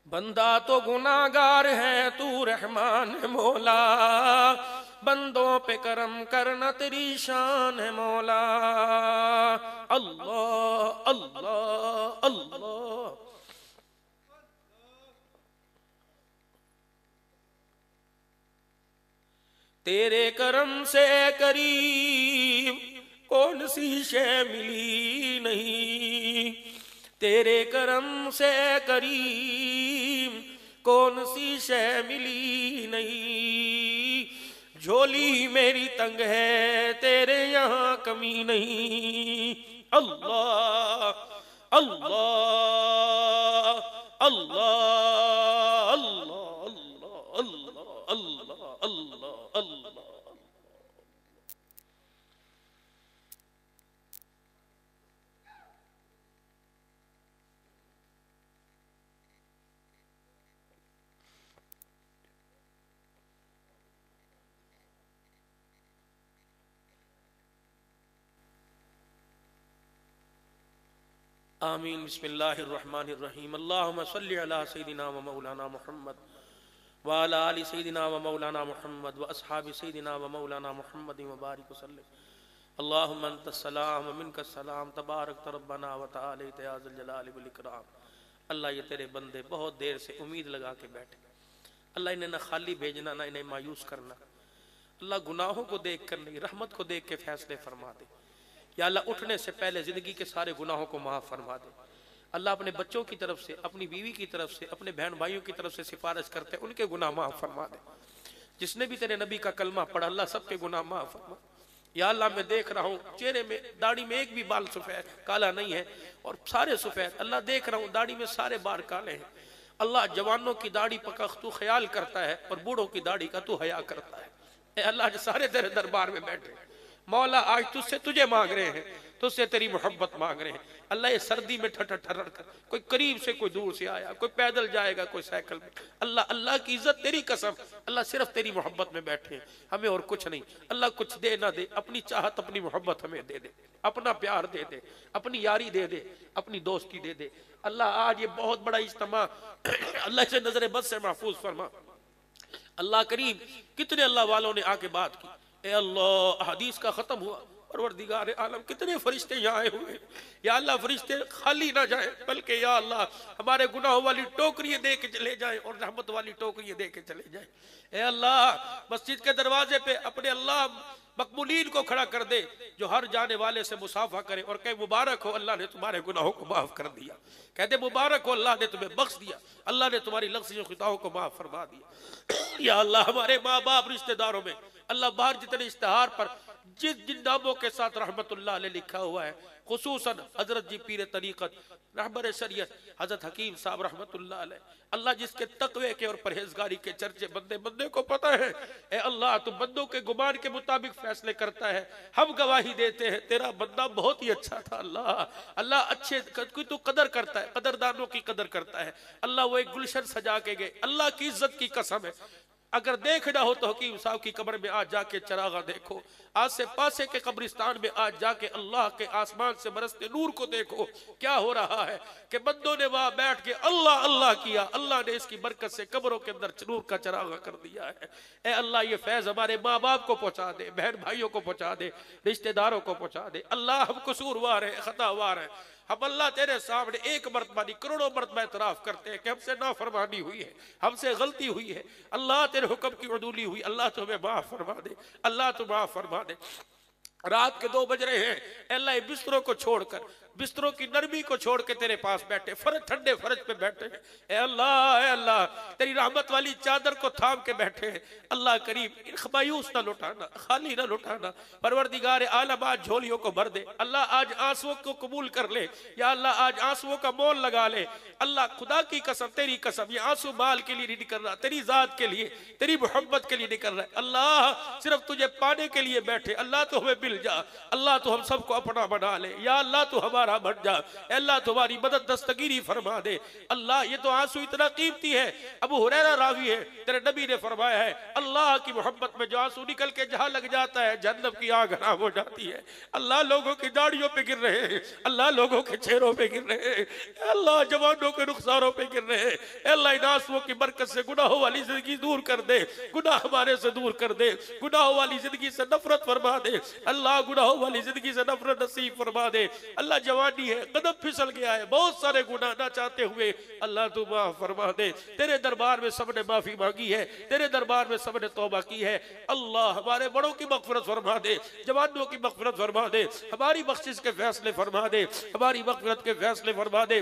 بندہ تو گناہگار ہے تو رحمان ہے مولا، بندوں پہ کرم کرنا تیری شان ہے مولا۔ اللہ اللہ اللہ۔ تیرے کرم سے کریم کون سی شے ملی نہیں، تیرے کرم سے کریم کون سی شے ملی نہیں، جھولی میری تنگ ہے تیرے یہاں کمی نہیں۔ اللہ اللہ اللہ اللہ اللہ اللہ اللہ اللہ۔ آمین۔ بسم اللہ الرحمن الرحیم۔ اللہم صلی علی سیدنا و مولانا محمد وعلی آل سیدنا و مولانا محمد و اصحاب سیدنا و مولانا محمد و بارک وسلم۔ اللہم انت السلام و منک السلام تبارک ربنا و تعالیت یا ذی الجلال والاکرام۔ اللہ یہ تیرے بندے بہت دیر سے امید لگا کے بیٹھے، اللہ انہیں نہ خالی بھیجنا نہ انہیں مایوس کرنا، اللہ گناہوں کو دیکھ کر نہیں رحمت کو دیکھ کے فیصلے فرما دے۔ یا اللہ اٹھنے سے پہلے زندگی کے سارے گناہوں کو معاف فرما دے۔ اللہ اپنے بچوں کی طرف سے، اپنی بیوی کی طرف سے، اپنے بہن بھائیوں کی طرف سے سفارش کرتے ان کے گناہ معاف فرما دے۔ جس نے بھی تیرے نبی کا کلمہ پڑھا اللہ سب کے گناہ معاف فرما۔ یا اللہ میں دیکھ رہا ہوں چہرے میں داڑھی میں ایک بھی بال سفید کالا نہیں ہے اور سارے سفید، اللہ دیکھ رہا ہوں داڑھی میں سارے بال کالے ہیں۔ اللہ جوانوں کی داڑھی پکا تو خیال کرتا ہے اور بوڑھوں کی داڑھی کا تو حیا کرتا ہے۔ اے اللہ جو سارے تیرے دربار میں بیٹھے مولا آج تجھ سے تجھے مانگ رہے ہیں، تجھ سے تیری محبت مانگ رہے ہیں۔ اللہ یہ سردی میں ٹھٹر ٹھرر کر، کوئی قریب سے کوئی دور سے آیا، کوئی پیدل جائے گا کوئی سائیکل میں، اللہ کی عزت تیری قسم اللہ صرف تیری محبت میں بیٹھے ہیں، ہمیں اور کچھ نہیں۔ اللہ کچھ دے نہ دے، اپنی چاہت اپنی محبت ہمیں دے دے، اپنا پیار دے دے، اپنی یاری دے دے، اپنی دوستی دے دے۔ اللہ آج یہ بہت بڑا اجتماع اللہ سے نظر بد سے محفوظ فرما۔ اللہ کریم کتنے اللہ والوں نے آ کے بات کی، اے اللہ حدیث کا ختم ہوا، پروردگار عالم کتنے فرشتے یہاں آئے ہوئے، یا اللہ فرشتے خالی نہ جائیں بلکہ یا اللہ ہمارے گناہوں والی ٹوکریاں دے کے چلے جائیں اور رحمت والی ٹوکریاں دے کے چلے جائیں۔ اے اللہ مسجد کے دروازے پہ اپنے اللہ مقبولین کو کھڑا کر دے جو ہر جانے والے سے مصافحہ کرے اور کہے مبارک ہو اللہ نے تمہارے گناہوں کو معاف کر دیا، کہتے مبارک ہو اللہ نے تمہیں بخش دیا، اللہ نے تمہاری لغزش و خطاؤں کو معاف فرما دیا۔ یا اللہ ہمارے ماں باپ رشتہ داروں میں اللہ باہر جتنے اشتہار پر جن ناموں کے ساتھ رحمت اللہ علیہ لکھا ہوا ہے، خصوصاً حضرت جی پیر طریقت رہبر شریعت حضرت حکیم صاحب رحمت اللہ علیہ، اللہ جس کے تقوی کے اور پرہیزگاری کے چرچے بندے کو پتہ ہے، اے اللہ تو بندوں کے گمان کے مطابق فیصلے کرتا ہے، ہم گواہی دیتے ہیں تیرا بندہ بہت ہی اچھا تھا۔ اللہ اچھے کی تو قدر کرتا ہے، قدردانوں کی قدر کرتا ہے۔ اللہ وہ ایک گلشن سجا کے گئے، اللہ کی عزت کی قسم ہے اگر دیکھنا ہو تو حکیم صاحب کی قبر میں آج جا کے چراغا دیکھو، آسے پاسے کے قبرستان میں آج جا کے اللہ کے آسمان سے برستے نور کو دیکھو، کیا ہو رہا ہے کہ بندوں نے وہاں بیٹھ کے اللہ اللہ کیا، اللہ نے اس کی برکت سے قبروں کے اندر نور کا چراغا کر دیا ہے۔ اے اللہ یہ فیض ہمارے ماں باپ کو پہنچا دے، بہن بھائیوں کو پہنچا دے، رشتہ داروں کو پہنچا دے۔ اللہ ہم قصوروار ہیں، خطاوار ہیں، ہم اللہ تیرے سامنے ایک مرتبہ نہیں کروڑوں مرتبہ اعتراف کرتے ہیں کہ ہم سے نافرمانی ہوئی ہے، ہم سے غلطی ہوئی ہے، اللہ تیرے حکم کی عدولی ہوئی، اللہ تو ہمیں معاف فرما دے، اللہ تو معاف فرما دے۔ رات کے 2 بج رہے ہیں، اے اللہ بستروں کو چھوڑ کر، بستروں کی نرمی کو چھوڑ کے تیرے پاس بیٹھے، ٹھنڈے فرج پہ بیٹھے ہیں، اے اللہ تیری رحمت والی چادر کو تھام کے بیٹھے ہیں۔ اللہ کریم مایوس نہ لٹانا، خالی نہ لٹانا، پروردگار عالم آج جھولیوں کو بھر دے، اللہ آج آنسوؤں کو قبول کر لے، یا اللہ آج آنسوؤں کا مول لگا لے۔ اللہ خدا کی قسم تیری قسم یہ آنسو مال کے لیے نہیں نکل رہا، تیری ذات کے لیے تیری محبت کے لیے نکل رہا ہے۔ اللہ صرف تجھے پانے کے لیے بیٹھے، اللہ تو ہمیں مل جا، اللہ تو ہم سب کو اپنا بنا لے، یا اللہ تو ہمارا بن جا، اے اللہ تمہاری مدد دستگیری فرما دے۔ اللہ یہ تو آنسو اتنا قیمتی ہے، ابو ہریرہ راوی ہے، تیرے نبی نے فرمایا ہے اللہ کی محبت میں جو آنسو نکل کے جہاں لگ جاتا ہے جہنم کی آگ حرام ہو جاتی ہے۔ اللہ لوگوں کی داڑھیوں پہ گر رہے ہیں، اللہ لوگوں کے چہروں پہ گر رہے ہیں، اے اللہ جوانوں کے رخساروں پہ گر رہے ہیں، اے اللہ ان آنسوؤں کی برکت سے گناہوں والی زندگی دور کر دے، گناہ ہمارے سے دور کر دے، گناہوں والی زندگی سے نفرت فرما دے، اللہ گناہوں والی زندگی سے نفرت نصیب فرما دے۔ اللہ جوانی ہے، قدم پھسل گیا ہے، بہت سارے گناہ نہ چاہتے ہوئے اللہ تو معاف فرما دے۔ تیرے دربار میں سب نے معافی مانگی ہے، تیرے دربار میں سب نے توبہ کی ہے۔ اللہ ہمارے بڑوں کی مغفرت فرما دے، جوانوں کی مغفرت فرما دے، ہماری بخشش کے فیصلے فرما دے، ہماری مغفرت کے فیصلے فرما دے۔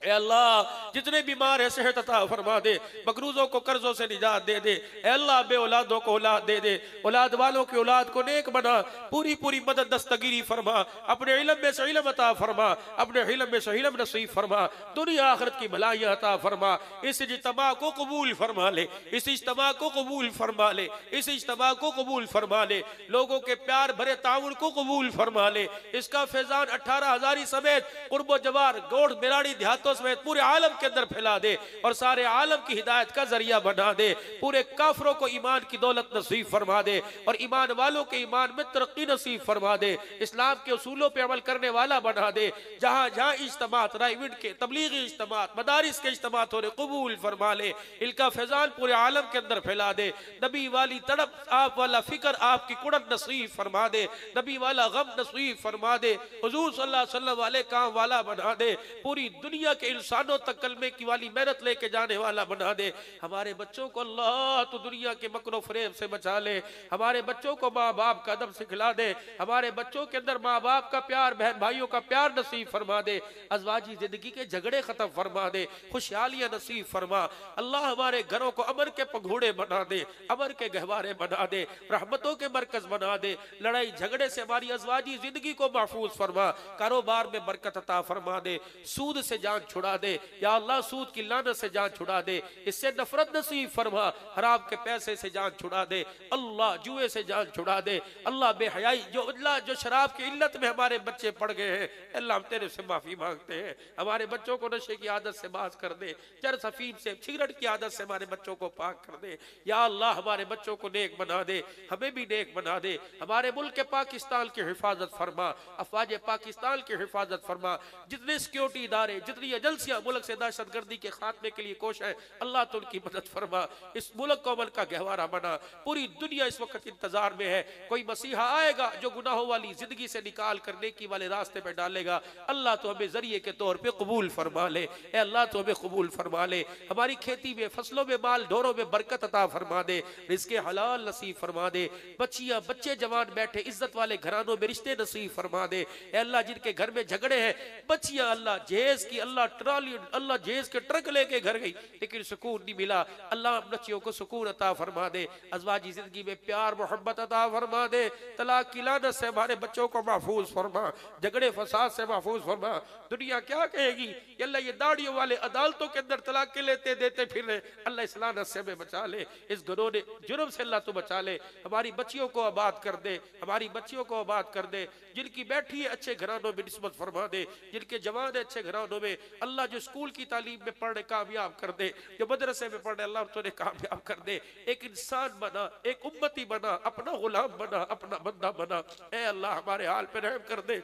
اے اللہ جتنے بیمار ہیں صحت عطا فرما دے، مقروضوں کو قرضوں سے نجات دے دے، اے اللہ بے اولادوں کو اولاد دے دے، اولاد والوں کی اولاد کو نیک بنا، پوری پوری مدد دستگیری فرما، اپنے علم میں سے علم عطا فرما، اپنے علم میں سے علم نصیب فرما، دنیا آخرت کی بھلائیاں عطا فرما، اس اجتماع کو قبول فرما لے، اس اجتماع کو قبول فرما لے، اس اجتماع کو قبول فرما لے، لوگوں کے پیار بھرے تعاون کو قبول فرما لے، اس کا فیضان 18,000 سمیت قرب و جوار گوڑ بیراڑی دیہاتوں سمیت پورے عالم کے اندر پھیلا دے اور سارے عالم کی ہدایت کا ذریعہ بنا دے، پورے کافروں کو ایمان کی دولت نصیب فرما دے اور ایمان والوں کے ایمان میں ترقی نصیب فرما دے، اسلام کے اصولوں پہ عمل کرنے والا بنا دے، جہاں جہاں اجتماعات رائیوڈ کے تبلیغی اجتماعات مدارس کے اجتماعات ہونے قبول فرما لے، ان کا فیضان پورے عالم کے اندر پھیلا دے، نبی والی تڑپ آپ والا فکر آپ کی کڑن نصیب فرما دے، نبی والا غم نصیب فرما دے، حضور صلی اللہ علیہ وسلم والے کام والا بنا دے، پوری دنیا کے انسانوں تک کلمے کی والی محنت لے کے جانے والا بنا دے، ہمارے بچوں کو اللہ تو دنیا کے مکر و فریب سے بچا لے، ہمارے بچوں کو ماں باپ کا ادب سکھلا دے، ہمارے بچوں کے اندر ماں باپ کا پیار بہن بھائیوں کا پیار نصیب فرما دے، ازواجی زندگی کے جھگڑے ختم فرما دے، خوشحالیاں نصیب فرما، اللہ ہمارے گھروں کو امن کے پگھوڑے بنا دے، امن کے گہوارے بنا دے، رحمتوں کے مرکز بنا دے، لڑائی جھگڑے سے ہماری ازواجی زندگی کو محفوظ فرما، کاروبار میں برکت عطا فرما دے، سود سے جان چھڑا دے، یا اللہ سود کی لعنت سے جان چھڑا دے، اس سے نفرت نصیب فرما، حرام کے پیسے سے جان چھڑا دے، اللہ جوئے سے جان چھڑا دے، اللہ بے حیائی جو شراب کی علت میں ہمارے بچے پڑ گئے ہیں، اللہ ہم تیرے سے معافی مانگتے ہیں، ہمارے بچوں کو نشے کی عادت سے باز کر دے، چرس افیم سے سگریٹ کی عادت سے ہمارے بچوں کو پاک کر دے، یا اللہ ہمارے بچوں کو نیک بنا دے، ہمیں بھی نیک بنا دے، ہمارے ملک پاکستان کی حفاظت فرما، افواج پاکستان کی حفاظت فرما، جتنے سیکیورٹی ادارے جتنی ایجنسیاں ملک سے دہشت گردی کے خاتمے کے لیے کوشش ہے، اللہ تو ان کی مدد فرما، اس ملک کو عمل کا گہوارہ بنا، پوری دنیا اس وقت انتظار میں ہے، کوئی مسیحا آئے گا جو گناہوں والی زندگی سے نکال کر نیکی والے راستے میں ڈالے گا، اللہ تو ہمیں ذریعے کے طور پہ قبول فرما لے، اے اللہ تو ہمیں قبول فرما لے، ہماری کھیتی میں فصلوں میں مال ڈوروں میں برکت عطا فرما دے، رزق حلال نصیب فرما دے، بچیاں بچے جوان بیٹھے عزت والے گھرانوں میں رشتے نصیب فرما دے، اے اللہ جن کے گھر میں جھگڑے ہیں بچیاں اللہ جہیز کی اللہ ٹرالی اللہ جہیز کے ٹرک لے کے گھر گئی لیکن سکون نہیں ملا، اللہ بچیوں کو سکون عطا فرما دے، ازواجی زندگی میں پیار محبت عطا فرما دے، طلاق کی لعنت سے ہمارے بچوں کو محفوظ فرما، جھگڑے فساد سے محفوظ فرما، دنیا کیا کہے گی کہ اللہ یہ داڑیوں والے عدالتوں کے اندر طلاق کے لیتے دیتے پھر رہے، اللہ اس لعنت سے ہمیں بچا لے، اس گناہ جرم سے اللہ تو بچا لے، ہماری بچیوں کو آباد کر دے، ہماری بچیوں کو آباد کر دے، جن کی بیٹھی ہے اچھے گھرانوں میں نسبت فرما دے، جن کے جوان اچھے گھرانوں میں اللہ جو اسکول کی تعلیم میں پڑھنے کامیاب کر دے، جو مدرسے میں پڑھنے اللہ تو نے کامیاب کر دے، ایک انسان بنا، ایک امتی بنا، اپنا غلام بنا، اپنا بندہ بنا، اے اللہ ہمارے حال پہ رحم کر دے،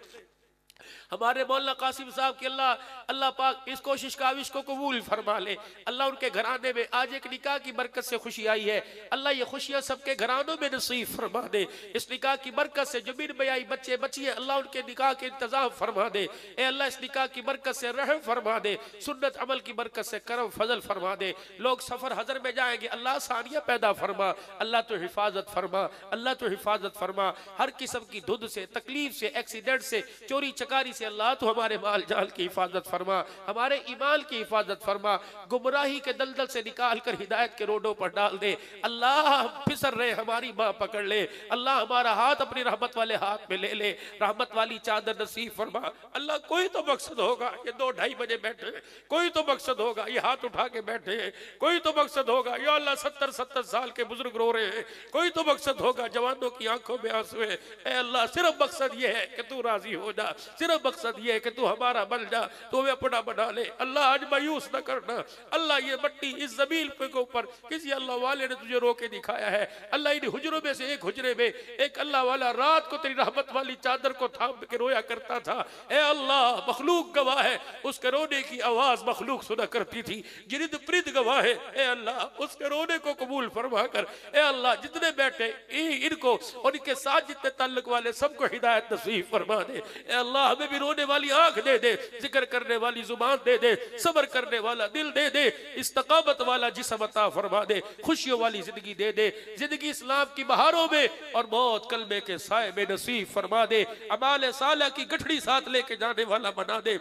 ہمارے مولانا قاسم صاحب کی اللہ پاک اس کوشش کاوش کو قبول فرما لے، اللہ ان کے گھرانے میں آج ایک نکاح کی برکت سے خوشی آئی ہے، اللہ یہ خوشیاں سب کے گھرانوں میں نصیب فرما دے، اس نکاح کی برکت سے جو بن بیائی بچے بچی اللہ ان کے نکاح کے انتظام فرما دے، اے اللہ اس نکاح کی برکت سے رحم فرما دے، سنت عمل کی برکت سے کرم فضل فرما دے، لوگ سفر حضر میں جائیں گے اللہ آسانیاں پیدا فرما، اللہ تو حفاظت فرما، اللہ تو حفاظت فرما، ہر قسم کی دھند سے تکلیف سے ایکسیڈنٹ سے چوری چکاری سے اللہ تو ہمارے مال جال کی حفاظت فرما، ہمارے ایمان کی حفاظت فرما، گمراہی کے دلدل سے نکال کر ہدایت کے روڈوں پر ڈال دے، اللہ ہم پھسل رہے ہماری ماں پکڑ لے، اللہ ہمارا ہاتھ اپنی رحمت والے ہاتھ میں لے لے، رحمت والی چادر نصیب فرما، اللہ کوئی تو مقصد ہوگا یہ 2-2:30 بجے بیٹھے ہیں، کوئی تو مقصد ہوگا یہ ہاتھ اٹھا کے بیٹھے ہیں، کوئی تو مقصد ہوگا یا اللہ 70 سال کے بزرگ رو رہے ہیں، کوئی تو مقصد ہوگا جوانوں کی آنکھوں میں آنسو ہے، اے اللہ صرف مقصد یہ ہے کہ تو راضی ہو جا، صرف مقصد یہ ہے کہ تو ہمارا بن جا، تو ہمیں اپنا بنا لے، اللہ آج مایوس نہ کرنا، اللہ یہ مٹی اس زمین کے اوپر کسی اللہ والے نے تجھے رو کے دکھایا ہے، اللہ ان حجروں میں سے ایک حجرے میں ایک اللہ والا رات کو تیری رحمت والی چادر کو تھام کے رویا کرتا تھا، اے اللہ مخلوق گواہ ہے اس کے رونے کی آواز مخلوق سنا کرتی تھی، جرد پرد گواہ ہے، اے اللہ اس کے رونے کو قبول فرما کر، اے اللہ جتنے بیٹھے ان کو اور ان کے ساتھ جتنے تعلق والے سب کو ہدایت نصیب فرما دے، اے اللہ ہمیں بھی رونے والی آنکھ دے دے، ذکر کرنے والی زبان دے دے، صبر کرنے والا دل دے دے، استقامت والا جسم عطا فرما دے، خوشیوں والی زندگی دے دے، زندگی اسلام کی بہاروں میں اور موت کلمے کے سائے میں نصیب فرما دے، اعمال صالحہ کی گٹھڑی ساتھ لے کے جانے والا بنا دے،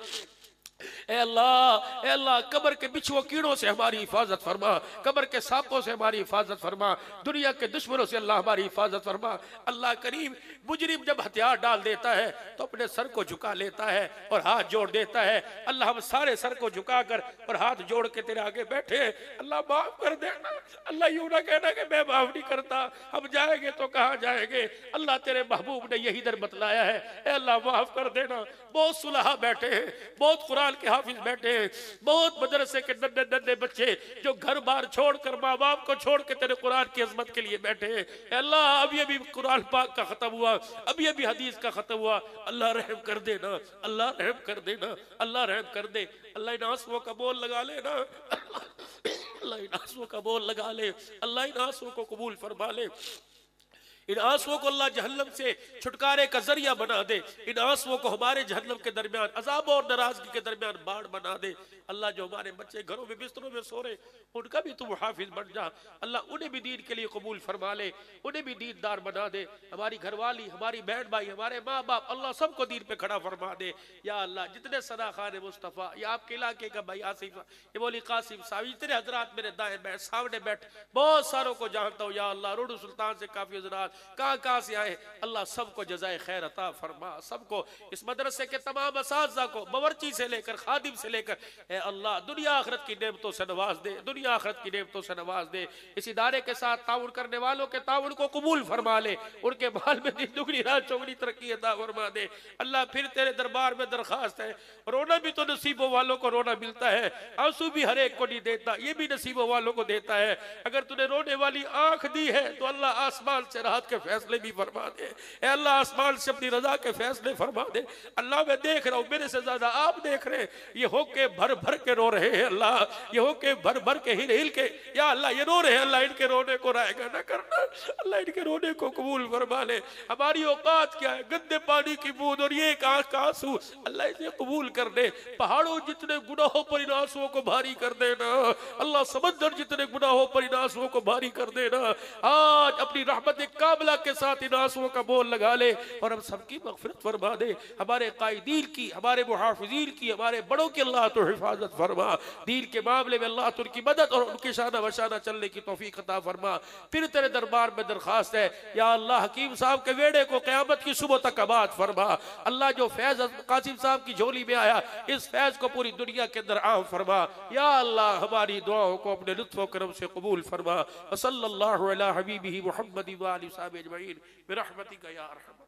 اے اللہ قبر کے بچھو کیڑوں سے ہماری حفاظت فرما، قبر کے سانپوں سے ہماری حفاظت فرما، دنیا کے دشمنوں سے اللہ ہماری حفاظت فرما۔ اللہ کریم، مجرم جب ہتھیار ڈال دیتا ہے تو اپنے سر کو جھکا لیتا ہے اور ہاتھ جوڑ دیتا ہے۔ اللہ ہم سارے سر کو جھکا کر اور ہاتھ جوڑ کے تیرے آگے بیٹھے، اللہ معاف کر دینا۔ اللہ یوں نہ کہنا کہ میں معاف نہیں کرتا، ہم جائیں گے تو کہاں جائیں گے؟ اللہ تیرے محبوب نے یہی در بتلایا ہے، اے اللہ معاف کر دینا۔ بہت صلحاء بیٹھے ہیں، بہت قرآن کے حافظ بیٹھے ہیں، بہت مدرسے کے ننھے ننھے بچے جو گھر بار چھوڑ کر ماں باپ کو چھوڑ کے تیرے قرآن کی عظمت کے لیے بیٹھے ہیں۔ اے اللہ اب یہ بھی قرآن پاک کا ختم ہوا، اب یہ بھی حدیث کا ختم ہوا، اللہ رحم کر دینا، اللہ رحم کر دینا، اللہ رحم کر دے۔ اللہ ان آنسوؤں کا بول لگا لے نا، اللہ ان آنسوؤں کا بول لگا لے، اللہ ان آنسوؤں کو قبول فرما لے۔ ان آنسوؤں کو اللہ جہنم سے چھٹکارے کا ذریعہ بنا دے، ان آنسوؤں کو ہمارے جہنم کے درمیان عذاب اور ناراضگی کے درمیان باڑ بنا دے۔ اللہ جو ہمارے بچے گھروں میں بستروں میں سو رہے ان کا بھی تو حافظ بن جا، اللہ انہیں بھی دین کے لیے قبول فرما لے، انہیں بھی دین دار بنا دے۔ ہماری گھر والی، ہماری بہن بھائی، ہمارے ماں باپ، اللہ سب کو دین پہ کھڑا فرما دے۔ یا اللہ جتنے ثنا خان مصطفیٰ، یا آپ کے علاقے کا بھائی آصف، یہ مولی قاسم صاحب، جتنے حضرات میرے دائیں بیٹھ سامنے بیٹھ، بہت ساروں کو جانتا ہوں یا اللہ، روڈ سلطان سے کافی حضرات کہاں سے آئے، اللہ سب کو جزائے خیر عطا فرما، سب کو، اس مدرسے کے تمام اساتذہ کو، باورچی سے لے کر خادم سے لے کر، اے اللہ دنیا آخرت کی نعمتوں سے نواز دے، دنیا آخرت کی نعمتوں سے نواز دے۔ اس ادارے کے ساتھ تعاون کرنے والوں کے تعاون کو قبول فرما لے، ان کے مال میں دن دگنی رات چوگنی ترقی عطا فرما دے۔ اللہ پھر تیرے دربار میں درخواست ہے، رونا بھی تو نصیبوں والوں کو رونا ملتا ہے، آنسو بھی ہر ایک کو نہیں دیتا، یہ بھی نصیبوں والوں کو دیتا ہے۔ اگر تو نے رونے والی آنکھ دی ہے تو اللہ آسمان سے راحت کے فیصلے بھی فرما دے، اے اللہ آسمان سے اپنی رضا کے فیصلے فرما دے۔ اللہ میں دیکھ رہا ہوں، میرے سے زیادہ آپ دیکھ رہے ہیں، یہ ہو کے بھر بھر کے رو رہے ہیں، اللہ یہ ہو کے بھر بھر کے ہل ہل کے، یا اللہ یہ رو رہے ہیں، اللہ ان کے رونے کو رائے گا نہ کرنا، اللہ ان کے رونے کو قبول فرما لے۔ ہماری اوقات کیا ہے، گندے پانی کی بوند اور یہ ایک آنکھ کا آنسو، اللہ اسے قبول کر دے۔ پہاڑوں جتنے گناہوں پر ان آنسوؤں کو بھاری کر دینا، اللہ سمندر جتنے گناہوں پر ان آنسوؤں کو بھاری کر دینا۔ آج اپنی رحمت کاملہ کے ساتھ ان آنسوؤں کا بول لگا لے اور ہم سب کی مغفرت فرما دے، ہمارے قائدین کی، ہمارے محافظین کی، ہمارے بڑوں کی اللہ تو حفاظت فرما، دین کے معاملے میں اللہ تو ان کی مدد اور ان کی شانہ بشانہ چلنے کی توفیق عطا فرما۔ پھر تیرے دربار میں درخواست ہے یا اللہ حکیم صاحب کے ویڑے کو قیامت کی صبح تک آباد فرما۔ اللہ جو فیض قاسم صاحب کی جھولی میں آیا، اس فیض کو پوری دنیا کے اندر عام فرما۔ یا اللہ ہماری دعاؤں کو اپنے لطف و کرم سے قبول فرما۔ وصلی اللہ علی حبیبہ محمد و آلہ وصحبہ اجمعین برحمتک یا ارحم۔